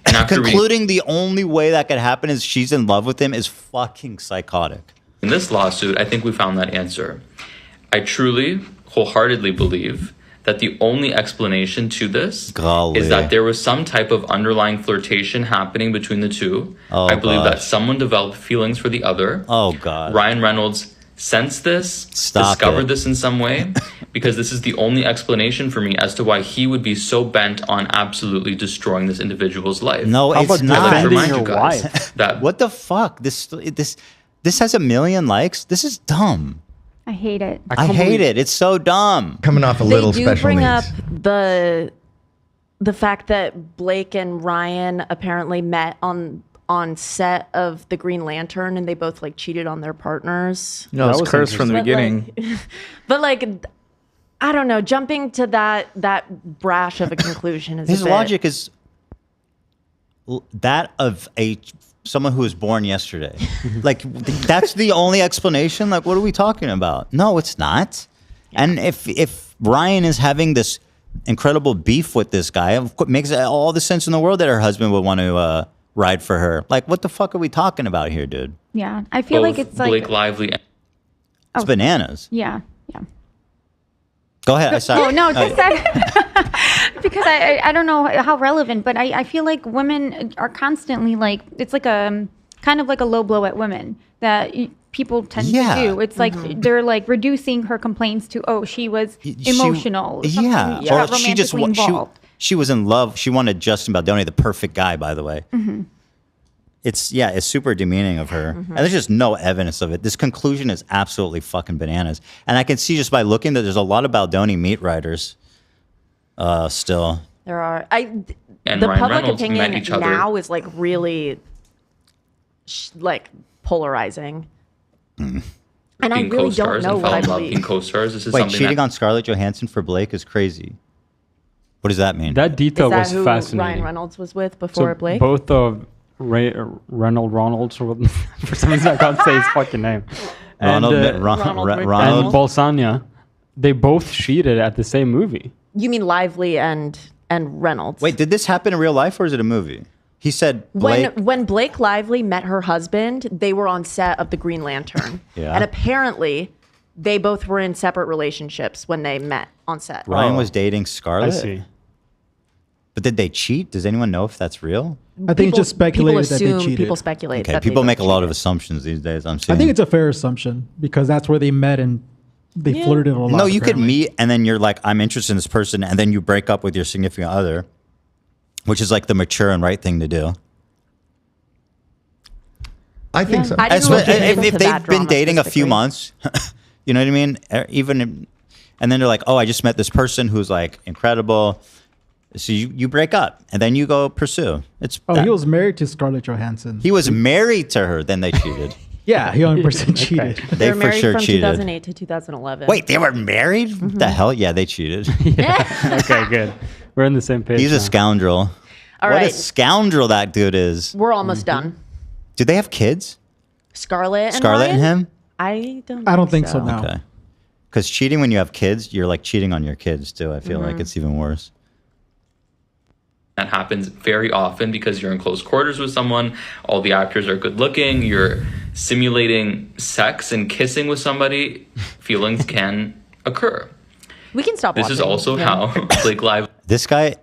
And after concluding the only way that could happen is she's in love with him is fucking psychotic. in this lawsuit, I think we found that answer. I truly, wholeheartedly believe that the only explanation to this is that there was some type of underlying flirtation happening between the two. I believe that someone developed feelings for the other. Oh, God. Ryan Reynolds sensed this, discovered this in some way, because this is the only explanation for me as to why he would be so bent on absolutely destroying this individual's life. No, it's not. I'd like to remind you guys that what the fuck? This has 1 million likes. This is dumb. I hate it. I hate it. It's so dumb. Coming off a little they do special bring needs. up the fact that Blake and Ryan apparently met on set of the Green Lantern, and they both like cheated on their partners. No, it was cursed from the beginning. But like, I don't know. Jumping to that brash of a conclusion is His a bit, logic is that of someone who was born yesterday. Like, that's the only explanation? Like, what are we talking about? No, it's not. Yeah. And if Ryan is having this incredible beef with this guy, it makes all the sense in the world that her husband would want to ride for her. Like, what the fuck are we talking about here, dude? Yeah, I feel like it's like Blake Lively. It's bananas. Yeah. Go ahead. I saw. Oh no, just because I don't know how relevant, but I feel like women are constantly like, it's like a kind of like a low blow at women that people tend to do. It's like they're like reducing her complaints to, oh, she was emotional. She got romantically involved. She was in love. She wanted Justin Baldoni, the perfect guy, by the way. Mm-hmm. it's super demeaning of her. And there's just no evidence of it. This conclusion is absolutely fucking bananas. And I can see just by looking that there's a lot of Baldoni meat writers still. There are. And the Ryan public Reynolds met opinion each other. now is like really like polarizing. And I Being really don't co-stars know and what I fell in love believe. being co-stars. This is Wait, something cheating that on Scarlett Johansson for Blake is crazy. What does that mean? That detail Is that was who fascinating. Ryan Reynolds was with before Blake? Both of Ronalds, or what, for some reason I can't say his fucking name. Ronald and Balsania, they both cheated at the same movie. You mean Lively and Reynolds? Wait, did this happen in real life or is it a movie? He said Blake. When Blake Lively met her husband, they were on set of The Green Lantern. Yeah. And apparently, they both were in separate relationships when they met on set. Ryan was dating Scarlett. I see. But did they cheat? Does anyone know if that's real? I think it's just speculated that they cheated. People speculate. Okay, that people they make a both lot cheated. of assumptions these days. I'm seeing. I think it's a fair assumption because that's where they met and they flirted a lot. No, you could apparently. meet and then you're like, I'm interested in this person, and then you break up with your significant other, which is like the mature and right thing to do. I think so. I didn't look into If that they've been drama dating a few specifically. months, you know what I mean? And then they're like, oh, I just met this person who's like incredible. So you break up and then you go pursue. He was married to Scarlett Johansson. He was married to her, then they cheated. Yeah, he 100% cheated. They were for married sure from cheated. 2008 to 2011. Wait, they were married? What the hell? Yeah, they cheated. Okay, good. We're on the same page. He's now. a scoundrel. All What a right. scoundrel that dude is. We're almost done. Do they have kids? Scarlett and Scarlett and Ryan? him? I don't think so, no. Okay. Because cheating when you have kids, you're like cheating on your kids too. I feel Mm-hmm. like it's even worse. That happens very often because you're in close quarters with someone. All the actors are good looking. You're simulating sex and kissing with somebody. Feelings can occur. We can stop This watching. is also how Blake Lively. This guy,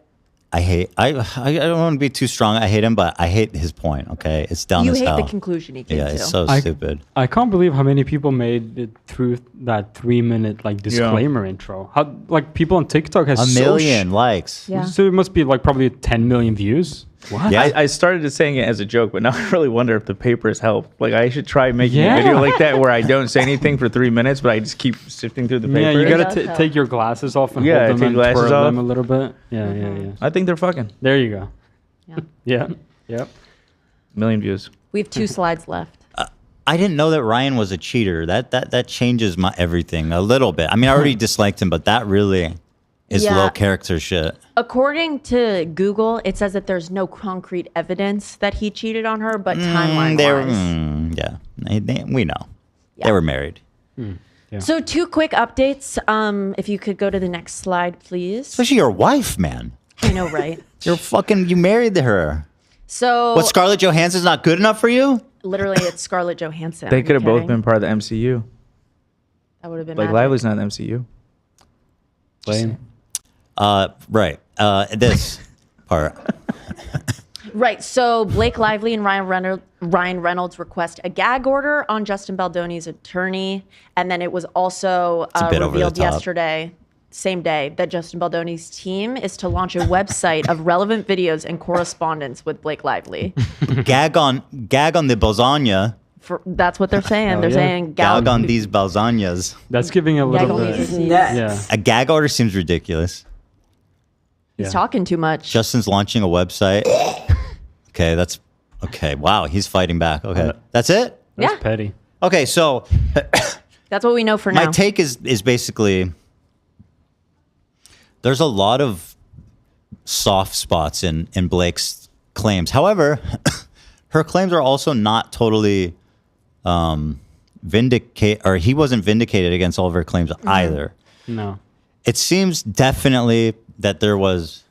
I hate. I don't want to be too strong. I hate him, but I hate his point. Okay, it's dumb You as hate hell. the conclusion he came Yeah, to. it's so I- stupid. I can't believe how many people made it through that 3-minute like disclaimer intro. How like people on TikTok has A million likes. Yeah. So it must be like probably 10 million views. What? Yeah. I started saying it as a joke, but now I really wonder if the papers help. Like I should try making Yeah. a video like that where I don't say anything for 3 minutes, but I just keep sifting through the Yeah, papers. you does gotta help. take your glasses off and Yeah, hold them take and glasses twirl off. them a little bit. Yeah, yeah. I think they're fucking. There you go. Yeah. Yeah. Yep. Million views. We have 2 slides left. I didn't know that Ryan was a cheater. That changes my everything a little bit. I mean, I already disliked him, but that really is Yeah. low character shit. According to Google, it says that there's no concrete evidence that he cheated on her, but timeline-wise. Yeah, we know. They were married. Yeah. So 2 quick updates. If you could go to the next slide, please. Especially your wife, man. I know, right? You married her. So What, Scarlett Johansson's not good enough for you? literally, it's Scarlett Johansson. They Are could have you both kidding? been part of the MCU. That would have been Like magic. Lively's not the MCU. Lame. Right. This part. Right. So Blake Lively and Ryan Reynolds request a gag order on Justin Baldoni's attorney, and then it was also a bit over the revealed top. yesterday, same day, that Justin Baldoni's team is to launch a website of relevant videos and correspondence with Blake Lively. Gag on the Balzania. That's what they're saying. They're yeah. saying Gag on these Balzanias. That's giving a little Gag on bit. these. Yeah. A gag order seems ridiculous. He's talking too much. Justin's launching a website. Okay, wow, he's fighting back. Okay. That's it? That's Yeah. petty. Okay, so That's what we know for my now. take is basically there's a lot of soft spots in Blake's claims. However, her claims are also not totally he wasn't vindicated against all of her claims either. No. It seems definitely that there was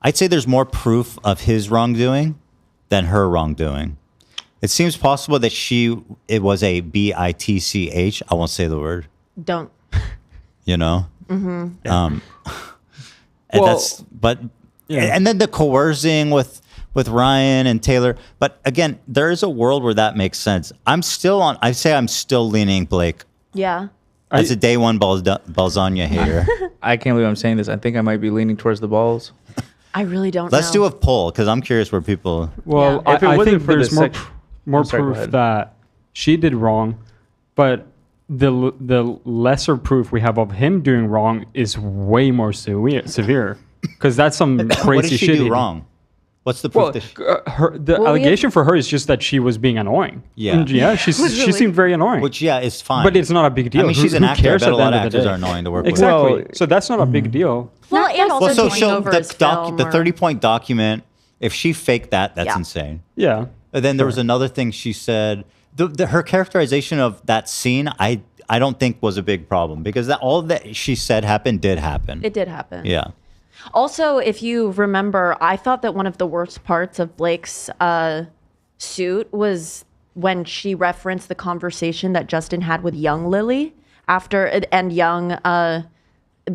I'd say there's more proof of his wrongdoing than her wrongdoing. It seems possible that it was a bitch. I won't say the word. Don't. You know? Mm-hmm. And Well, and then the coercing with Ryan and Taylor. But again, there is a world where that makes sense. I'm still leaning Blake Yeah. as a day one Balzania hater. I can't believe I'm saying this. I think I might be leaning towards the balls. I really don't know. Let's do a poll because I'm curious where people. Well, If it I wasn't think for the there's more sex- more I'm sorry, go proof ahead. that she did wrong, but the lesser proof we have of him doing wrong is way more severe because that's some crazy What did she shit. do wrong? What's the proof? Well, the allegation for her is just that she was being annoying. Yeah. And yeah, she seemed very annoying. Which is fine. But it's not a big deal. I mean, she's an Who actor. I cares bet at a the lot end of of the actors day? are annoying to work with. Exactly. So that's not a big deal. Well, and also taking over his film the or- 30-point document. If she faked that, that's Yeah. insane. Yeah. And then there was another thing she said. Her characterization of that scene, I don't think was a big problem because all that she said did happen. It did happen. Yeah. Also, if you remember, I thought that one of the worst parts of Blake's suit was when she referenced the conversation that Justin had with young Lily and young,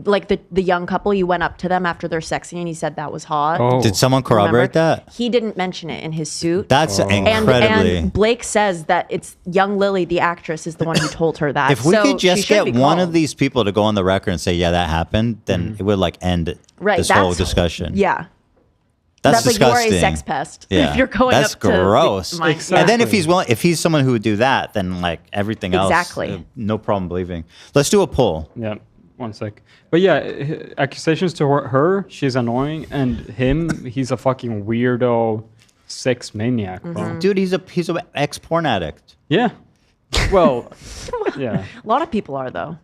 like the young couple. You went up to them after their sex scene and he said that was hot. Oh. Did someone corroborate that? He didn't mention it in his suit. That's incredibly. And Blake says that it's young Lily, the actress, is the one who told her that. If we So could she just should get be one called. of these people to go on the record and say, yeah, that happened, then it would end Right, this whole that's- discussion. Yeah. That's like disgusting. you are a sex pest. Yeah. If you're going That's up to gross. my- And then if he's someone who would do that, then everything else, Exactly. No problem believing. Let's do a poll. Yeah. One sec. But yeah, accusations to her, she's annoying, and him, he's a fucking weirdo sex maniac, bro. Dude, he's an ex-porn addict. Yeah. Well, yeah. A lot of people are though.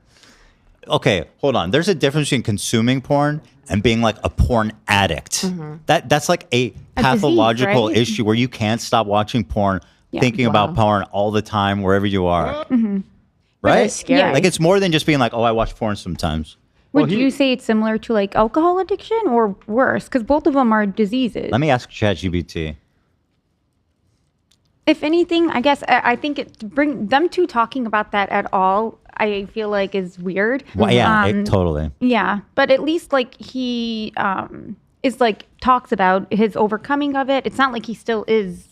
Okay, hold on. There's a difference between consuming porn and being a porn addict. That's like a pathological right? issue where you can't stop watching porn, thinking about porn all the time wherever you are. Right? Really scary. Like it's more than just being I watch porn sometimes. Would you say it's similar to like alcohol addiction or worse? Because both of them are diseases. Let me ask ChatGPT. If anything, I guess I think bring them two talking about that at all, I feel like is weird. Well, yeah, totally. Yeah, but at least he is talks about his overcoming of it. It's not like he still is.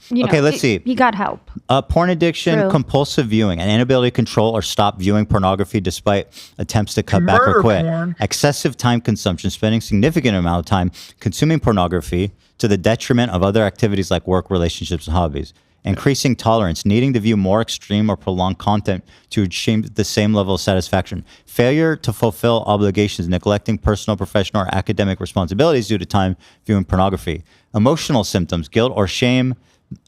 Okay, let's see. He got help. Porn addiction, True. compulsive viewing, an inability to control or stop viewing pornography despite attempts to cut back or Murder quit. porn. Excessive time consumption, spending significant amount of time consuming pornography to the detriment of other activities like work, relationships, and hobbies. Increasing tolerance, needing to view more extreme or prolonged content to achieve the same level of satisfaction. Failure to fulfill obligations, neglecting personal, professional, or academic responsibilities due to time viewing pornography. Emotional symptoms, guilt or shame,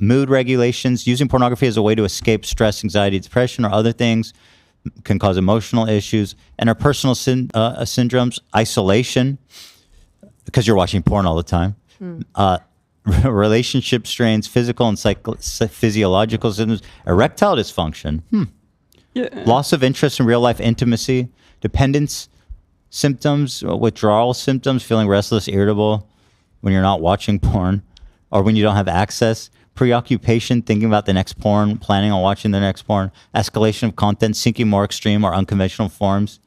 mood regulations, using pornography as a way to escape stress, anxiety, depression, or other things can cause emotional issues. Interpersonal syndromes, isolation, because you're watching porn all the time. Relationship strains, physical and physiological symptoms, erectile dysfunction, loss of interest in real life intimacy, dependence symptoms, withdrawal symptoms, feeling restless, irritable when you're not watching porn or when you don't have access, preoccupation, thinking about the next porn, planning on watching the next porn, escalation of content, seeking more extreme or unconventional forms.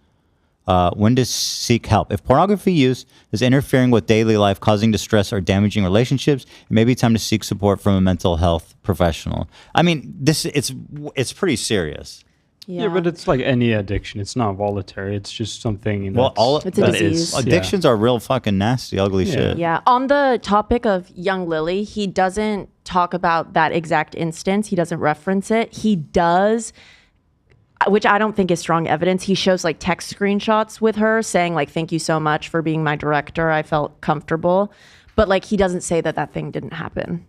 When to seek help. If pornography use is interfering with daily life, causing distress or damaging relationships, it may be time to seek support from a mental health professional. I mean, it's pretty serious. Yeah, but it's like any addiction. It's not voluntary. It's just something. It's a disease. Addictions are real fucking nasty, ugly shit. Yeah. On the topic of young Lily, he doesn't talk about that exact instance. He doesn't reference it. He does, which I don't think is strong evidence. He shows text screenshots with her saying thank you so much for being my director. I felt comfortable. But he doesn't say that thing didn't happen.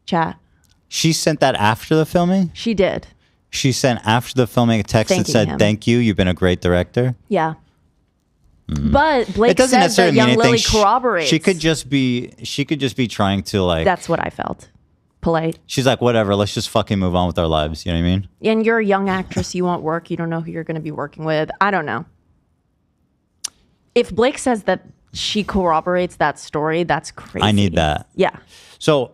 Chat. She sent that after the filming? She did. She sent after the filming a text that Thanking said, him. thank you, you've been a great director. Yeah. But It Blake doesn't said necessarily that mean young anything. Lily corroborates. She could just be trying to That's what I felt. Polite. She's like, whatever, let's just fucking move on with our lives. You know what I mean? And you're a young actress. You want work. You don't know who you're going to be working with. I don't know. If Blake says that she corroborates that story, that's crazy. I need that. Yeah. So,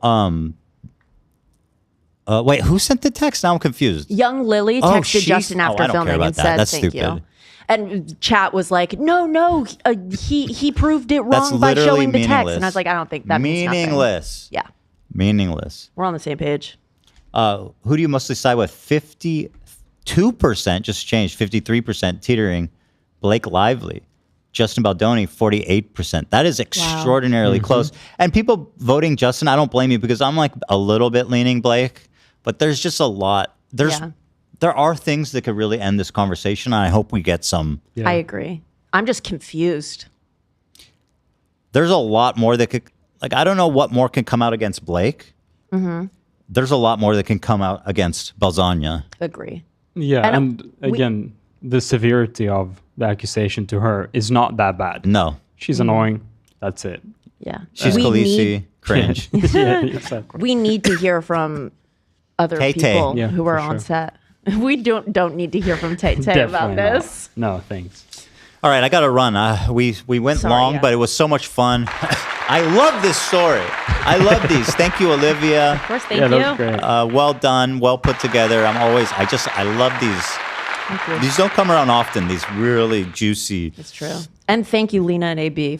wait, who sent the text? Now I'm confused. Young Lily Oh, texted she's- Justin after I don't care filming about and that. said That's thank you. stupid. And chat was like, no, he proved it That's wrong by literally showing the text. meaningless. And I was like, I don't think that means nothing. Meaningless. Yeah. Meaningless. We're on the same page. Who do you mostly side with? 52% just changed. 53% teetering. Blake Lively. Justin Baldoni, 48%. That is extraordinarily close. And people voting Justin, I don't blame you because I'm like a little bit leaning Blake, but there's just a lot. There are things that could really end this conversation, and I hope we get some. I agree. I'm just confused. There's a lot more that could, like, I don't know what more can come out against Blake. There's a lot more that can come out against Balzania. Agree. Yeah, and again, the severity of the accusation to her is not that bad. No. She's annoying. That's it. Yeah. She's Khaleesi. Cringe. Yeah, exactly. We need to hear from other people who are on set. We don't need to hear from Tay-Tay about this. No, thanks. All right, I got to run. We went long, but it was so much fun. I love this story. I love these. Thank you, Olivia. Of course, thank you. That was great. Well done. Well put together. I love these. Thank you. These don't come around often. These really juicy. It's true. And thank you, Lena and AB,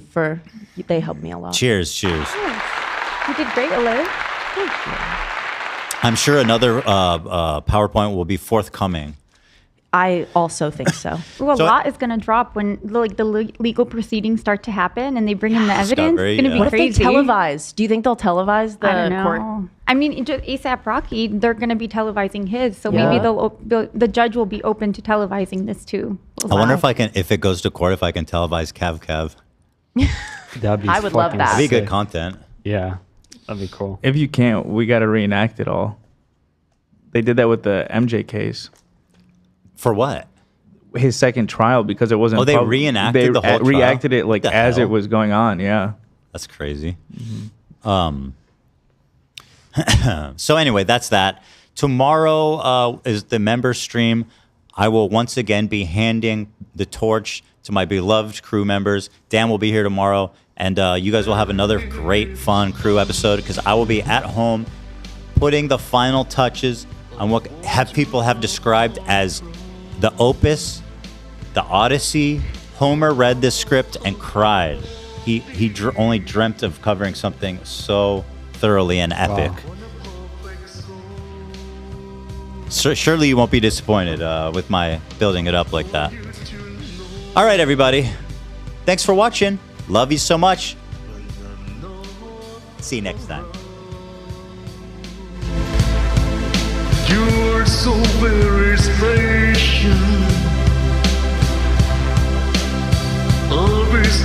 they helped me a lot. Cheers. You did great, Olive. Thank you. I'm sure another PowerPoint will be forthcoming. I also think so. Well, a lot is going to drop when the legal proceedings start to happen and they bring in the evidence. It's going to be what crazy. if they televise? Do you think they'll televise the I don't know. court? I mean, just ASAP Rocky, they're going to be televising his, so maybe the judge will be open to televising this too. I wonder if it goes to court, if I can televise Cav. That'd be I would love that. That'd be good content. Yeah, that'd be cool. If you can't, we got to reenact it all. They did that with the MJ case. For what? His second trial, because it wasn't. Oh, they reenacted the whole trial? Reacted it like as it was going on. Yeah, that's crazy. So anyway, that's that. Tomorrow is the member stream. I will once again be handing the torch to my beloved crew members. Dan will be here tomorrow, and you guys will have another great, fun crew episode because I will be at home putting the final touches on what people have described as the opus, the Odyssey. Homer read this script and cried. He only dreamt of covering something so thoroughly and epic. Wow. So surely you won't be disappointed with my building it up like that. All right, everybody. Thanks for watching. Love you so much. See you next time. You're so very special. Always